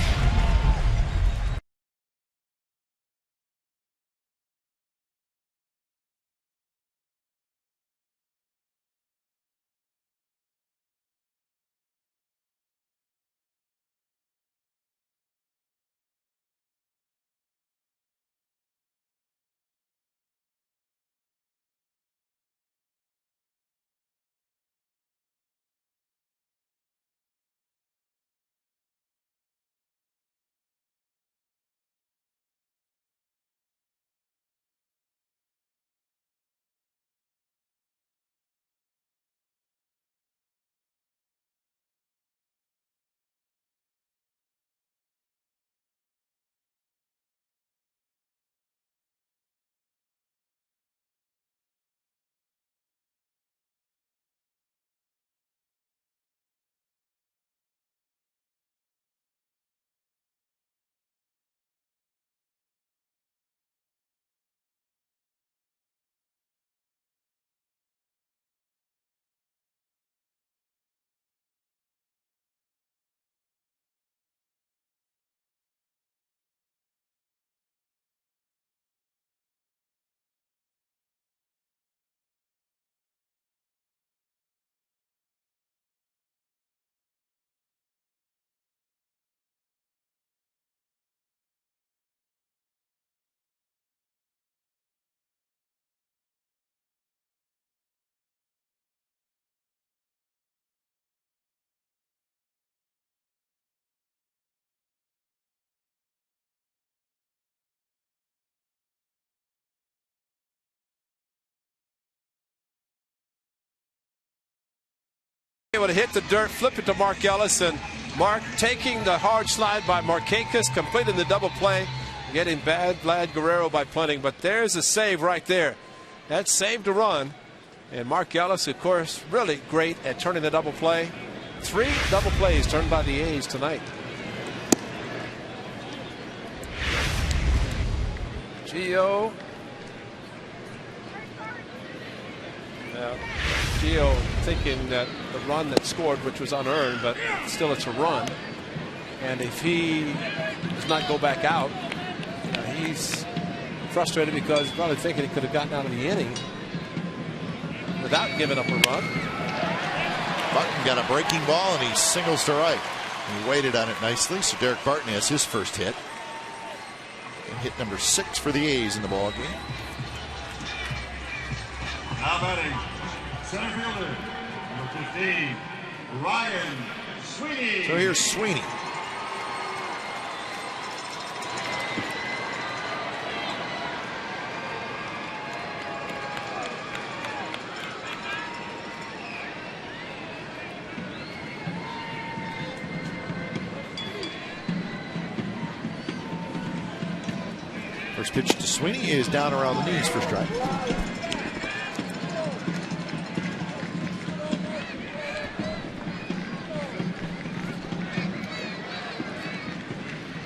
Able to hit the dirt, flip it to Mark Ellis, and Mark taking the hard slide by Markakis, completing the double play, getting bad Vlad Guerrero by punting. But there's a save right there. That saved a run. And Mark Ellis, of course, really great at turning the double play. 3 double plays turned by the A's tonight. Gio. Gio thinking that the run that scored, which was unearned, but still it's a run. And if he does not go back out, he's frustrated because he's probably thinking he could have gotten out of the inning without giving up a run. Barton got a breaking ball, and he singles to right. He waited on it nicely, so Derek Barton has his first hit. And hit number 6 for the A's in the ball game. Now batting, center fielder, number 15, Ryan Sweeney. So here's Sweeney. First pitch to Sweeney is down around the knees for strike.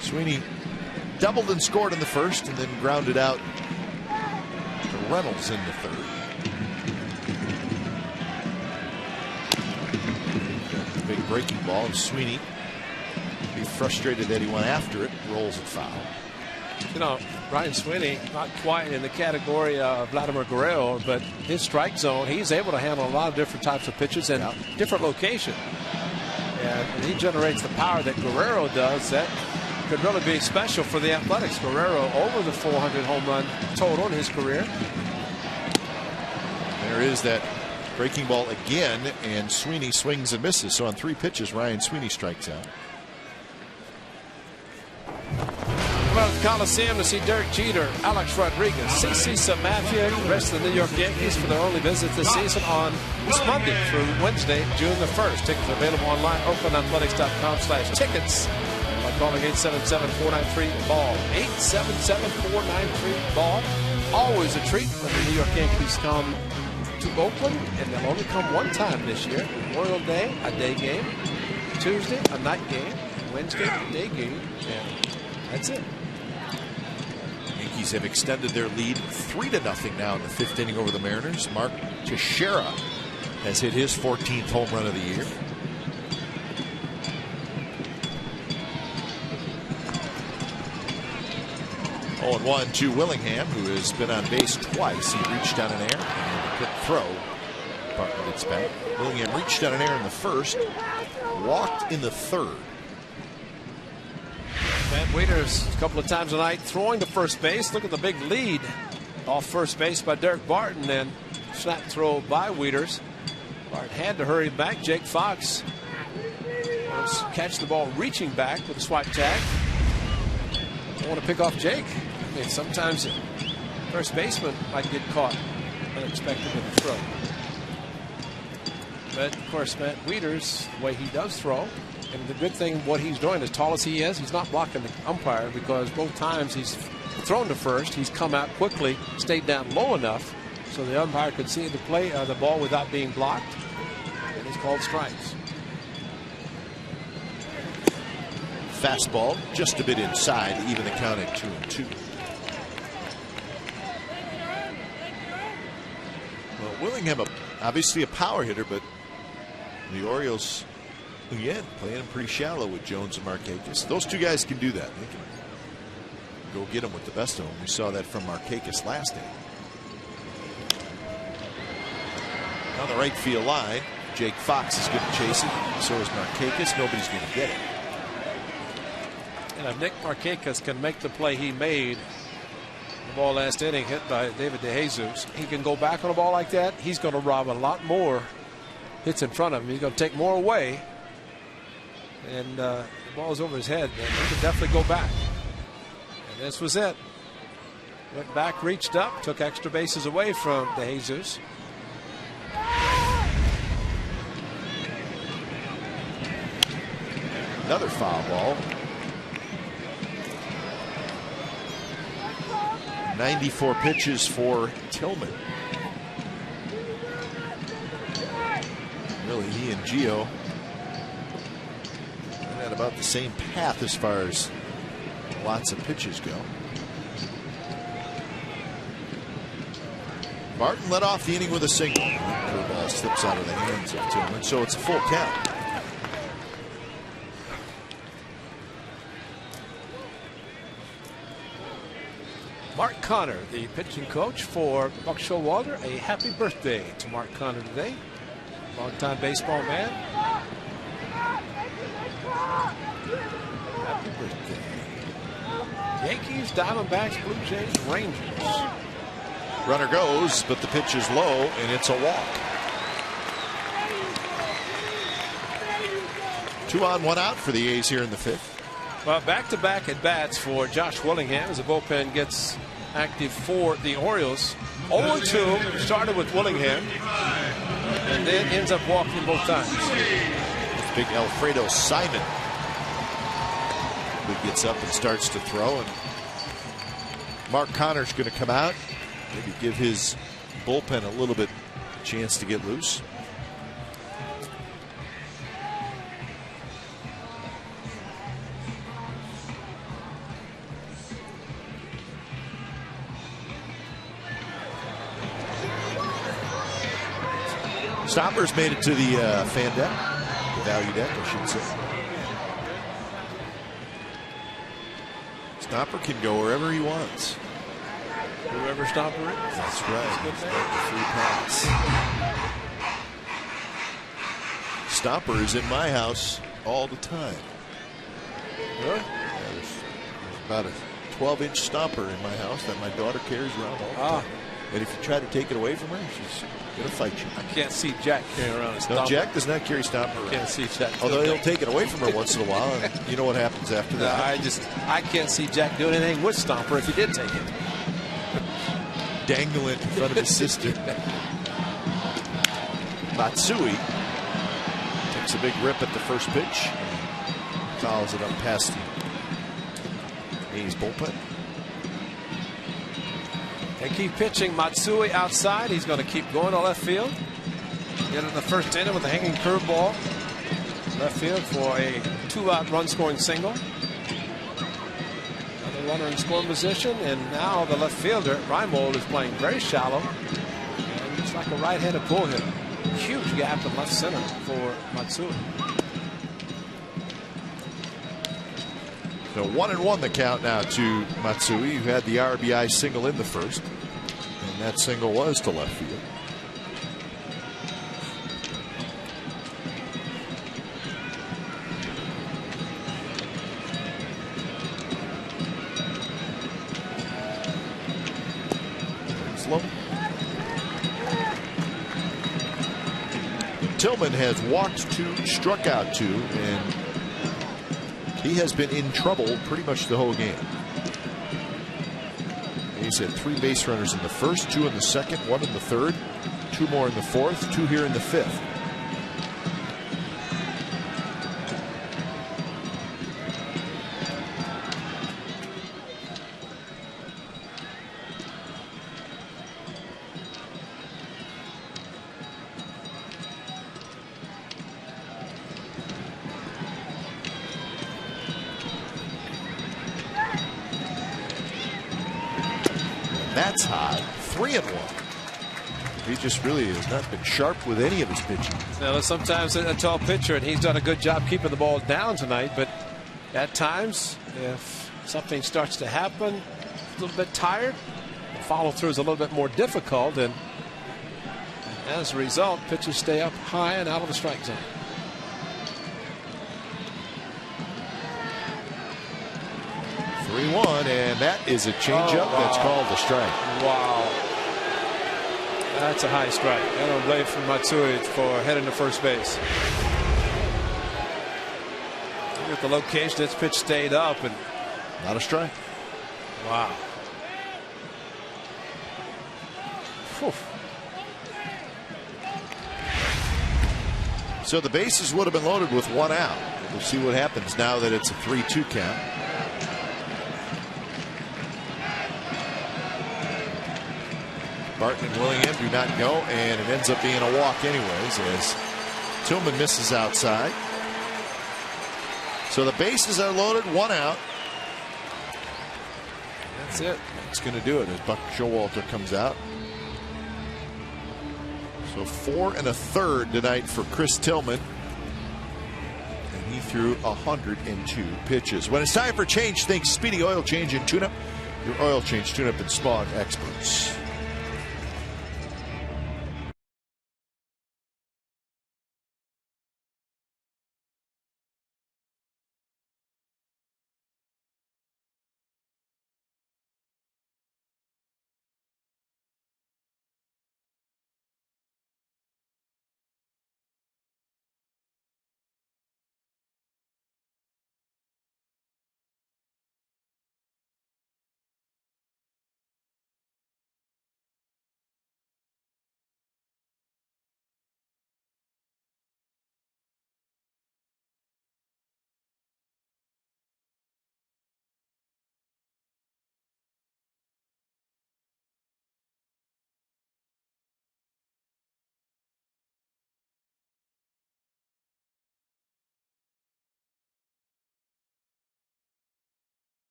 Sweeney doubled and scored in the first and then grounded out to Reynolds in the third. Big breaking ball, and Sweeney, be frustrated that he went after it, rolls it foul. You know, Ryan Sweeney, not quite in the category of Vladimir Guerrero, but his strike zone, he's able to handle a lot of different types of pitches and different location. And he generates the power that Guerrero does. That could really be special for the Athletics. Guerrero over the 400 home run total in his career. There is that breaking ball again, and Sweeney swings and misses. So on 3 pitches, Ryan Sweeney strikes out. Well, the Coliseum to see Derek Jeter, Alex Rodriguez, CC Sabathia, the rest of the New York Yankees for their only visit this season on this Monday through Wednesday, June the 1st. Tickets available online, OaklandAthletics.com/tickets. By calling 877-493-BALL. 877-493-BALL. Always a treat when the New York Yankees come to Oakland, and they'll only come one time this year. Memorial Day, a day game. Tuesday, a night game. Wednesday, a day game. And that's it. Yankees have extended their lead 3-0 now in the 5th inning over the Mariners. Mark Teixeira has hit his 14th home run of the year. Oh, and 1 to Willingham, who has been on base twice. He reached on an error and a quick throw. Barton gets back. Willingham reached on an error in the first, walked in the third. Matt Wieters a couple of times tonight throwing to first base. Look at the big lead off first base by Derek Barton, and snap throw by Wieters. Barton had to hurry back. Jake Fox wants to catch the ball reaching back with a swipe tag. Don't want to pick off Jake. I mean, sometimes first baseman might get caught unexpected with a throw. But of course, Matt Wieters, the way he does throw, and the good thing, what he's doing, as tall as he is, he's not blocking the umpire, because both times he's thrown to first, he's come out quickly, stayed down low enough so the umpire could see the play, the ball without being blocked, and he's called strikes. Fastball just a bit inside, even the count at 2-2. Well, Willingham, obviously a power hitter, but the Orioles, again, playing pretty shallow with Jones and Markakis. Those two guys can do that. They can go get them with the best of them. We saw that from Markakis last inning. On the right field line, Jake Fox is going to chase it. So is Markakis. Nobody's going to get it. And if Nick Markakis can make the play he made, the ball last inning hit by David DeJesus, he can go back on a ball like that. He's going to rob a lot more hits in front of him. He's going to take more away. And the ball's over his head. And he can definitely go back. And this was it. Went back, reached up, took extra bases away from DeJesus. Another foul ball. 94 pitches for Tillman. Really, he and Gio at about the same path as far as lots of pitches go. Barton led off the inning with a single. Curveball slips out of the hands of Tillman, so it's a full count. Mark Connor, the pitching coach for Buck Showalter. A happy birthday to Mark Connor today. Long-time baseball man. Happy birthday. Yankees, Diamondbacks, Blue Jays, Rangers. Runner goes, but the pitch is low, and it's a walk. 2 on, 1 out for the A's here in the 5th. Well, back-to-back at bats for Josh Willingham as the bullpen gets active for the Orioles. 0-2 started with Willingham and then ends up walking both times. It's big Alfredo Simon who gets up and starts to throw, and Mark Connor's going to come out, maybe give his bullpen a little bit chance to get loose. Stoppers made it to the fan deck, the value deck, I should say. Stopper can go wherever he wants. Whoever Stopper is. That's right. That's the free pass. Stopper is in my house all the time. Really? Yeah, there's about a 12-inch stopper in my house that my daughter carries around all the time. And if you try to take it away from her, she's going to fight you. I can't see Jack carrying around a stopper. No, Jack does not carry stopper around. Can't see Jack. Although he'll take it away from her once in a while, and you know what happens after that. I can't see Jack doing anything with stopper if he did take it. Dangle it in front of his sister. Matsui takes a big rip at the first pitch. Fouls it up past the A's bullpen. They keep pitching Matsui outside. He's going to keep going to left field. Get in the first inning with a hanging curveball. Left field for a 2-out run scoring single. Another runner in scoring position. And now the left fielder, Reimold, is playing very shallow. And looks like a right-handed pull hitter. Huge gap in left center for Matsui. So 1-1 the count now to Matsui, who had the RBI single in the first. And that single was to left field. Slow. Tillman has walked 2, struck out 2, and he has been in trouble pretty much the whole game. He's had 3 base runners in the first, 2 in the second, 1 in the third, 2 more in the fourth, 2 here in the fifth. That's high. 3-1. He just really has not been sharp with any of his pitching. Now, sometimes a tall pitcher, and he's done a good job keeping the ball down tonight, but at times, if something starts to happen, a little bit tired, the follow through is a little bit more difficult, and as a result, pitches stay up high and out of the strike zone. And that is a changeup that's called a strike. Wow. That's a high strike. I don't blame for Matsui for heading to first base. Look at the location. This pitch stayed up and not a strike. Wow. Whew. So the bases would have been loaded with 1 out. We'll see what happens now that it's a 3-2 count. Barton and Willingham do not go, and it ends up being a walk anyways as Tillman misses outside. So the bases are loaded, 1 out. That's it. That's going to do it as Buck Showalter comes out. So 4 1/3 tonight for Chris Tillman. And he threw 102 pitches. When it's time for change, think Speedy Oil Change and Tune-Up. Your oil change, tune-up, and smog experts.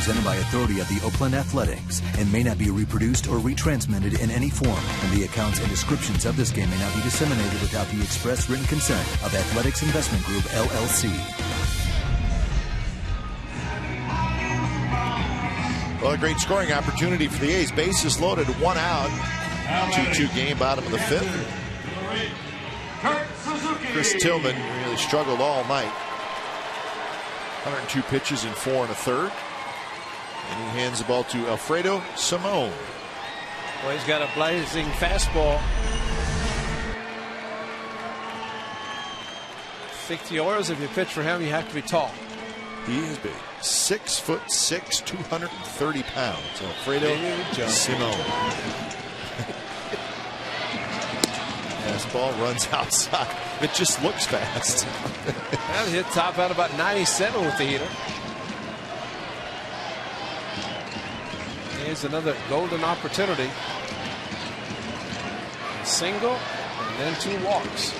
presented by authority of the Oakland Athletics and may not be reproduced or retransmitted in any form. And the accounts and descriptions of this game may not be disseminated without the express written consent of Athletics Investment Group, LLC. Well, a great scoring opportunity for the A's. Bases loaded, 1 out. 2-2 game, bottom of the 5th. Chris Tillman really struggled all night. 102 pitches in 4 1/3. And he hands the ball to Alfredo Simon. Well, he's got a blazing fastball. I think the Orioles, if you pitch for him, you have to be tall. He is big. 6'6", 230 pounds. Alfredo Simon. Fastball runs outside. It just looks fast. That hit top out about 97 with the heater. Here's another golden opportunity. A single and then 2 walks.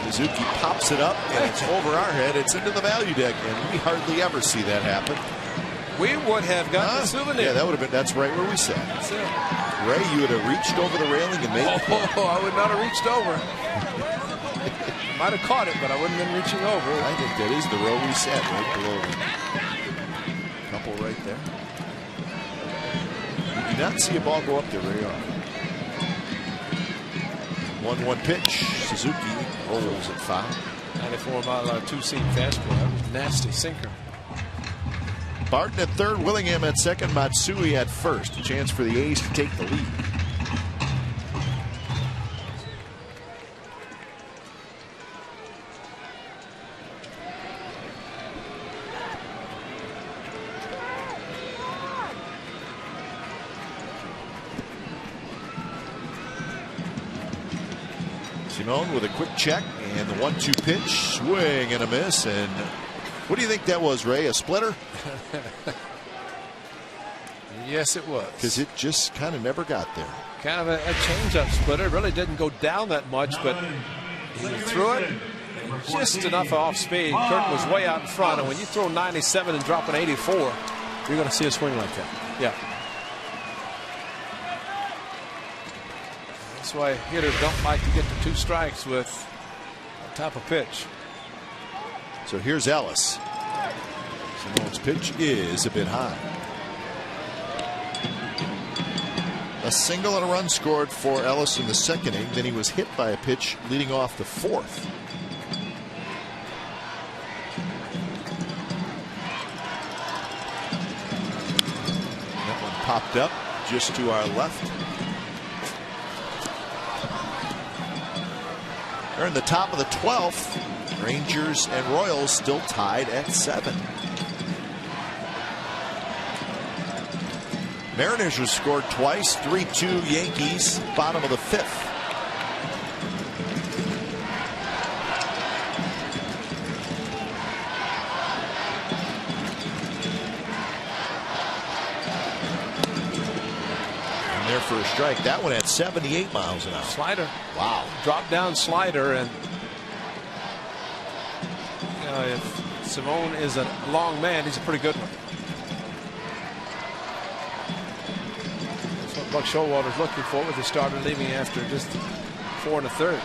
Suzuki pops it up and it's over our head. It's into the value deck, and we hardly ever see that happen. We would have gotten a souvenir. Yeah, that would have been. That's right where we sat. That's it. Ray, you would have reached over the railing and made it. I would not have reached over. Might have caught it, but I wouldn't have been reaching over. I think that is the row we sat right below. Couple right there. You do not see a ball go up there very often. 1-1 pitch. Suzuki rolls at foul. 94-mile-an-hour 2-seam fastball. Nasty sinker. Barton at third, Willingham at second, Matsui at first. A chance for the A's to take the lead. Simone with a quick check and the 1-2 pitch, swing and a miss. And what do you think that was, Ray? A splitter? Yes, it was. Because it just kind of never got there. Kind of a change-up splitter. It really didn't go down that much, but he threw it just enough off speed. Kurt was way out in front, and when you throw 97 and drop an 84, you're going to see a swing like that. Yeah. That's why hitters don't like to get to 2 strikes with that type of pitch. So here's Ellis. Simone's pitch is a bit high. A single and a run scored for Ellis in the 2nd inning. Then he was hit by a pitch leading off the 4th. That one popped up just to our left. They're in the top of the 12th. Rangers and Royals still tied at 7. Mariners was scored twice, 3-2 Yankees, bottom of the 5th. And there for a strike. That one had 78 miles an hour. Slider. Wow. Drop down slider, and you know, if Simone is a long man, he's a pretty good one. Buck Showalter's looking for with the starter leaving after just 4 1/3.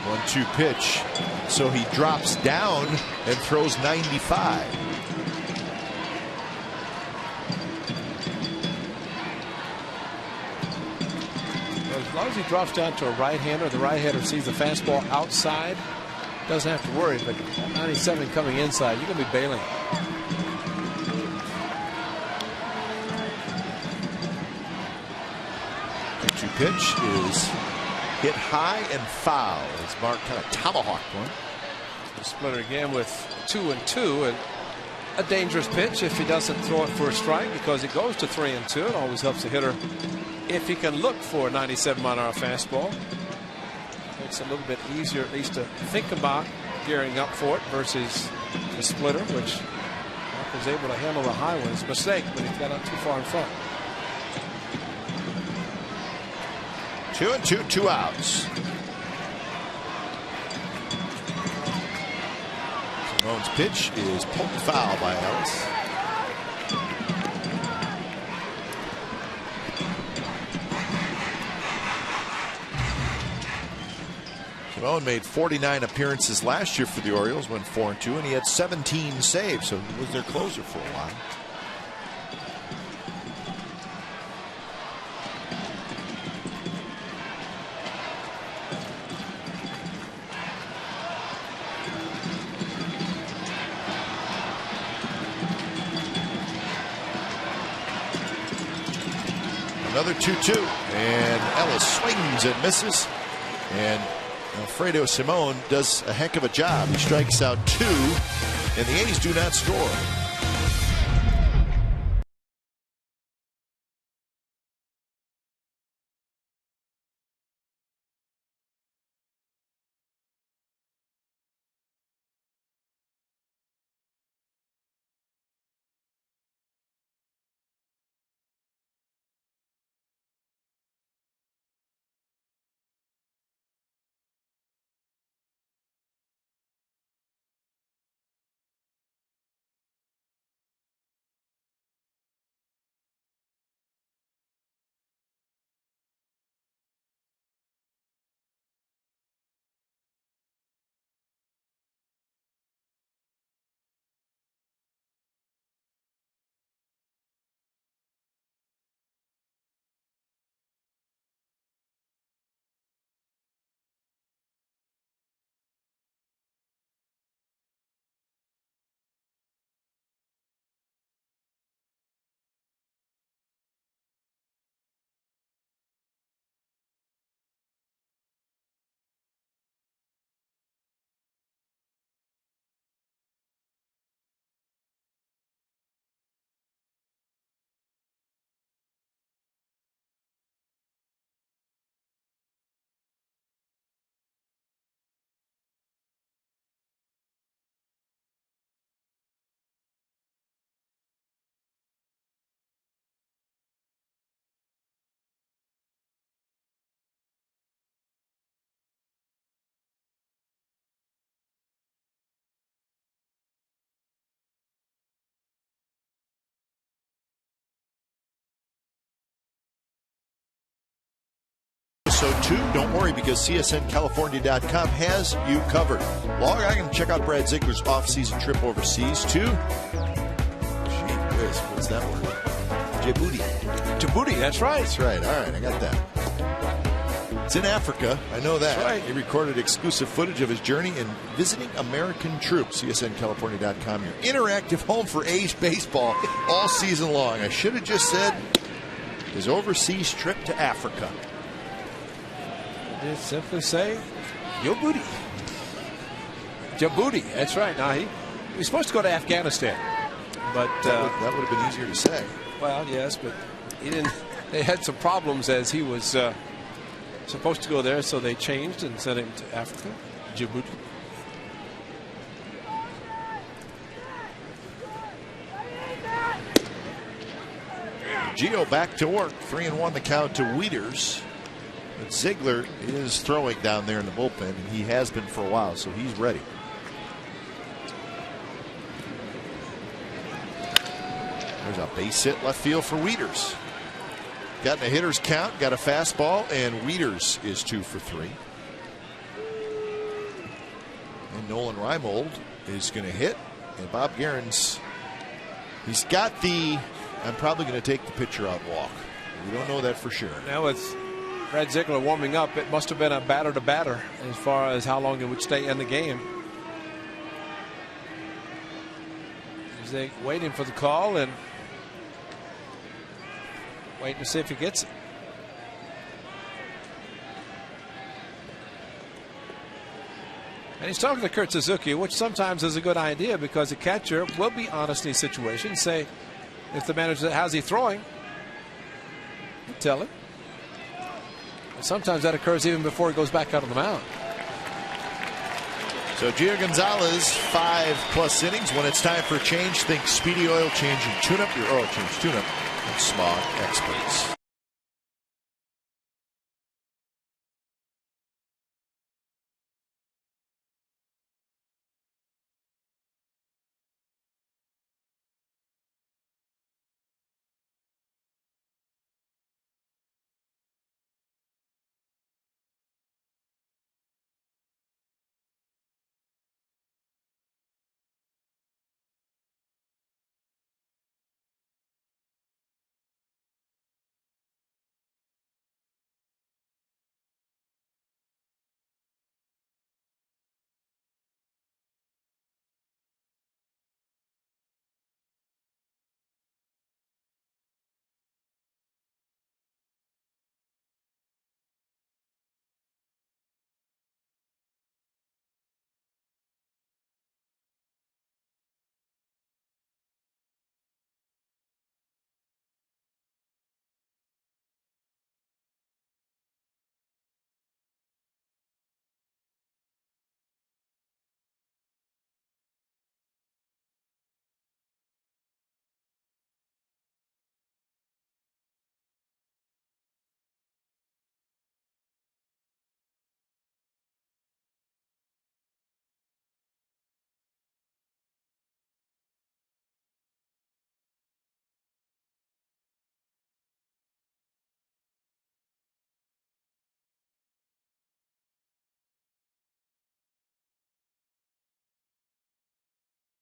One-two pitch. So he drops down and throws 95. As long as he drops down to a right-hander, the right-hander sees the fastball outside, doesn't have to worry. But 97 coming inside, you're going to be bailing. Pitch is hit high and foul. As Mark kind of tomahawked one. The splitter again with 2-2, and a dangerous pitch if he doesn't throw it for a strike, because it goes to 3-2. It always helps the hitter if he can look for a 97-mile-an-hour fastball. Makes it a little bit easier at least to think about gearing up for it versus the splitter, which Mark was able to handle the high one. It's a mistake, but he got out too far in front. 2-2, 2 outs. Simone's pitch is poked foul by Ellis. Simone made 49 appearances last year for the Orioles, went 4-2, and he had 17 saves, so he was their closer for a while. Another 2-2, and Ellis swings and misses, and Alfredo Simone does a heck of a job. He strikes out 2, and the A's do not score. So too, don't worry, because CSNCalifornia.com has you covered. Log on and check out Brad Ziegler's off-season trip overseas too. Gee whiz, what's that word? Djibouti. Djibouti, that's right. That's right. All right, I got that. It's in Africa. I know that. That's right. He recorded exclusive footage of his journey in visiting American troops. CSNCalifornia.com, your interactive home for A's baseball all season long. I should have just said his overseas trip to Africa. Just simply say, Djibouti. Djibouti, that's right. Now, he was supposed to go to Afghanistan, but that would have been easier to say. Well, yes, but he didn't. They had some problems as he was supposed to go there, so they changed and sent him to Africa, Djibouti. Gio back to work. 3-1 the count to Wieters. But Ziegler is throwing down there in the bullpen, and he has been for a while, so he's ready. There's a base hit left field for Wieters. Got in a hitter's count, got a fastball, and Wieters is 2 for 3. And Nolan Reimold is going to hit, and Bob Guerin's, he's got the, I'm probably going to take the pitcher out walk. We don't know that for sure. Now with Brad Ziegler warming up, it must have been a batter to batter as far as how long it would stay in the game. He's waiting for the call and waiting to see if he gets it. And he's talking to Kurt Suzuki, which sometimes is a good idea because the catcher will be honest in these situations. Say, if the manager says, how's he throwing? Tell him. And sometimes that occurs even before he goes back out on the mound. So Gio Gonzalez, 5+ innings. When it's time for a change, think Speedy Oil Change and Tune-Up, your oil change tune-up and smog experts.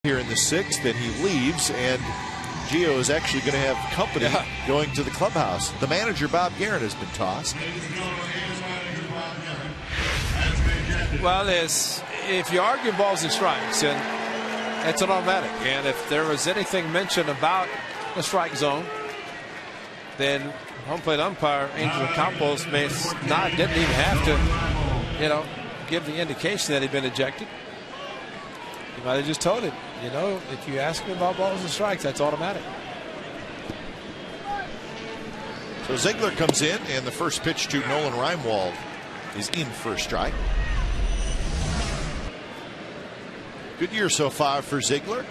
Here in the 6th, and he leaves, and Gio is actually going to have company going to the clubhouse. The manager, Bob Guerin, has been tossed. Well, if you argue balls and strikes, and it's an automatic, and if there was anything mentioned about the strike zone, then home plate umpire Angel Campos didn't even have to, give the indication that he'd been ejected. He might have just told him, if you ask him about balls and strikes, that's automatic. So Ziegler comes in, and the first pitch to Nolan Reimwald is in for a strike. Good year so far for Ziegler.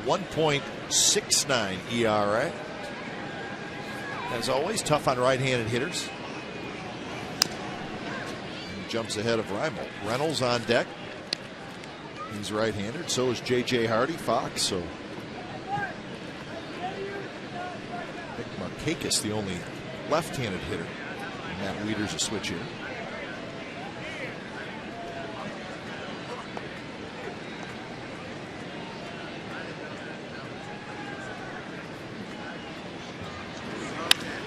1.69 ERA. As always, tough on right-handed hitters. He jumps ahead of Reimwald. Reynolds on deck. He's right-handed. So is J.J. Hardy, Fox. So Nick Markakis, the only left-handed hitter. Matt Wieters a switch hitter.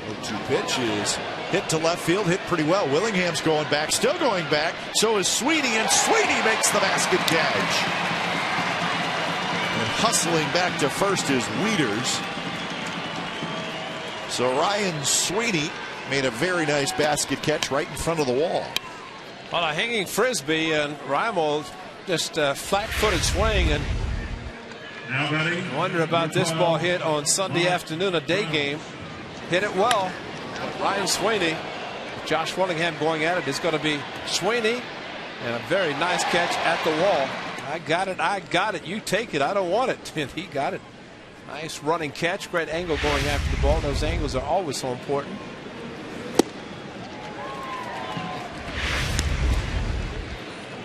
The 2 pitch is hit to left field, hit pretty well. Willingham's going back, still going back. So is Sweeney, and Sweeney makes the basket catch. And hustling back to first is Wieters. So Ryan Sweeney made a very nice basket catch right in front of the wall. On a hanging frisbee, and Reimwald just flat-footed swing, and wonder about this ball hit on Sunday afternoon, a day game. Hit it well. But Ryan Sweeney, Josh Willingham going at it. It's going to be Sweeney, and a very nice catch at the wall. I got it. You take it. I don't want it. And he got it. Nice running catch. Great angle going after the ball. Those angles are always so important.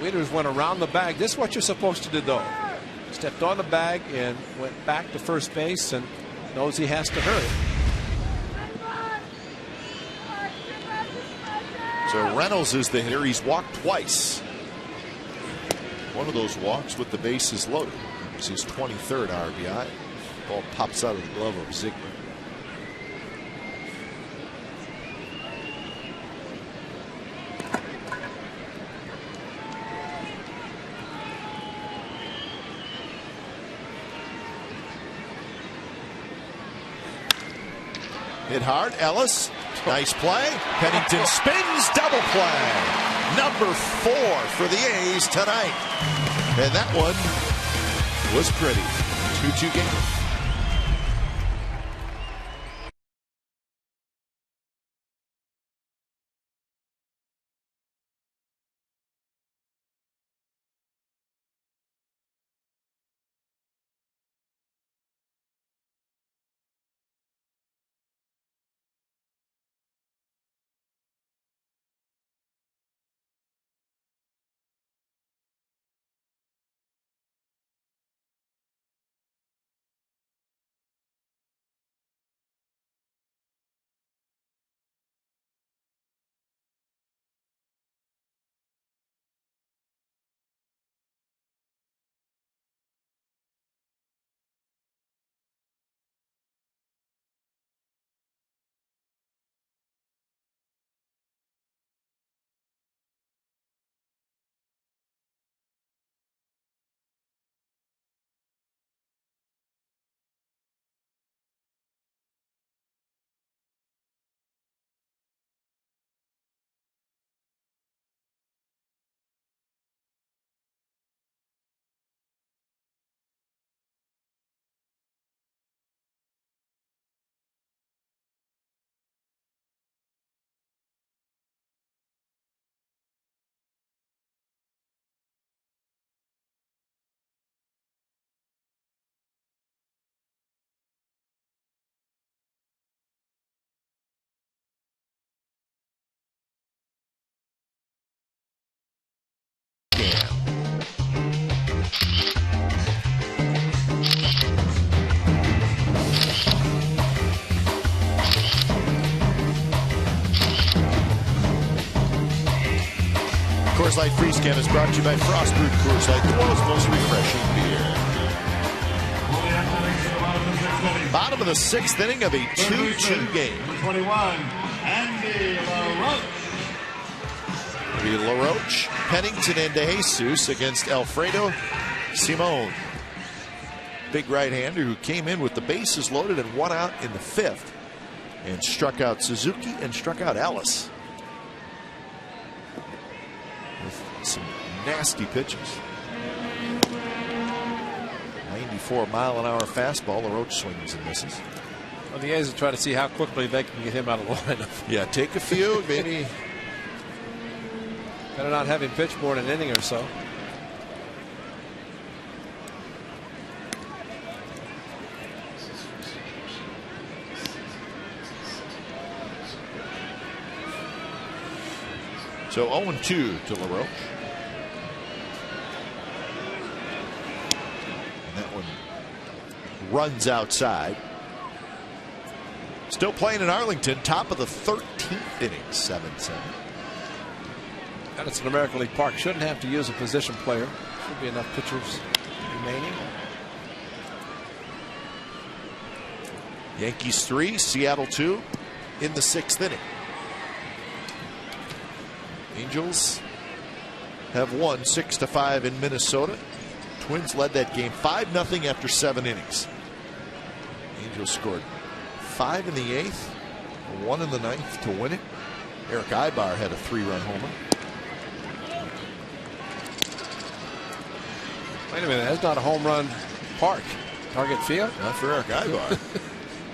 Wieters went around the bag. This is what you're supposed to do, though. Stepped on the bag and went back to first base, and knows he has to hurry. So Reynolds is the hitter. He's walked twice. One of those walks with the bases loaded. It was his 23rd RBI. Ball pops out of the glove of Ziegler. Hit hard. Ellis. Nice play. Pennington spins. Double play. Number 4 for the A's tonight. And that one was pretty. 2-2 game. Coors Light Freeze Can is brought to you by Frostbrewed Coors Light, the world's most refreshing beer. Bottom of the 6th inning of a 2-2 game. Number 21, Andy LaRoche. LaRoche, Pennington, and DeJesus against Alfredo Simon. Big right-hander who came in with the bases loaded and 1 out in the 5th. And struck out Suzuki and struck out Ellis. With some nasty pitches. 94-mile-an-hour fastball. LaRoche swings and misses. Well, the A's will try to see how quickly they can get him out of the lineup. Yeah, take a few, maybe. Better not have him pitch more than an inning or so. So 0-2 to LaRoche. And that one runs outside. Still playing in Arlington, top of the 13th inning, 7-7. And it's an American League Park. Shouldn't have to use a position player. Should be enough pitchers remaining. Yankees 3, Seattle 2 in the 6th inning. Angels have won 6-5 in Minnesota. Twins led that game 5-0 after 7 innings. Angels scored 5 in the 8th, 1 in the 9th to win it. Eric Ibar had a 3-run homer. Wait a minute, that's not a home run park. Target field? Not for Eric Ibar.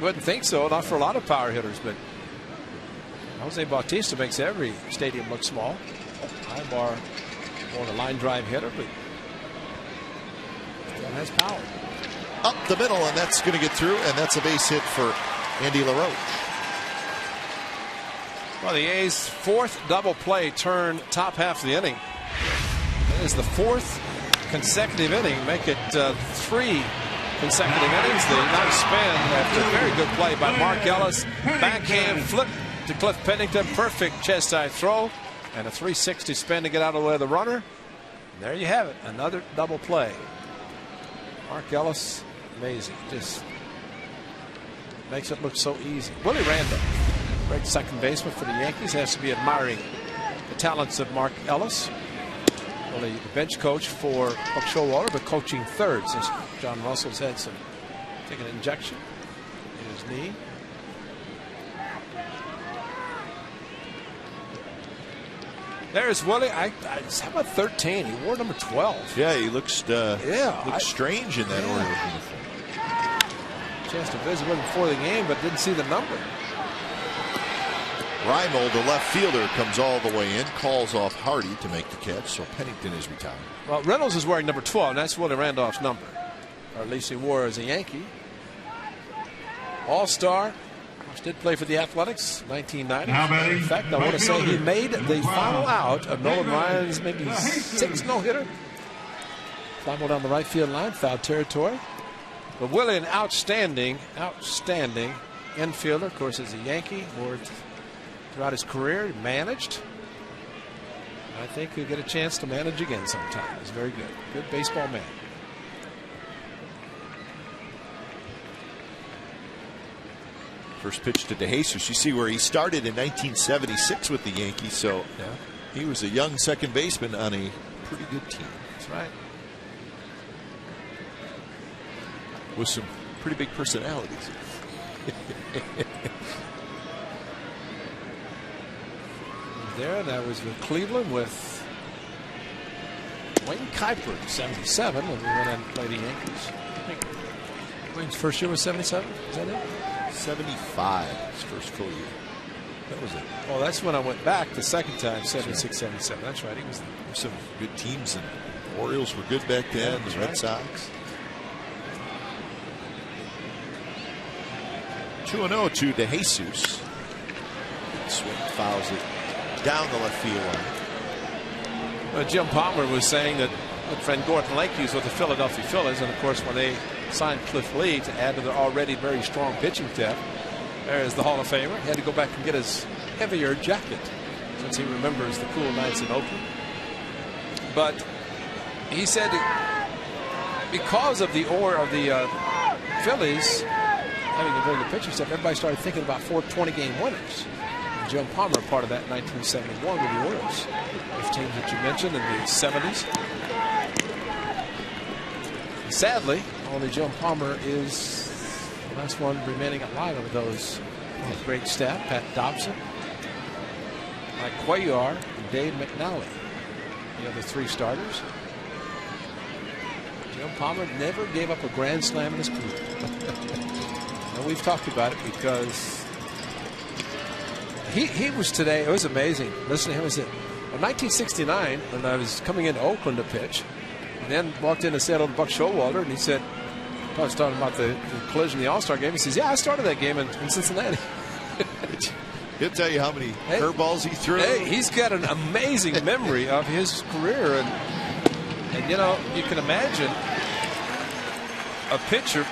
Wouldn't think so, not for a lot of power hitters, but Jose Bautista makes every stadium look small. Ibar more a line drive hitter, but still has power. Up the middle, and that's going to get through, and that's a base hit for Andy LaRoche. Well, the A's 4th double play turned top half of the inning. That is the 4th consecutive inning, make it 3 consecutive innings. The nice spin after a very good play by Mark Ellis. Backhand flip to Cliff Pennington, perfect chest high throw, and a 360 spin to get out of the way of the runner. And there you have it, another double play. Mark Ellis, amazing, just makes it look so easy. Willie Randolph, great second baseman for the Yankees, has to be admiring the talents of Mark Ellis. Well, the bench coach for Buck Showalter, but coaching third since John Russell's had taken an injection in his knee. There's Willie. How about 13? He wore number 12. Yeah, he looks strange in that Orioles uniform. Chance to visit with him before the game, but didn't see the number. Reimold, the left fielder, comes all the way in, calls off Hardy to make the catch, so Pennington is retired. Well, Reynolds is wearing number 12, and that's Willie Randolph's number, or at least he wore as a Yankee. All-star. Did play for the Athletics, 1990. In fact, I want to say he made the final out of Nolan Ryan's maybe 6th no-hitter. Fly ball down the right field line, foul territory. But Willie, an outstanding infielder. Of course, as a Yankee, throughout his career, managed. I think he'll get a chance to manage again sometime. He's very good. Good baseball man. First pitch to DeJesus. You see where he started in 1976 with the Yankees, so he was a young second baseman on a pretty good team. That's right. With some pretty big personalities. There, that was with Cleveland with Wayne Kuiper, 77, when we went and played the Yankees. I think Wayne's first year was 77. Is that it? 75, his first full year. That was it. Oh, that's when I went back the second time, 76, 77. That's right. He was there. There's some good teams, and the Orioles were good back then. The Red Sox. 2-0 to DeJesus. Swing fouls it down the left field line. Well, Jim Palmer was saying that good friend Gordon Lakey's with the Philadelphia Phillies, and of course when they signed Cliff Lee to add to their already very strong pitching depth, there is the Hall of Famer. He had to go back and get his heavier jacket since he remembers the cool nights in Oakland. But he said because of the Phillies having a very good pitching staff, everybody started thinking about 4 20-game winners. Joe Palmer, part of that 1971 with the Orioles. Those teams that you mentioned in the 70s. And sadly, only Joe Palmer is the last one remaining alive of those great staff. Pat Dobson, Mike Cuellar, and Dave McNally, the other 3 starters. Joe Palmer never gave up a grand slam in his career. And we've talked about it because he was today, it was amazing. Listen to him. In 1969, when I was coming into Oakland to pitch, and then walked in and said hello to Buck Showalter, and he said, I was talking about the collision in the All-Star game. He says, yeah, I started that game in Cincinnati. He'll tell you how many curveballs he threw. Hey, he's got an amazing memory of his career. And you know, you can imagine a pitcher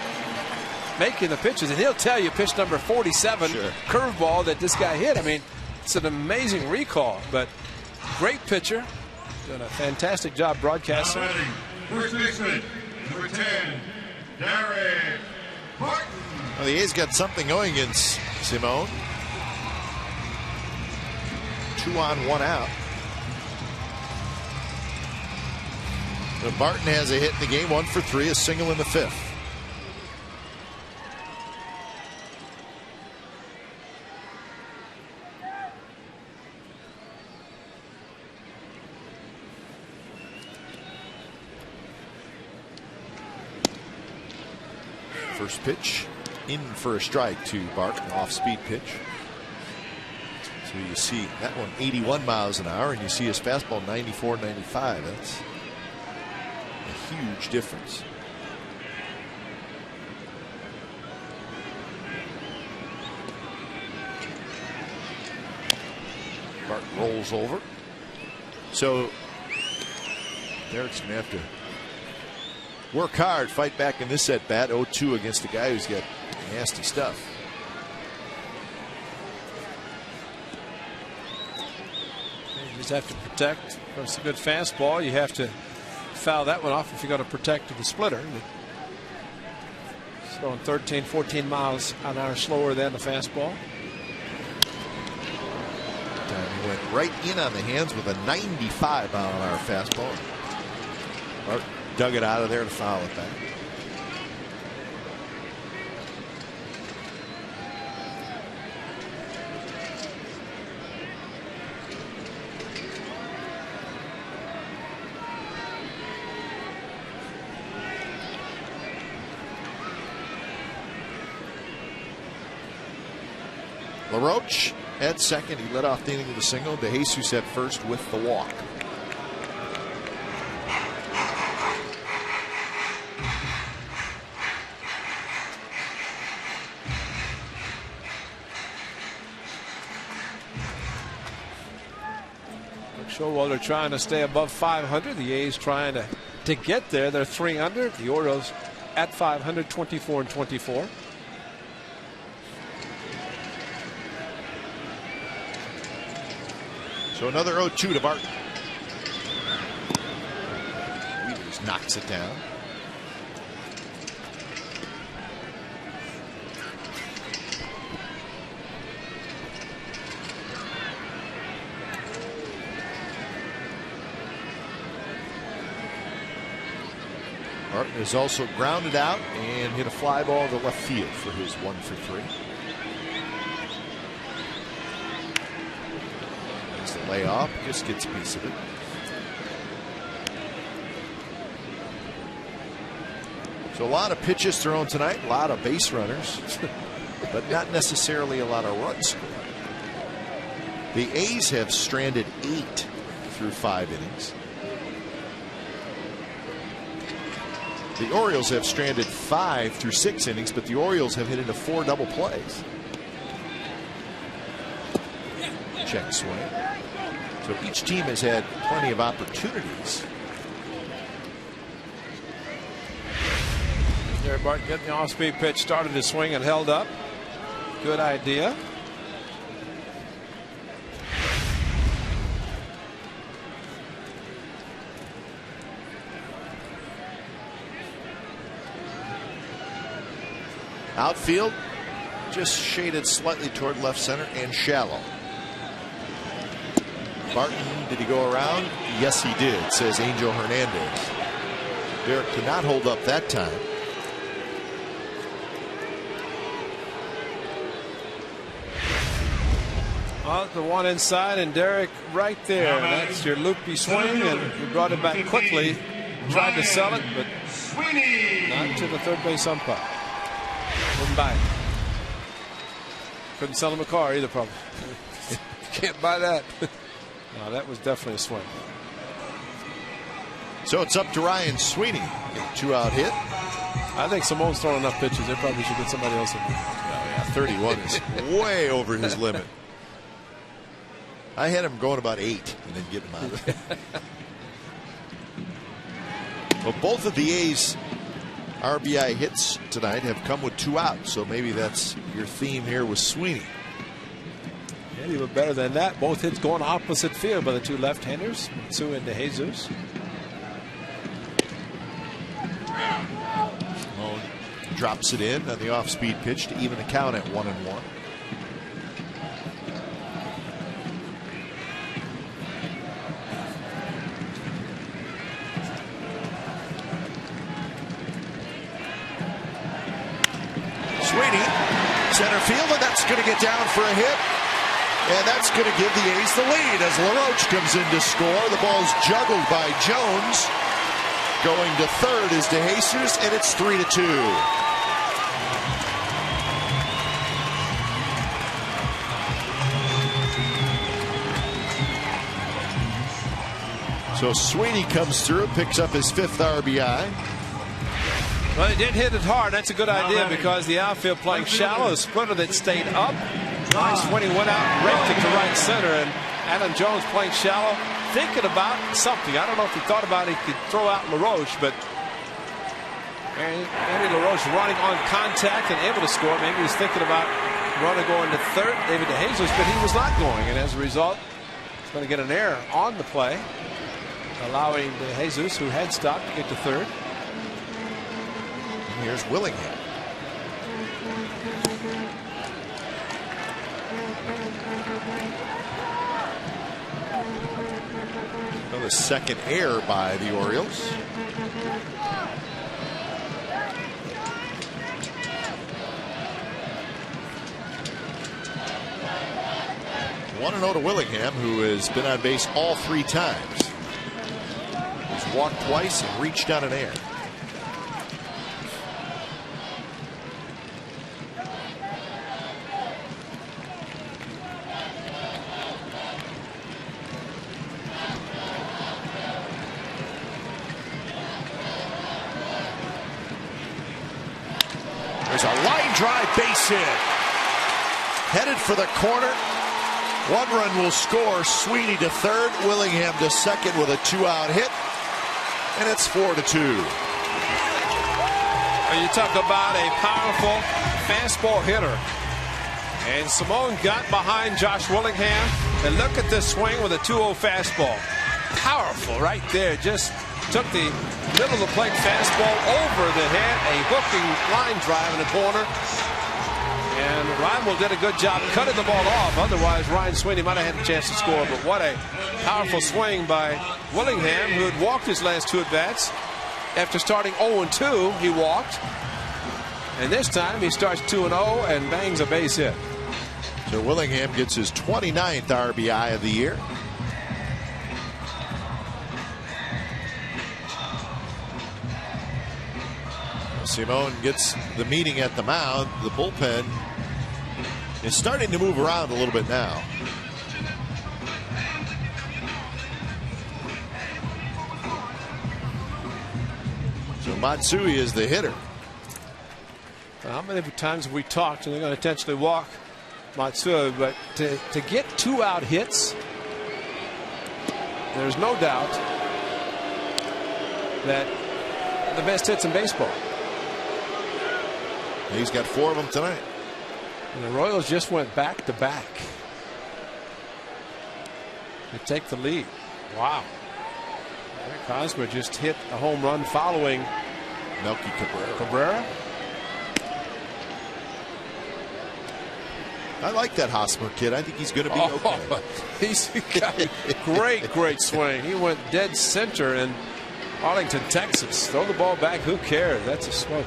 making the pitches, and he'll tell you pitch number 47, curveball that this guy hit. I mean, it's an amazing recall, but great pitcher, doing a fantastic job broadcasting. First baseman, number 10, Derek Martin. Well, the A's got something going against Simone. 2 on, 1 out. So Barton has a hit in the game, 1 for 3, a single in the 5th. First pitch in for a strike to Barton, off-speed pitch. So you see that one 81 miles an hour, and you see his fastball 94, 95. That's a huge difference. Barton rolls over. So Derek's going to have to work hard, fight back in this at bat. 0-2 against a guy who's got nasty stuff. You just have to protect. Of course, a good fastball. You have to foul that one off if you're going to protect the splitter. It's going 13, 14 miles an hour slower than the fastball. He went right in on the hands with a 95 mile an hour fastball. Barton dug it out of there to foul it back. LaRoche at second. He led off the inning with a single. DeJesus at first with the walk. Showalter trying to stay above 500. The A's trying to get there. They're 3 under. The Orioles at 500, 24 and 24. So another 0-2 to Barton. Weavers knocks it down. Barton is also grounded out and hit a fly ball to left field for his 1 for 3. As the layoff, just gets a piece of it. So a lot of pitches thrown tonight, a lot of base runners, but not necessarily a lot of runs scored. The A's have stranded 8 through 5 innings. The Orioles have stranded 5 through 6 innings, but the Orioles have hit into 4 double plays. Check swing. So each team has had plenty of opportunities. There, Barton getting the off-speed pitch, started to swing and held up. Good idea. Outfield just shaded slightly toward left center and shallow. Barton, did he go around? Yes, he did, says Angel Hernandez. Derek could not hold up that time. Well, the one inside, and Derek right there. That's your loopy swing, and he brought it back quickly. Tried to sell it, but not to the third base umpire. Wouldn't buy it. Couldn't sell him a car either, probably. Can't buy that. No, that was definitely a swing. So it's up to Ryan Sweeney. Get a 2-out hit. I think Simone's throwing enough pitches. They probably should get somebody else in there. Oh, yeah, 31 is way over his limit. I had him going about 8 and then get him out of it. Well, both of the A's RBI hits tonight have come with 2 outs, so maybe that's your theme here with Sweeney. And even better than that, both hits going opposite field by the two left-handers, Sue and DeJesus. Simone drops it in on the off-speed pitch to even the count at 1-1. Center field, and that's going to get down for a hit. And that's going to give the A's the lead as LaRoche comes in to score. The ball's juggled by Jones. Going to third is DeJesus, and it's 3-2. So Sweeney comes through, picks up his 5th RBI. Well, he did hit it hard. That's a good idea because the outfield playing shallow. The splitter that stayed up. Nice when he went out and raked it to right center. And Adam Jones playing shallow, thinking about something. I don't know if he thought about he could throw out LaRoche, but Andy LaRoche running on contact and able to score. Maybe he's thinking about runner going to third, David DeJesus, but he was not going. And as a result, he's going to get an error on the play, allowing DeJesus, who had stopped, to get to third. Here's Willingham. Another second error by the Orioles. One and 0 to Willingham, who has been on base all 3 times. He's walked twice and reached on an error. There's a line drive base hit. Headed for the corner. 1 run will score. Sweeney to third. Willingham to second with a 2-out hit. And it's 4-2. Well, you talk about a powerful fastball hitter. And Simone got behind Josh Willingham. And look at this swing with a 2-0 fastball. Powerful right there. Just took the middle of the plate fastball over the head. A hooking line drive in the corner. And Reinwald did a good job cutting the ball off. Otherwise, Ryan Sweeney might have had a chance to score. But what a powerful swing by Willingham, who had walked his last 2 at-bats. After starting 0-2, he walked. And this time, he starts 2-0 and bangs a base hit. So Willingham gets his 29th RBI of the year. Simone gets the meeting at the mound. The bullpen is starting to move around a little bit now. So Matsui is the hitter. How many times have we talked, and they're going to intentionally walk Matsui, but to get 2-out hits, there's no doubt that the best hits in baseball. He's got 4 of them tonight. And the Royals just went back-to-back to take the lead. Wow. Eric Hosmer just hit a home run following Melky Cabrera. I like that Hosmer kid. I think he's going to be okay. He's got a great swing. He went dead center in Arlington, Texas. Throw the ball back. Who cares? That's a smoke.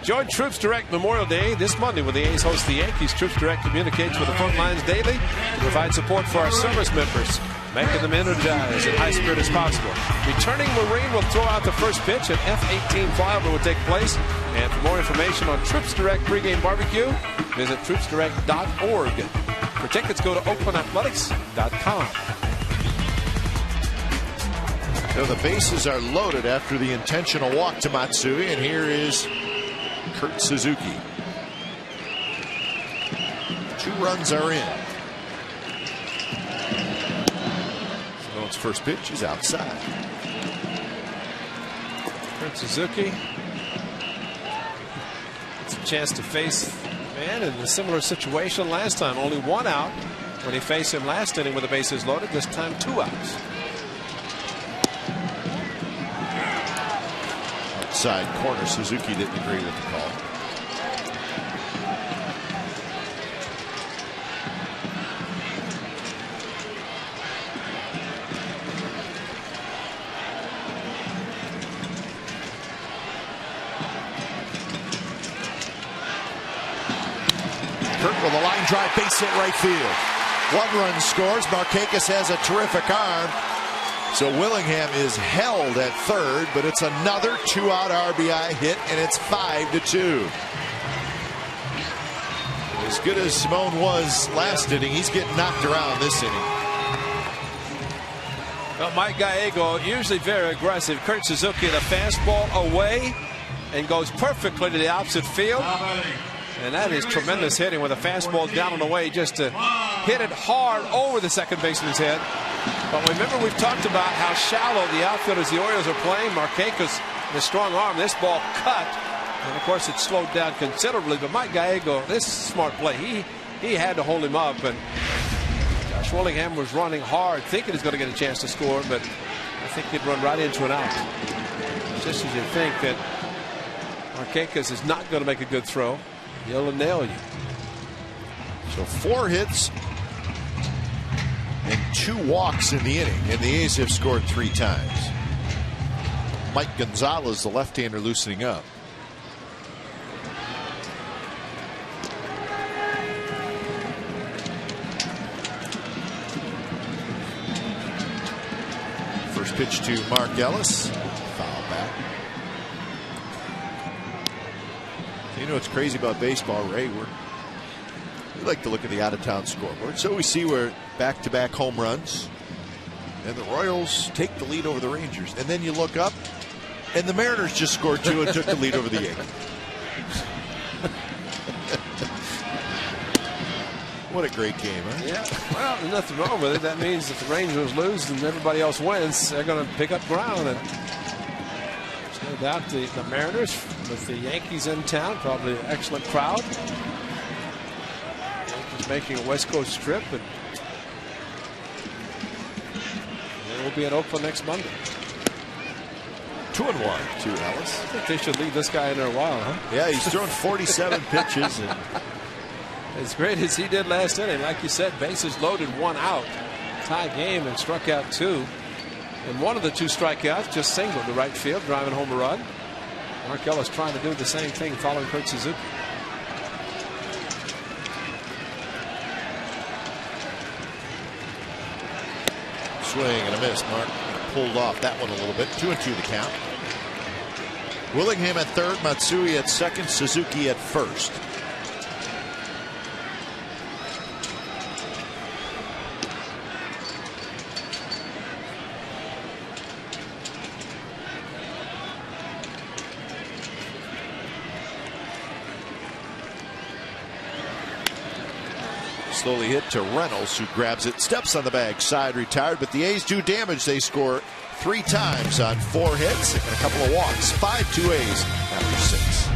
Join Troops Direct Memorial Day this Monday when the A's host the Yankees. Troops Direct communicates with the front lines daily to provide support for our service members, making them energized and high spirit as possible. Returning Marine will throw out the first pitch. An F-18 flyover will take place. And for more information on Troops Direct pregame barbecue, visit troopsdirect.org. For tickets, go to oaklandathletics.com. So the bases are loaded after the intentional walk to Matsui, and here is Kurt Suzuki. 2 runs are in. Simone's first pitch is outside. Kurt Suzuki. It's a chance to face man in a similar situation last time. Only 1 out when he faced him last inning with the bases loaded. This time 2 outs. Outside corner. Suzuki didn't agree with the call. Kirk with a line drive, base hit right field. 1 run scores. Markakis has a terrific arm. So Willingham is held at third, but it's another 2-out RBI hit, and it's 5-2. As good as Simone was last inning, he's getting knocked around this inning. Well, Mike Gallego, usually very aggressive. Kurt Suzuki, the fastball away and goes perfectly to the opposite field. And that is tremendous hitting with a fastball down and away just to hit it hard over the second baseman's head. But remember, we've talked about how shallow the outfielders the Orioles are playing. Markakis, the strong arm, this ball cut. And of course, it slowed down considerably. But Mike Gallego, this is a smart play. He had to hold him up. And Josh Willingham was running hard, thinking he's going to get a chance to score. But I think he'd run right into an out. Just as you think that Markakis is not going to make a good throw, he'll nail you. So 4 hits and 2 walks in the inning, and the A's have scored 3 times. Mike Gonzalez, the left-hander, loosening up. First pitch to Mark Ellis. Foul back. You know what's crazy about baseball, Ray? We like to look at the out-of-town scoreboard. So we see where back-to-back home runs, and the Royals take the lead over the Rangers. And then you look up, and the Mariners just scored 2 and took the lead over the Yankees. What a great game, huh? Yeah, well, there's nothing wrong with it. That means if the Rangers lose and everybody else wins, they're going to pick up ground. And there's no doubt the Mariners, with the Yankees in town, probably an excellent crowd. Yankees making a West Coast trip, and we'll be in Oakland next Monday. 2-1 to Ellis. I think they should leave this guy in there a while, huh? Yeah, he's thrown 47 pitches. And as great as he did last inning, like you said, bases loaded, 1 out. Tie game and struck out 2. And one of the 2 strikeouts just singled to right field, driving home a run. Mark Ellis trying to do the same thing following Kurt Suzuki. swing and a miss. Mark pulled off that one a little bit. 2-2 the count. Willingham at third, Matsui at second, Suzuki at first. Slowly hit to Reynolds, who grabs it, steps on the bag, side retired, but the A's do damage. They score 3 times on 4 hits and a couple of walks. 5-2 A's after 6.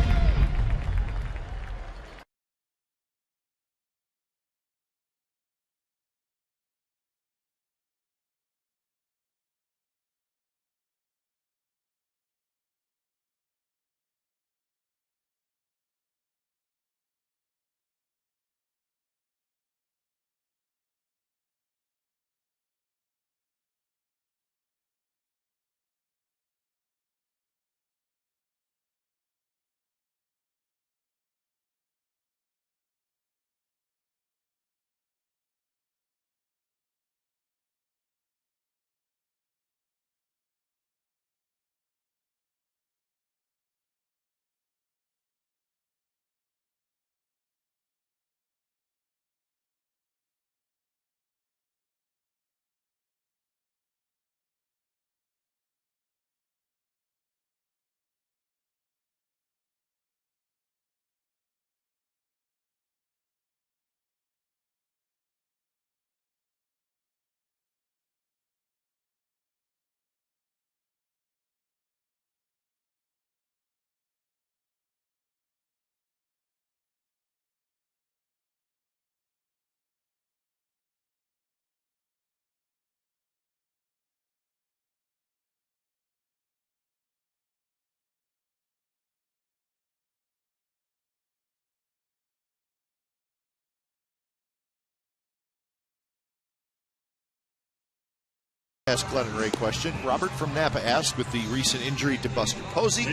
Ask Glenn and Ray question. Robert from Napa asked, with the recent injury to Buster Posey,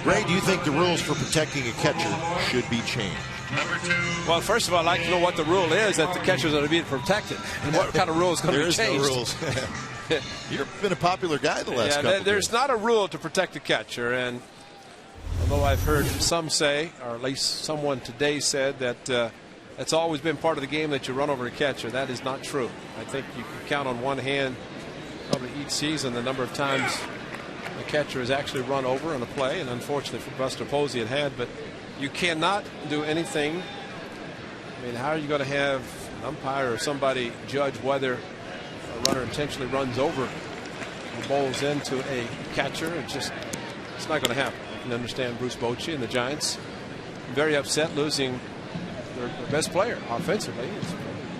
Ray, do you think the rules for protecting a catcher should be changed? Well, first of all, I'd like to know what the rule is that the catcher's going to be protected, and what kind of rule is going to be changed. There is no rules. You've been a popular guy the last couple of years. There's not a rule to protect the catcher, and although I've heard some say, or at least someone today said, that it's always been part of the game that you run over a catcher. That is not true. I think you can count on one hand probably each season the number of times the catcher has actually run over on a play, and unfortunately for Buster Posey it had. But you cannot do anything. I mean, how are you going to have an umpire or somebody judge whether a runner intentionally runs over or bowls into a catcher? It's not going to happen. I can understand Bruce Bochy and the Giants very upset losing their best player offensively. He's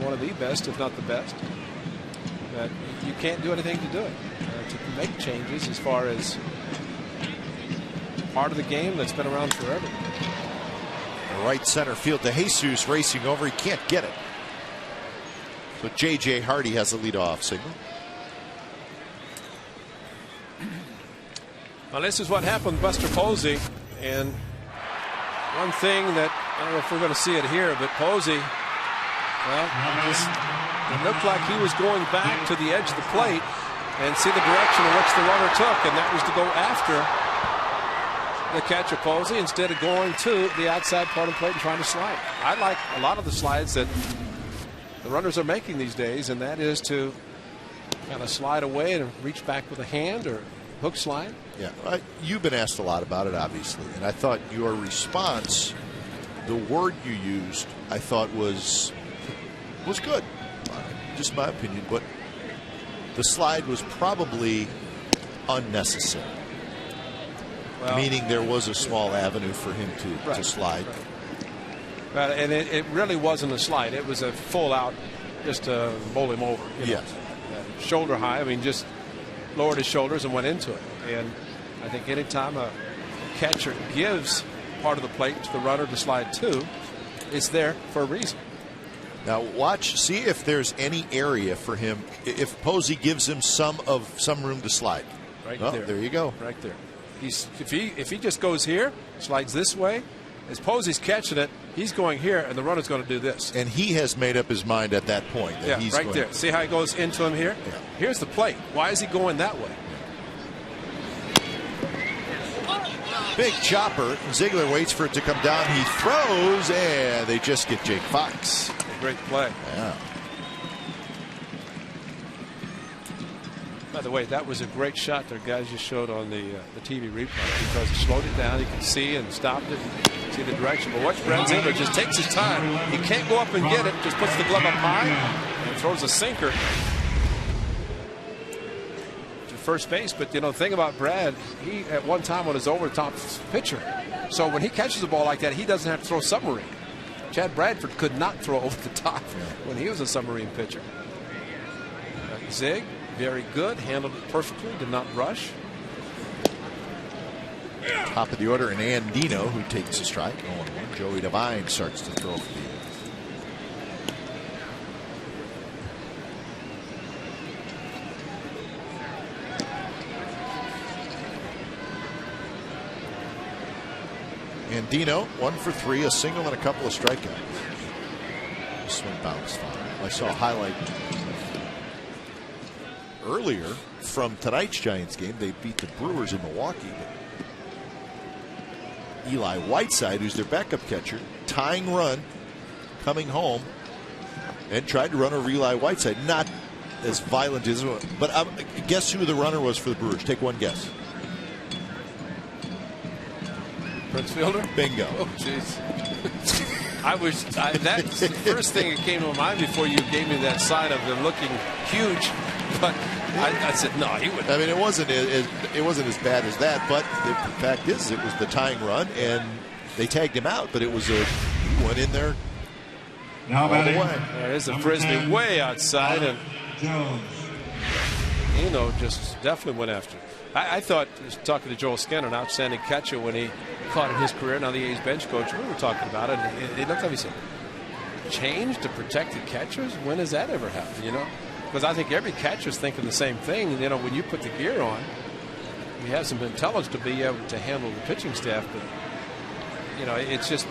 one of the best, if not the best. But you can't do anything to do it. To make changes as far as part of the game that's been around forever. Right center field to Jesus racing over. He can't get it. So J.J. Hardy has a leadoff signal. Well, this is what happened with Buster Posey. And one thing that, I don't know if we're going to see it here, but Posey, well, it looked like he was going back to the edge of the plate and see the direction in which the runner took, and that was to go after the catcher Posey instead of going to the outside part of the plate and trying to slide. I like a lot of the slides that the runners are making these days, and that is to kind of slide away and reach back with a hand or hook slide. Yeah, you've been asked a lot about it, obviously, and I thought your response, the word you used, I thought was good. Just my opinion, but the slide was probably unnecessary. Well, meaning there was a small avenue for him to slide. Right. And it really wasn't a slide. It was a full out, just to bowl him over. Yes. Shoulder high. I mean, just lowered his shoulders and went into it. And I think anytime a catcher gives part of the plate to the runner to slide to, it's there for a reason. Now see if there's any area for him. If Posey gives him some room to slide. Right there. There you go. Right there. If he just goes here, slides this way, as Posey's catching it, he's going here, and the runner's going to do this. And he has made up his mind at that point. That he's right going there. See how he goes into him here? Yeah. Here's the plate. Why is he going that way? Big chopper. Ziegler waits for it to come down. He throws, and they just get Jake Fox. Great play. Yeah. By the way, that was a great shot their guys just showed on the TV replay, because he slowed it down. You can see and stopped it, and see the direction. But watch Brad Ziegler just takes his time. He can't go up and get it. Just puts the glove up high and throws a sinker to first base. But the thing about Brad, he at one time was over the top pitcher. So when he catches a ball like that, he doesn't have to throw submarine. Chad Bradford could not throw over the top when he was a submarine pitcher. Zig, very good, handled it perfectly, did not rush. Top of the order, and Andino, who takes a strike. 0-1. Joey Devine starts to throw for the Andino, 1 for 3, a single and a couple of strikeouts. Swing bounce foul. I saw a highlight earlier from tonight's Giants game. They beat the Brewers in Milwaukee. But Eli Whiteside, who's their backup catcher, tying run, coming home, and tried to run over Eli Whiteside. Not as violent as this one, but guess who the runner was for the Brewers? Take one guess. Prince Fielder? Bingo. Oh, jeez. That's the first thing that came to my mind before you gave me that sign of him looking huge. But I said, no, he wouldn't. I mean, it wasn't as bad as that. But the fact is, it was the tying run, and they tagged him out. But he went in there Now all the way. There's a frisbee way outside, and just definitely went after it. I thought, just talking to Joel Skinner, an outstanding catcher when he caught in his career, now the A's bench coach, we were talking about it, and it looked like he said, change to protect the catchers? When has that ever happened, because I think every catcher's thinking the same thing. You know, when you put the gear on, you have some intelligence to be able to handle the pitching staff, but you know, it's just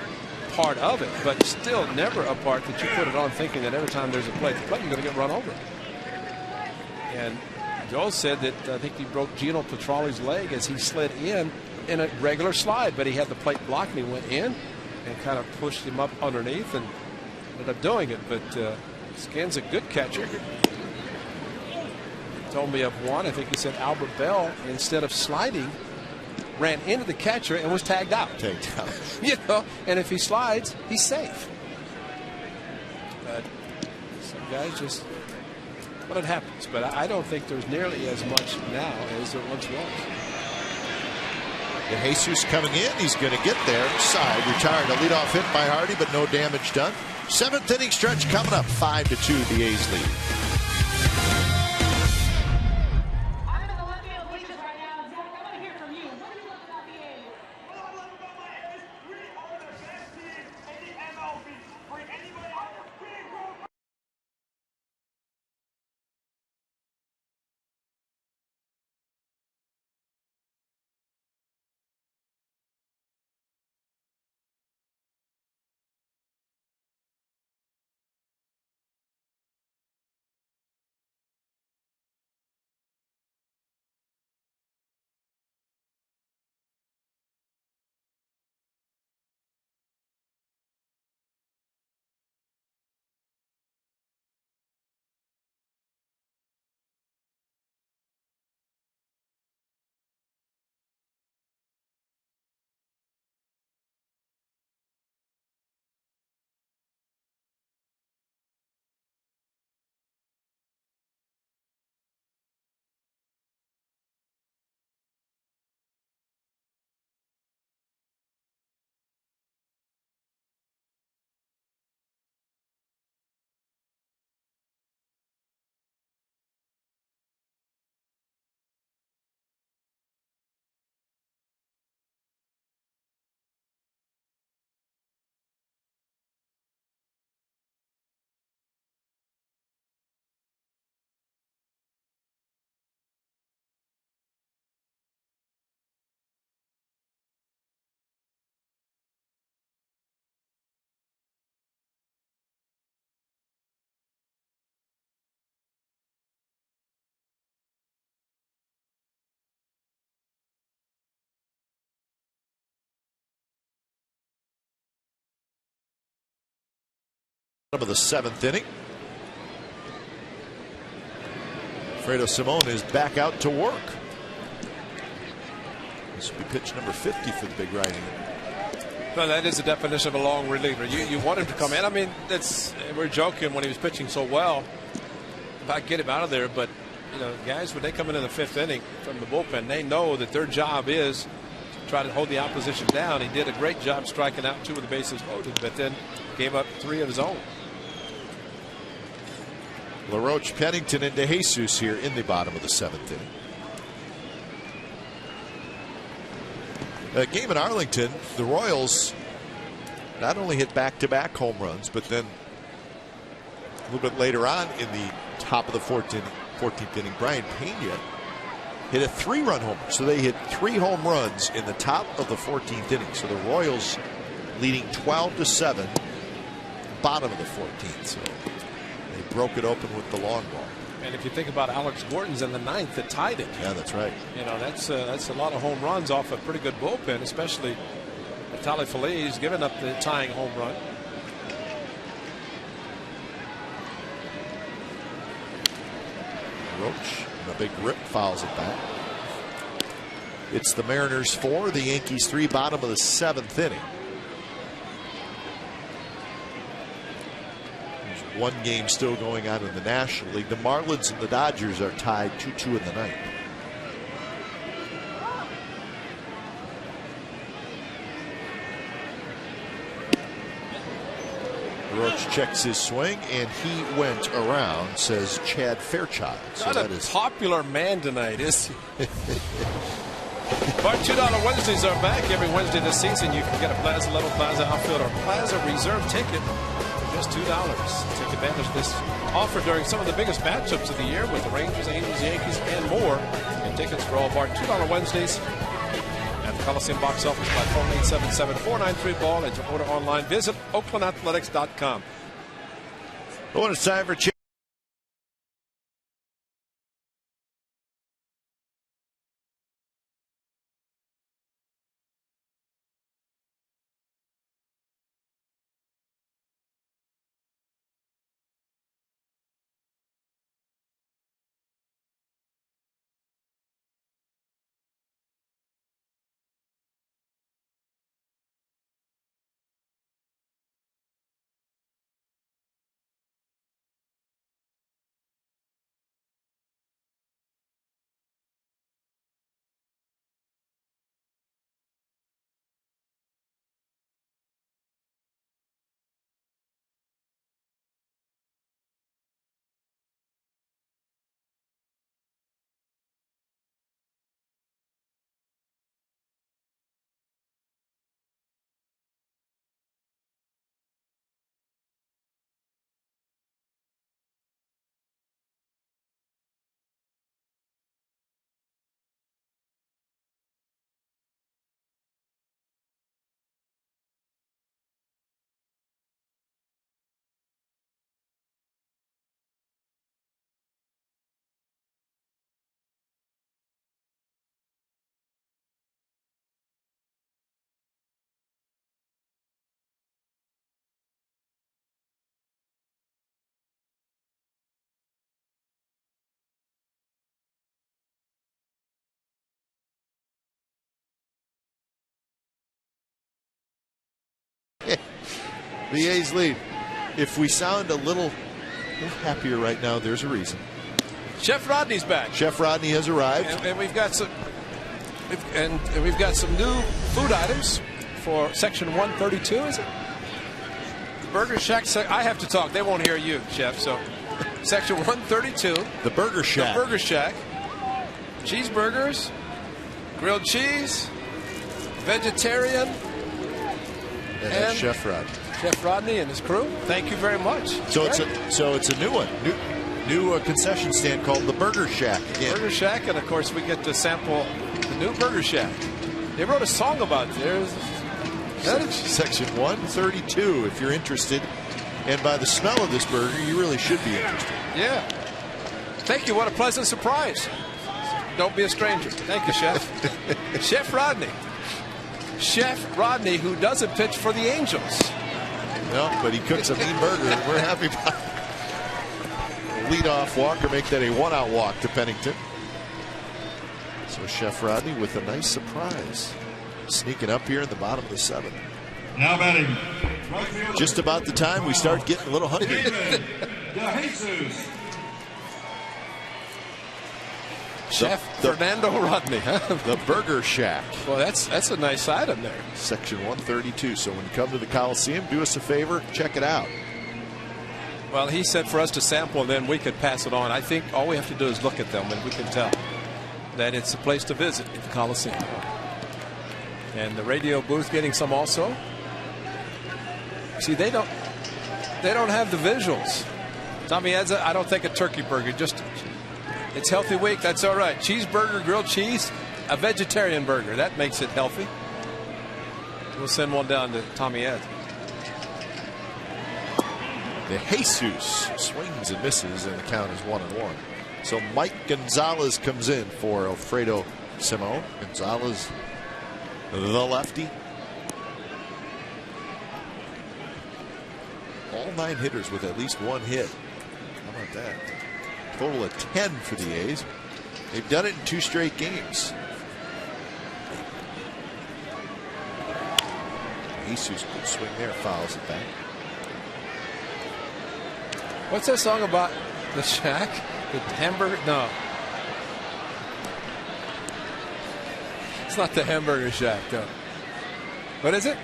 part of it, but still never a part that you put it on thinking that every time there's a play at the plate, you're going to get run over. And Joel said that I think he broke Gino Petrali's leg as he slid in a regular slide, but he had the plate blocked and he went in and kind of pushed him up underneath and ended up doing it. But Skin's a good catcher. Told me of one, I think he said Albert Bell, instead of sliding, ran into the catcher and was tagged out. Tagged out. You know, and if he slides, he's safe. But some guys just, well, it happens. But I don't think there's nearly as much now as there once was. And Jesus coming in, he's going to get there. Side retired, a leadoff hit by Hardy, but no damage done. 7th inning stretch coming up, 5-2, the A's lead. Of the 7th inning. Fredo Simon is back out to work. This will be pitch number 50 for the big righty. No, that is the definition of a long reliever. You want him to come in. I mean, we're joking when he was pitching so well about get him out of there, but you know, guys, when they come in the 5th inning from the bullpen, they know that their job is to try to hold the opposition down. He did a great job striking out 2 of the bases loaded, but then gave up 3 of his own. LaRoche, Pennington, and DeJesus here in the bottom of the 7th inning. A game in Arlington, the Royals not only hit back-to-back home runs, but then a little bit later on in the top of the 14th inning, Brian Pena hit a 3-run homer. So they hit 3 home runs in the top of the 14th inning. So the Royals leading 12-7, bottom of the 14th. So they broke it open with the long ball. And if you think about Alex Gordon's in the 9th that tied it. Yeah, that's right. You know, that's a lot of home runs off a pretty good bullpen, especially Vitali Feliz giving up the tying home run. Roach, a big rip, fouls it back. It's the Mariners 4, the Yankees 3, bottom of the 7th inning. There's one game still going on in the National League. The Marlins and the Dodgers are tied 2-2 in the ninth. Roach checks his swing, and he went around, says Chad Fairchild. So not that a is popular man tonight, is he? Our $2 Wednesdays are back every Wednesday this season. You can get a Plaza Little Plaza outfield or Plaza Reserve ticket. just $2. Take advantage of this offer during some of the biggest matchups of the year with the Rangers, Angels, Yankees, and more. And tickets for all of our $2 Wednesdays at the Coliseum box office by phone 877-493-BAL, and to order online, visit oaklandathletics.com. Well, it's time for the A's lead. If we sound a little happier right now, there's a reason. Chef Rodney's back. Chef Rodney has arrived, and we've got some new food items for section 132. Is it? Burger Shack. I have to talk. They won't hear you, Chef. So, section 132. The Burger Shack. The Burger Shack. Cheeseburgers, grilled cheese, vegetarian, and that's Chef Rodney. Chef Rodney and his crew. Thank you very much. So it's a new one, new concession stand called the Burger Shack. Again. Burger Shack, and of course we get to sample the new Burger Shack. They wrote a song about theirs. Section 132, if you're interested. And by the smell of this burger, you really should be interested. Yeah. Thank you. What a pleasant surprise. Don't be a stranger. Thank you, Chef. Chef Rodney. Chef Rodney, who doesn't pitch for the Angels. No, but he cooks a mean burger, and we're happy about it. Lead-off walk, or make that a one-out walk to Pennington. So Chef Rodney with a nice surprise. Sneaking up here in the bottom of the seventh. Now batting. Just about the time we start getting a little hungry. Chef Fernando Rodney, huh? The Burger Shack. Well, that's a nice item there. Section 132. So when you come to the Coliseum, do us a favor, check it out. Well, he said for us to sample, and then we could pass it on. I think all we have to do is look at them, and we can tell that it's a place to visit at the Coliseum. And the radio booth getting some also. See, they don't have the visuals. Tommy adds, I don't think a turkey burger, just it's healthy week. That's all right. Cheeseburger, grilled cheese, a vegetarian burger. That makes it healthy. We'll send one down to Tommy Ed. The Jesus swings and misses, and the count is 1-1. So Mike Gonzalez comes in for Alfredo Simon. Gonzalez, the lefty. All 9 hitters with at least 1 hit. How about that? Total of 10 for the A's. They've done it in 2 straight games. Jesus, good swing there, fouls it back. What's that song about the shack? The hamburger? No. It's not the Hamburger Shack, though. What is it?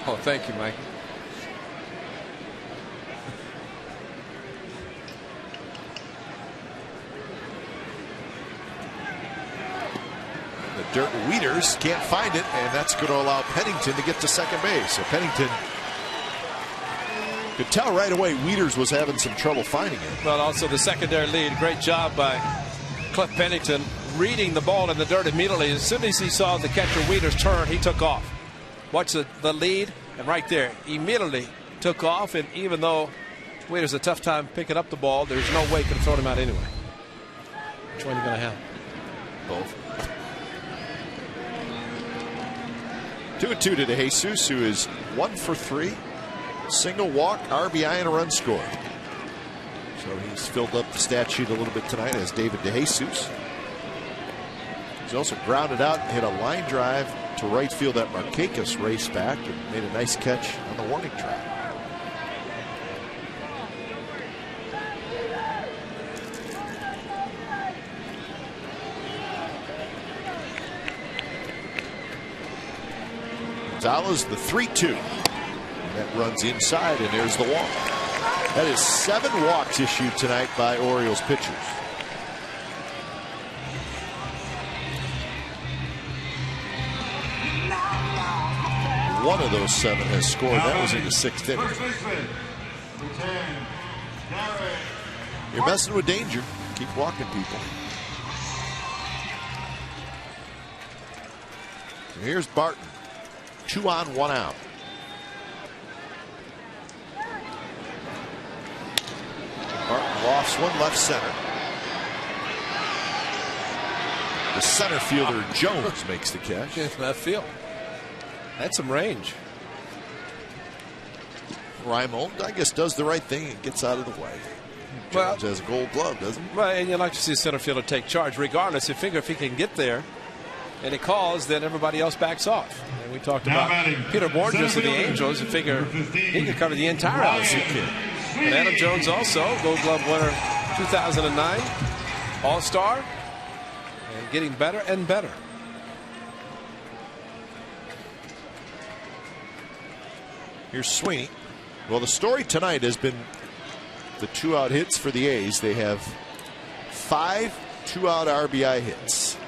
Oh, thank you, Mike. The Dirt Weeders can't find it, and that's going to allow Pennington to get to second base. So Pennington Could tell right away Wieters was having some trouble finding it. Well, also the secondary lead. Great job by Cliff Pennington reading the ball in the dirt immediately. As soon as he saw the catcher Wieters turn, he took off. Watch the lead, and right there, immediately took off. And even though Wieters has a tough time picking up the ball, there's no way he could have thrown him out anyway. Which one are you going to have? Both. 2-2 to DeJesus, who is 1 for 3. Single walk, RBI, and a run scored. So he's filled up the stat sheet a little bit tonight as David DeJesus. He's also grounded out and hit a line drive to right field that Markakis raced back and made a nice catch on the warning track. Gonzalez, the 3-2. That runs inside, and there's the walk. That is 7 walks issued tonight by Orioles pitchers. One of those 7 has scored. That was in the 6th inning. You're messing with danger. Keep walking, people. So here's Barton. 2 on, 1 out. Barton lofts one left center. The center fielder Jones makes the catch. Left field. That's some range. Raimond, I guess, does the right thing and gets out of the way. Jones has a gold glove, doesn't he? Right, and you like to see a center fielder take charge. Regardless, you figure if he can get there and he calls, then everybody else backs off. And we talked about Peter Borges of the Angels. You figure he could cover the entire outfield. And Adam Jones also, Gold Glove winner 2009, All-Star, and getting better and better. Here's Sweeney. Well, the story tonight has been the 2-out hits for the A's. They have 5 2-out RBI hits.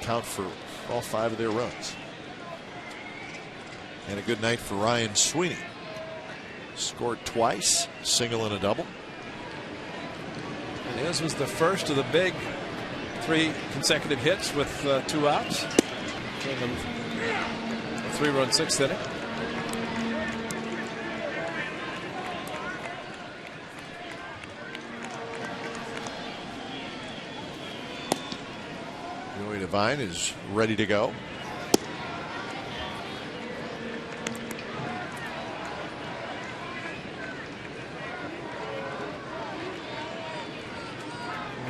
Account for all 5 of their runs. And a good night for Ryan Sweeney. Scored twice, single and a double. And his was the first of the big 3 consecutive hits with 2 outs. Gave him a 3-run 6th inning. Joey Devine is ready to go.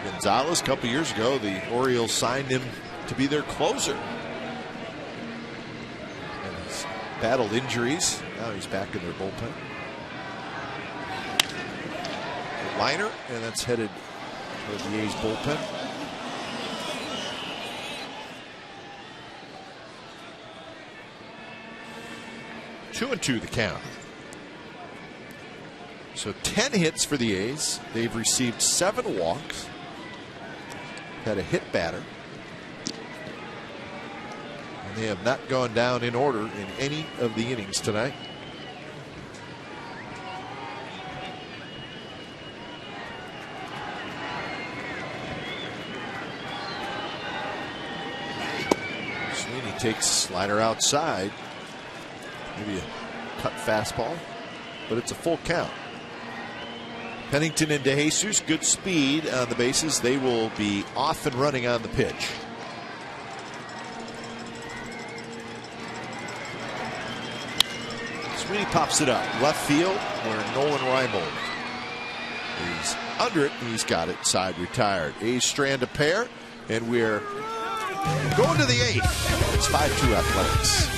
Gonzalez, a couple years ago, the Orioles signed him to be their closer. And he's battled injuries. Now he's back in their bullpen. A liner, and that's headed toward the A's bullpen. 2-2 the count. So 10 hits for the A's. They've received 7 walks. Had a hit batter. And they have not gone down in order in any of the innings tonight. Sweeney takes slider outside. Maybe a cut fastball, but it's a full count. Pennington and DeJesus, good speed on the bases. They will be off and running on the pitch. Sweeney pops it up left field where Nolan Raimond is under it. He's got it side retired. A's strand a pair, and we're going to the 8th. It's 5-2 Athletics.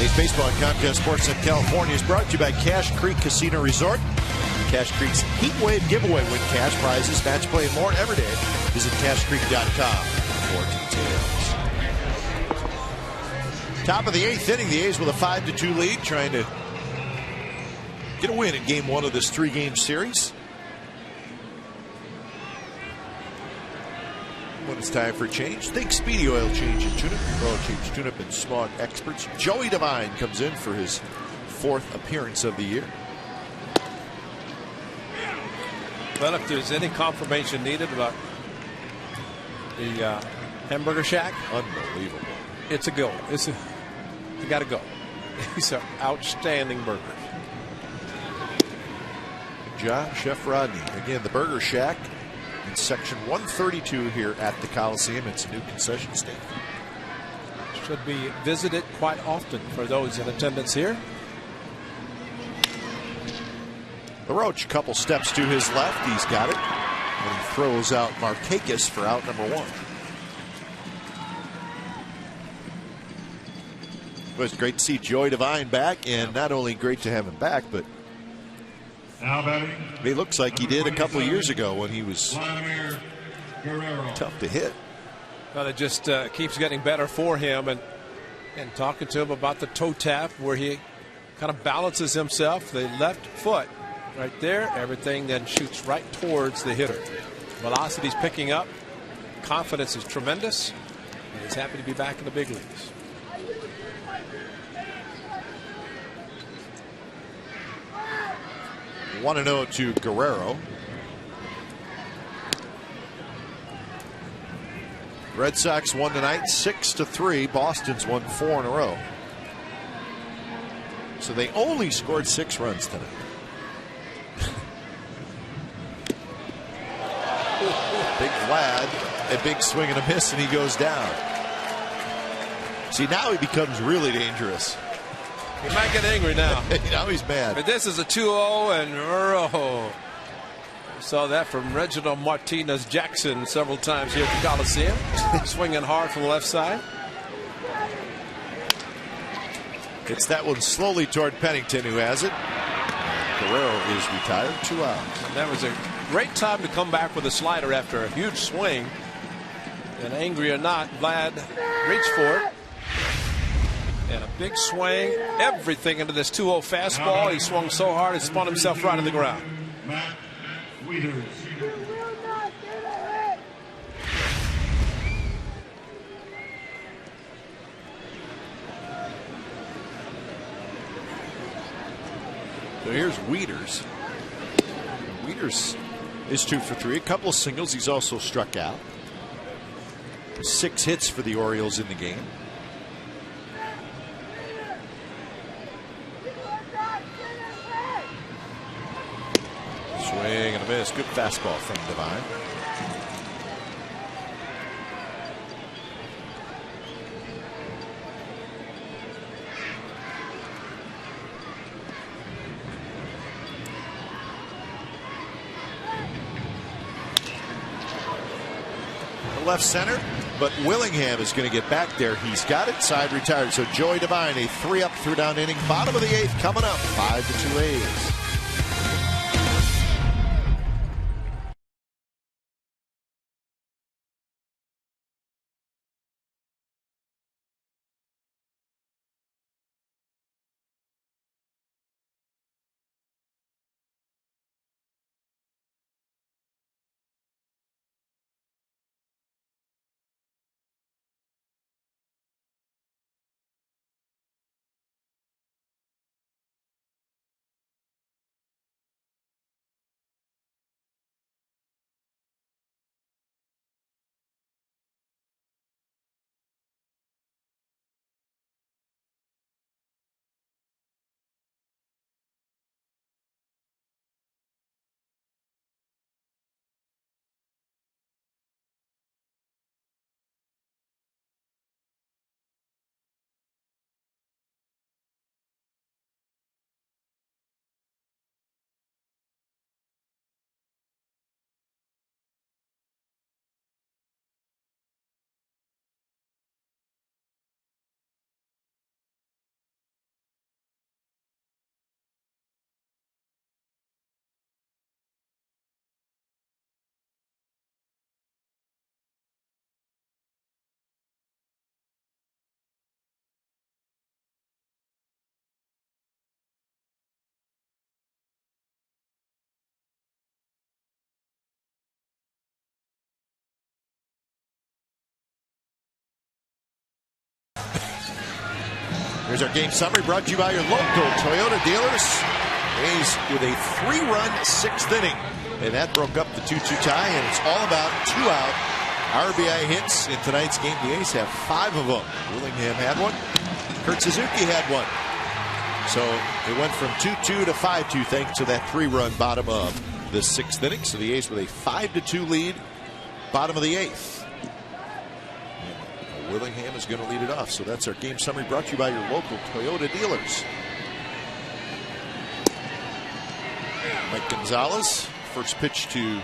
Today's baseball on Comcast Sportsnet California is brought to you by Cache Creek Casino Resort. Cache Creek's Heat Wave giveaway with cash prizes, match play, and more every day. Visit CacheCreek.com for details. Top of the 8th inning, the A's with a 5-2 lead, trying to get a win in Game 1 of this 3-game series. When it's time for a change, think Speedy Oil Change and Tune-Up. Oil Change, Tune-Up, and Smog experts. Joey Devine comes in for his 4th appearance of the year. Well, if there's any confirmation needed about the Hamburger Shack, Unbelievable. it's a go. You got to go. These are outstanding burgers. Good job, Chef Rodney. Again, the Burger Shack in section 132 here at the Coliseum. It's a new concession stand. Should be visited quite often for those in attendance here. LaRoche, couple steps to his left. He's got it. And he throws out Markakis for out number 1. It was great to see Joey Devine back, and not only great to have him back, but Now batting, he looks like he did a couple of years ago when he was Vladimir Guerrero. tough to hit. Well, it just keeps getting better for him, and talking to him about the toe tap where he kind of balances himself, the left foot right there, everything then shoots right towards the hitter. Velocity's picking up, confidence is tremendous, and he's happy to be back in the big leagues. 1-0 to Guerrero. Red Sox won tonight 6-3. Boston's won 4 in a row. So they only scored 6 runs tonight. Big Vlad, a big swing and a miss, and he goes down. See, now he becomes really dangerous. He might get angry now. Now he's mad. But this is a 2-0, and saw that from Reginald Martinez Jackson several times here at the Coliseum. Swinging hard from the left side. It's that one slowly toward Pennington, who has it. Guerrero is retired, 2 outs. And that was a great time to come back with a slider after a huge swing. And angry or not, Vlad reached for it. And a big swing, everything into this 2-0 fastball. He swung so hard, he spun himself right in the ground. Matt Wieters. So here's Wieters. Wieters is 2 for 3. A couple of singles. He's also struck out. 6 hits for the Orioles in the game. Swing and a miss. Good fastball from Devine. Left center, but Willingham is going to get back there. He's got it. Side retired. So Joey Devine, a 3-up, 3-down inning. Bottom of the 8th coming up. 5-2 A's. Here's our game summary brought to you by your local Toyota dealers. A's with a 3-run 6th inning. And that broke up the 2-2 tie, and it's all about 2-out RBI hits in tonight's game. The A's have 5 of them. Willingham had one. Kurt Suzuki had one. So it went from 2-2 to 5-2 thanks to that 3-run bottom of the 6th inning. So the A's with a 5-2 lead, bottom of the 8th. And Willingham is going to lead it off. So that's our game summary brought to you by your local Toyota dealers. Mike Gonzalez, first pitch to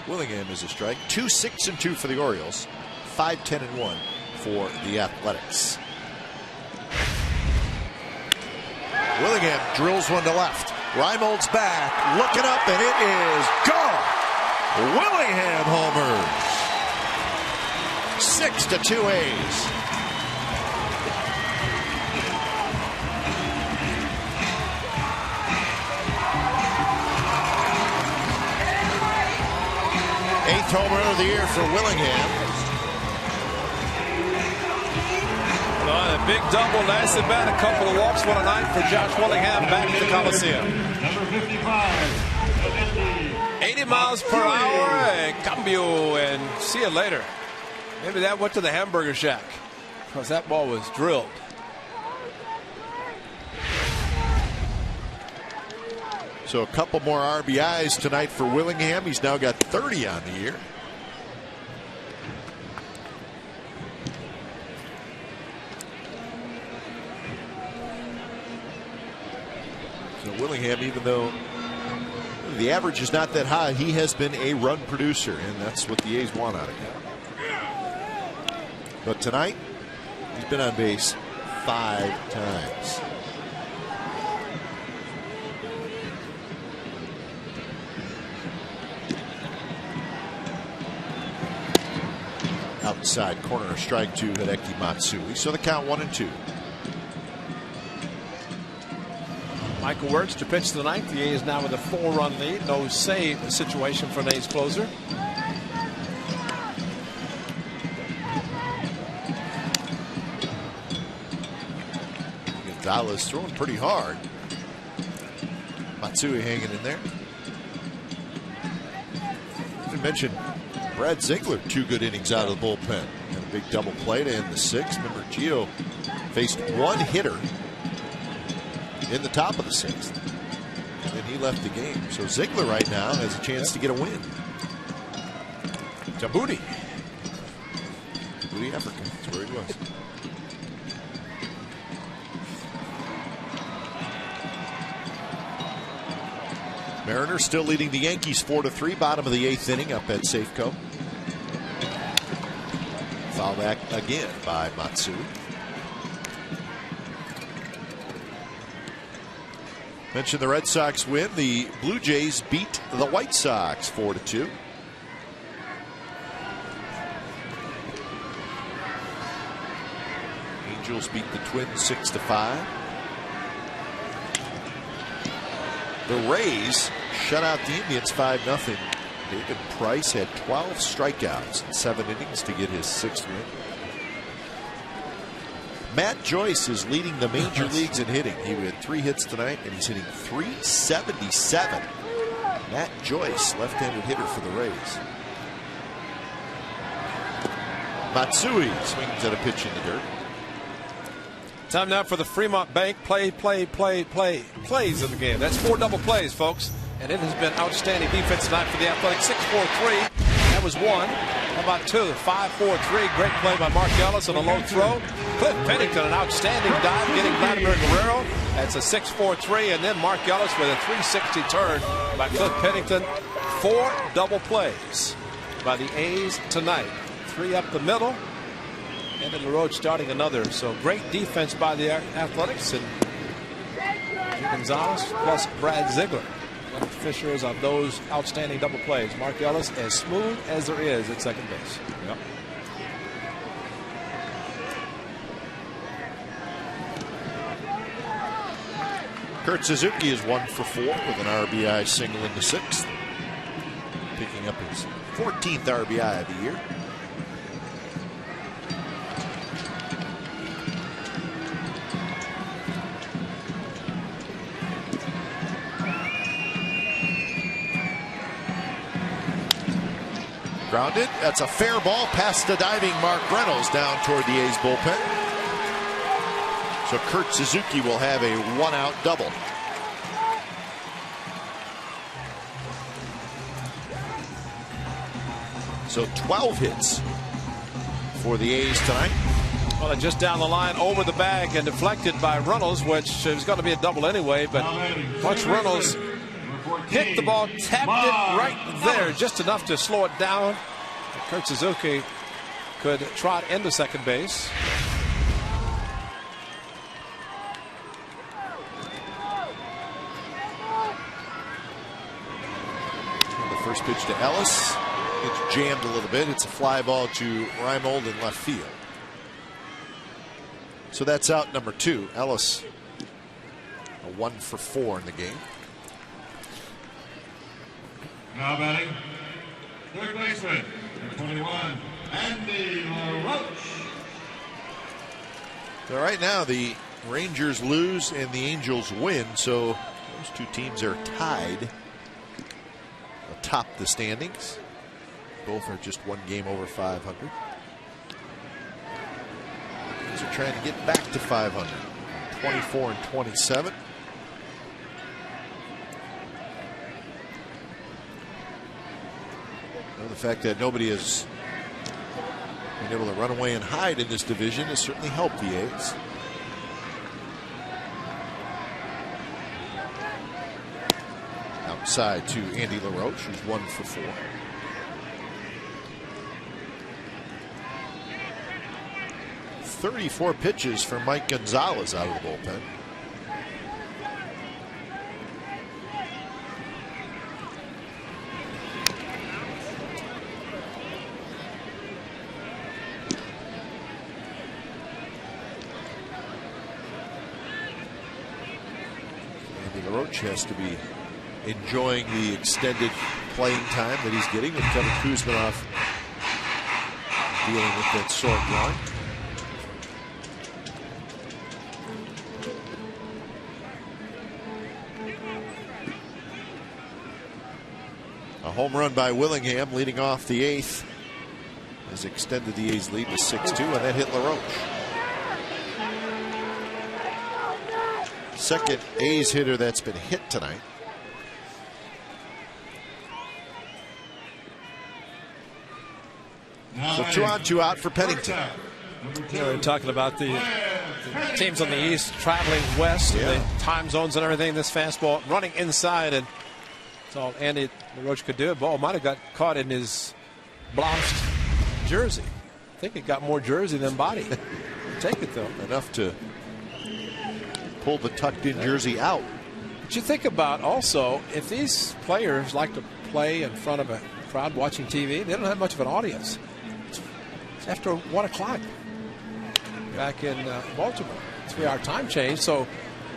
Willingham is a strike. 2-6-2 for the Orioles. 5-10-1 for the Athletics. Willingham drills one to left. Reimold's back, looking up, and it is gone. Willingham homers. 6-2 A's. Eighth home run of the year for Willingham. A big double lasted back, a couple of walks, one a night for Josh Willingham back to the Coliseum. Number 55, 80 miles per hour, and cambio, and see you later. Maybe that went to the hamburger shack because that ball was drilled. So a couple more RBIs tonight for Willingham. He's now got 30 on the year. So Willingham, even though the average is not that high, he has been a run producer, and that's what the A's want out of him. But tonight, he's been on base 5 times. Outside corner, strike 2, Hideki Matsui. So the count 1-2. Michael Wirtz to pitch tonight. The A's now with a 4-run lead. No save situation for an A's closer. Gonzalez throwing pretty hard. Matsui hanging in there. I mentioned Brad Ziegler, 2 good innings out of the bullpen. And a big double play to end the 6th. Remember, Gio faced 1 hitter in the top of the 6th. And then he left the game. So Ziegler right now has a chance to get a win. Djibouti. Djibouti, Africa. That's where he was. Mariners still leading the Yankees 4-3, bottom of the 8th inning up at Safeco. Foul back again by Matsui. Mentioned the Red Sox win. The Blue Jays beat the White Sox 4-2. Angels beat the Twins 6-5. The Rays shut out the Indians 5-0. David Price had 12 strikeouts in 7 innings to get his 6th win. Matt Joyce is leading the major leagues in hitting. He had 3 hits tonight, and he's hitting .377. Matt Joyce, left-handed hitter for the Rays. Matsui swings at a pitch in the dirt. Time now for the Fremont Bank plays of the game. That's 4 double plays, folks. And it has been outstanding defense tonight for the Athletics. 6-4-3. That was 1. How about 2? 5-4-3. Great play by Mark Ellis on a low throw. Cliff Pennington, an outstanding dive, getting Vladimir Guerrero. That's a 6-4-3. And then Mark Ellis with a 360 turn by Cliff Pennington. 4 double plays by the A's tonight. 3 up the middle. And then LaRoche starting another. So great defense by the Athletics. And Gonzalez plus Brad Ziegler, beneficiaries of those outstanding double plays. Mark Ellis, as smooth as there is at second base. Yep. Kurt Suzuki is 1 for 4 with an RBI single in the 6th. Picking up his 14th RBI of the year. Grounded. That's a fair ball past the diving Mark Reynolds down toward the A's bullpen. So Kurt Suzuki will have a 1-out double. So 12 hits for the A's tonight. Well, just down the line over the bag and deflected by Reynolds, which was going to be a double anyway. But once Reynolds hit the ball, tapped it right there, just enough to slow it down. Kurt Suzuki could trot into second base. And the first pitch to Ellis. It's jammed a little bit. It's a fly ball to Reimold in left field. So that's out number 2. Ellis, a 1 for 4 in the game. Now batting, third baseman, number 21, Andy LaRoche. So right now the Rangers lose and the Angels win, so those two teams are tied atop the standings. Both are just one game over 500. These are trying to get back to 500. 24 and 27. The fact that nobody has been able to run away and hide in this division has certainly helped the A's. Outside to Andy LaRoche, who's 1 for 4. .34 pitches for Mike Gonzalez out of the bullpen. Andy LaRoche has to be enjoying the extended playing time that he's getting with Kevin Kuzminoff dealing with that sore groin. A home run by Willingham leading off the 8th has extended the A's lead to 6-2, and that hit LaRoche. Second A's hitter that's been hit tonight. So 2 on, 2 out for Pennington. We're talking about the teams on the East traveling west, and the time zones and everything. This fastball running inside, and that's all Andy LaRoche could do. The ball might have got caught in his bloused jersey. I think it got more jersey than body. Take it, though. Enough to pull the tucked-in jersey out. But you think about also, if these players like to play in front of a crowd watching TV, they don't have much of an audience. It's after 1 o'clock back in Baltimore. 3-hour time change. So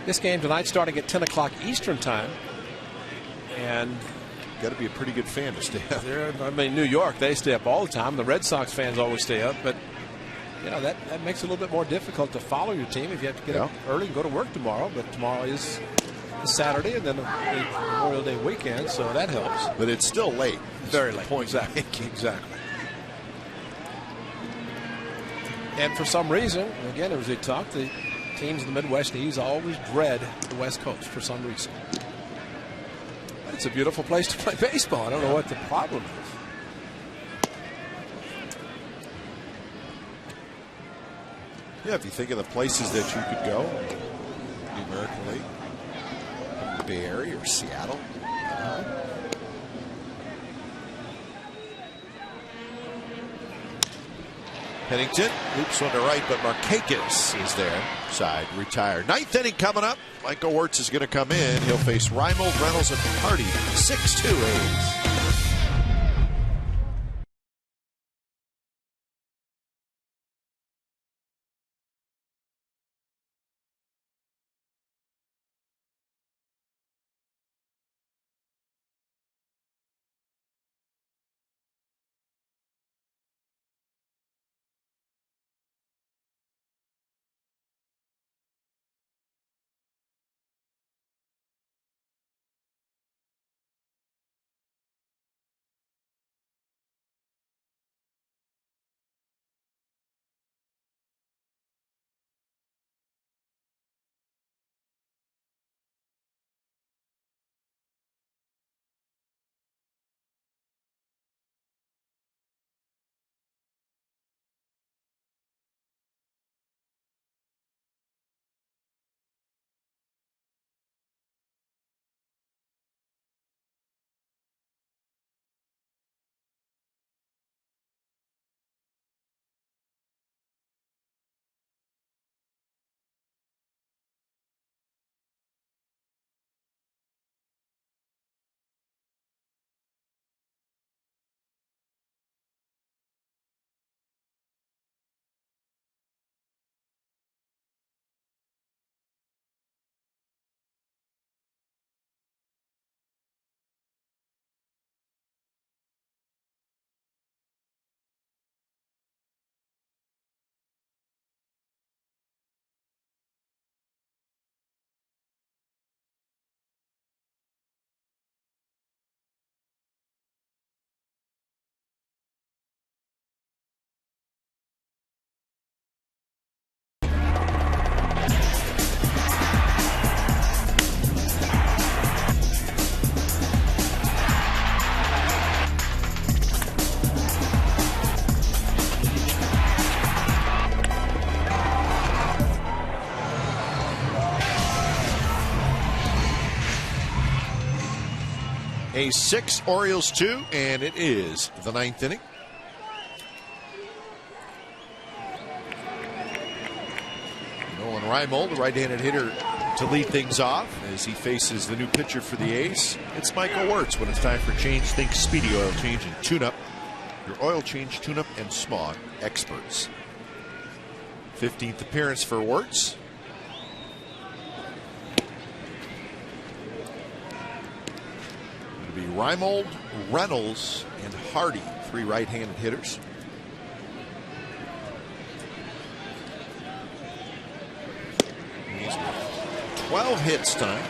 this game tonight starting at 10 o'clock Eastern time. And got to be a pretty good fan to stay up. I mean, New York, they stay up all the time. The Red Sox fans always stay up. But, you know, that makes it a little bit more difficult to follow your team if you have to get up early and go to work tomorrow. But tomorrow is Saturday and then the Memorial Day weekend, so that helps. But it's still late. Very late. Point exactly. And for some reason, again, as we talked, the teams in the Midwest and East always dread the West Coast for some reason. It's a beautiful place to play baseball. I don't know what the problem is. Yeah, if you think of the places that you could go in the American League, the Bay Area or Seattle. Pennington loops one to right, but Markakis is there. Side retired. 9th inning coming up. Michael Wirtz is going to come in. He'll face Reimold, Reynolds, and Hardy. 6-2 A's. A's 6, Orioles 2, and it is the 9th inning. Nolan Reimold, the right-handed hitter, to lead things off as he faces the new pitcher for the A's. It's Michael Wirtz. When it's time for change, think Speedy Oil Change and Tune-Up. Your oil change, tune-up, and smog experts. 15th appearance for Wirtz. It'll be Reimold, Reynolds, and Hardy, 3 right-handed hitters. He's 12 hits tonight.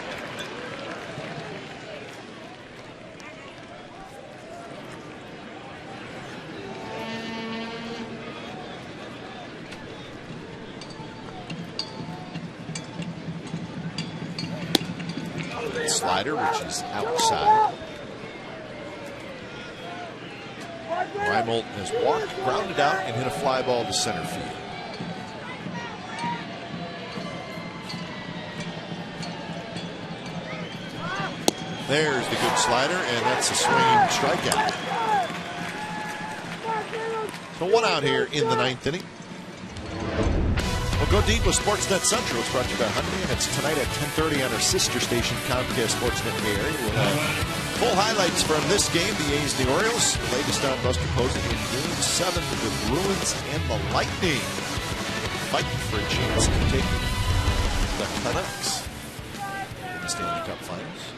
Slider, which is outside. Reimold has walked, grounded out, and hit a fly ball to center field. There's the good slider, and that's a swinging strikeout. So 1 out here in the 9th inning. We'll go deep with Sportsnet Central. It's brought to you by Hyundai, and it's tonight at 10:30 on our sister station, Comcast Sportsnet in the area. We'll have full highlights from this game, the A's and the Orioles. The latest on Buster Posey in Game 7 with Bruins and the Lightning fighting for a chance to take the Canucks in the Stanley Cup Finals.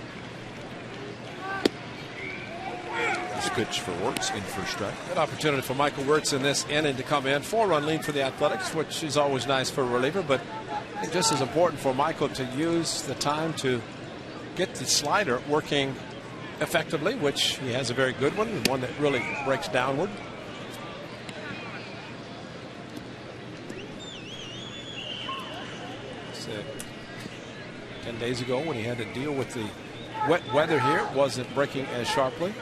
Pitch for Wirtz in first strike. Good opportunity for Michael Wirtz in this inning to come in. 4-run lead for the Athletics, which is always nice for a reliever, but I think just as important for Michael to use the time to get the slider working effectively, which he has a very good one, and one that really breaks downward. So, 10 days ago when he had to deal with the wet weather here, it wasn't breaking as sharply.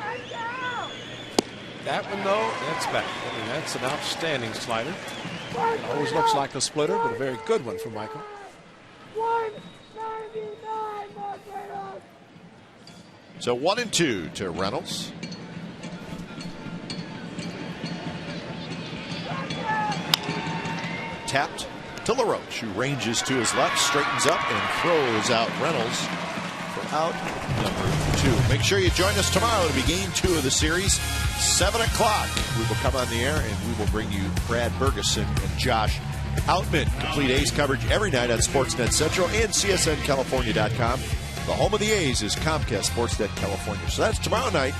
That one, though, that's back. I mean, that's an outstanding slider. It always looks like a splitter, but a very good one for Michael. So 1-2 to Reynolds. Tapped to LaRoche, who ranges to his left, straightens up, and throws out Reynolds for out number 2. Make sure you join us tomorrow. It'll be game 2 of the series. 7 o'clock. We will come on the air and we will bring you Brad Bergeson and Josh Outman. Complete A's coverage every night on Sportsnet Central and CSNCalifornia.com. The home of the A's is Comcast Sportsnet California. So that's tomorrow night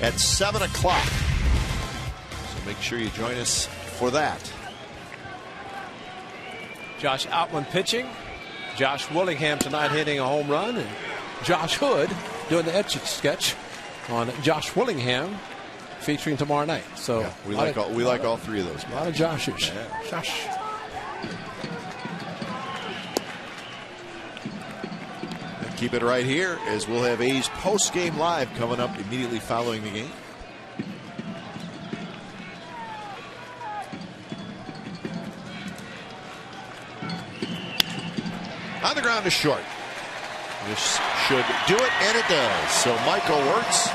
at 7 o'clock. So make sure you join us for that. Josh Outman pitching. Josh Willingham tonight hitting a home run. And Josh Hood doing the etch-a-sketch on Josh Willingham, featuring tomorrow night. So yeah, we like all 3 of those guys. A lot of Joshers. Yeah. Josh. And keep it right here as we'll have A's post-game live coming up immediately following the game. On the ground is short. This should do it, and it does. So Michael Wirtz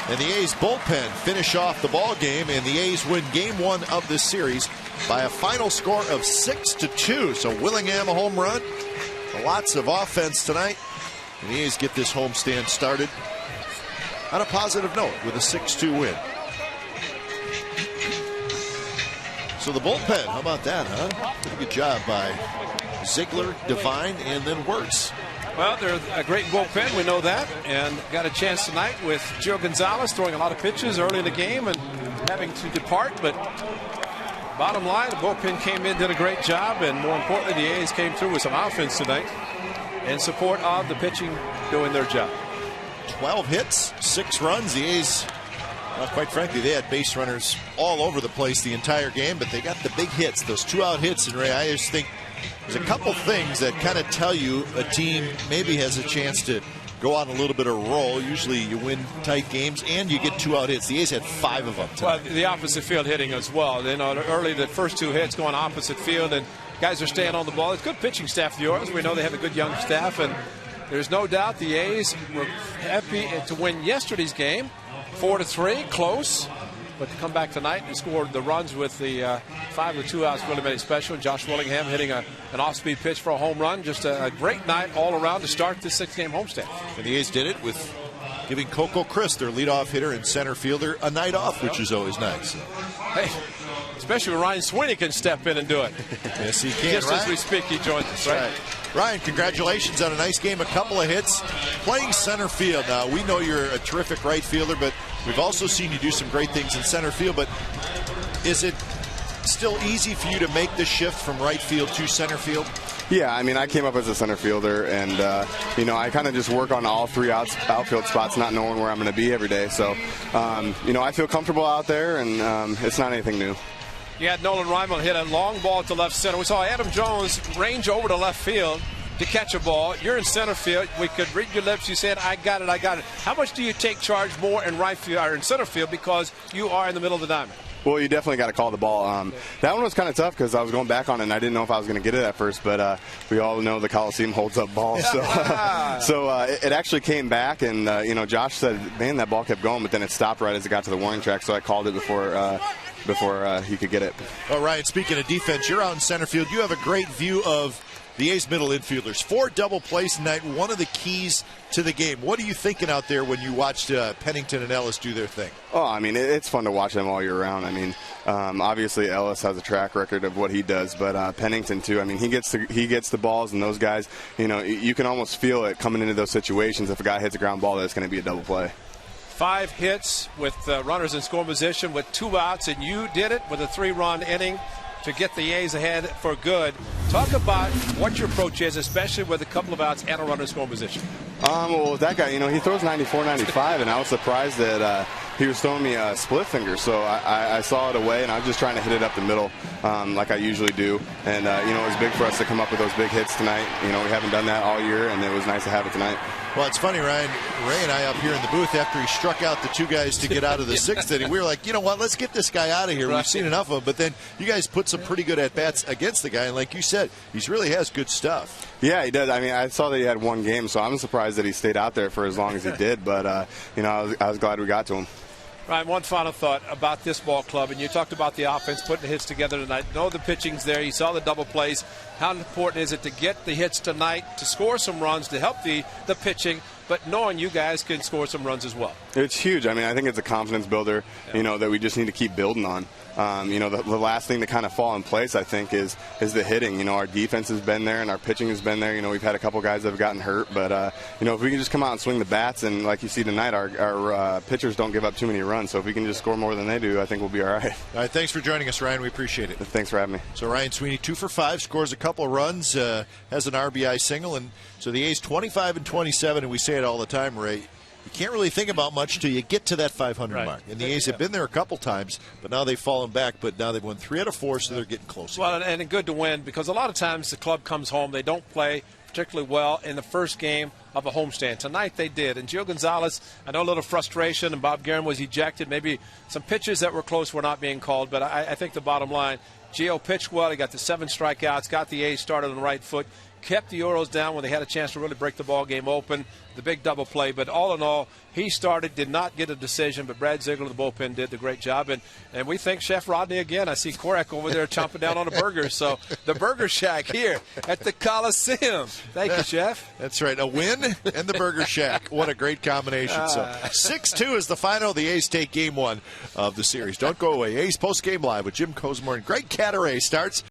and the A's bullpen finish off the ball game, and the A's win game 1 of this series by a final score of 6-2. So Willingham a home run. Lots of offense tonight. And the A's get this homestand started on a positive note with a 6-2 win. So the bullpen, how about that, huh? Pretty good job by Ziegler, Devine, and then Wirtz. Well, they're a great bullpen, we know that, and got a chance tonight with Gio Gonzalez throwing a lot of pitches early in the game and having to depart, but bottom line, the bullpen came in, did a great job, and more importantly, the A's came through with some offense tonight in support of the pitching doing their job. 12 hits, 6 runs. The A's, well, quite frankly, they had base runners all over the place the entire game, but they got the big hits, those 2-out hits, and Ray, I just think there's a couple things that kind of tell you a team maybe has a chance to go on a little bit of a roll. Usually you win tight games and you get 2-out hits. The A's had 5 of them tonight. Well, the opposite field hitting as well. You know, early the first 2 hits going opposite field, and guys are staying on the ball. It's good pitching staff of yours. We know they have a good young staff, and there's no doubt the A's were happy to win yesterday's game, 4-3, close. But to come back tonight and score the runs with the 5 with 2 outs really made it special. Josh Willingham hitting an off-speed pitch for a home run. Just a great night all around to start this 6-game homestand. And the A's did it with giving Coco Chris, their leadoff hitter and center fielder, a night off, which is always nice. Hey, especially when Ryan Sweeney can step in and do it. Yes, he can. Just Ryan, as we speak, he joins us, right? Ryan, congratulations on a nice game, a couple of hits, playing center field. Now, we know you're a terrific right fielder, but we've also seen you do some great things in center field. But is it still easy for you to make the shift from right field to center field? Yeah, I mean, I came up as a center fielder, and, you know, I kind of just work on all 3 outfield spots, not knowing where I'm going to be every day. So, you know, I feel comfortable out there, and it's not anything new. You had Nolan Rymel hit a long ball to left center. We saw Adam Jones range over to left field to catch a ball. You're in center field. We could read your lips. You said, I got it, I got it. How much do you take charge more in right field or in center field because you are in the middle of the diamond? Well, you definitely got to call the ball. That one was kind of tough because I was going back on it, and I didn't know if I was going to get it at first, but we all know the Coliseum holds up balls. So, it actually came back, and, you know, Josh said, man, that ball kept going, but then it stopped right as it got to the warning track, so I called it before he could get it. All right, speaking of defense, you're out in center field. You have a great view of the A's middle infielders. 4 double plays tonight, one of the keys to the game. What are you thinking out there when you watched Pennington and Ellis do their thing? Oh, I mean, it's fun to watch them all year round. I mean, obviously Ellis has a track record of what he does, but Pennington too. I mean, he gets the balls, and those guys, you know, you can almost feel it coming into those situations. If a guy hits a ground ball, that's going to be a double play. 5 hits with runners in scoring position with 2 outs, and you did it with a 3-run inning to get the A's ahead for good. Talk about what your approach is, especially with a couple of outs and a runner in scoring position. Well, that guy, you know, he throws 94, 95, and I was surprised that he was throwing me a split finger. So I saw it away, and I was just trying to hit it up the middle like I usually do. And, you know, it was big for us to come up with those big hits tonight. You know, we haven't done that all year, and it was nice to have it tonight. Well, it's funny, Ryan. Ray and I up here in the booth, after he struck out the 2 guys to get out of the 6th inning, we were like, you know what, let's get this guy out of here. We've seen enough of him. But then you guys put some pretty good at-bats against the guy. And like you said, he really has good stuff. Yeah, he does. I mean, I saw that he had 1 game, so I'm surprised that he stayed out there for as long as he did. But, you know, I was glad we got to him. Ryan, one final thought about this ball club, and you talked about the offense, putting the hits together tonight. Know the pitching's there. You saw the double plays. How important is it to get the hits tonight, to score some runs, to help the pitching, but knowing you guys can score some runs as well? It's huge. I mean, I think it's a confidence builder, you know, that we just need to keep building on. You know, the last thing to kind of fall in place, I think, is the hitting. You know, our defense has been there and our pitching has been there. You know, we've had a couple guys that have gotten hurt, but, you know, if we can just come out and swing the bats, and like you see tonight, our pitchers don't give up too many runs. So if we can just score more than they do, I think we'll be all right. All right, thanks for joining us, Ryan. We appreciate it. Thanks for having me. So Ryan Sweeney, 2 for 5, scores a couple of runs, has an RBI single, and so the A's 25-27, and we say it all the time, Ray. You can't really think about much till you get to that 500 mark. And the A's have been there a couple times, but now they've fallen back. But now they've won 3 out of 4, so they're getting close. Well, and good to win, because a lot of times the club comes home, they don't play particularly well in the first game of a homestand. Tonight they did. And Gio Gonzalez, I know a little frustration, and Bob Guerin was ejected. Maybe some pitches that were close were not being called. But I think the bottom line, Gio pitched well. He got the 7 strikeouts, got the A's started on the right foot, kept the Orioles down when they had a chance to really break the ball game open, the big double play. But all in all, he started, did not get a decision, but Brad Ziegler, the bullpen, did the great job. And we thank Chef Rodney again. I see Korek over there chomping down on a burger. So the Burger Shack here at the Coliseum. Thank you, Chef. That's right. A win and the Burger Shack. What a great combination. So 6-2 is the final. The A's take game 1 of the series. Don't go away. A's post-game live with Jim Cosmore and Greg Cadaret starts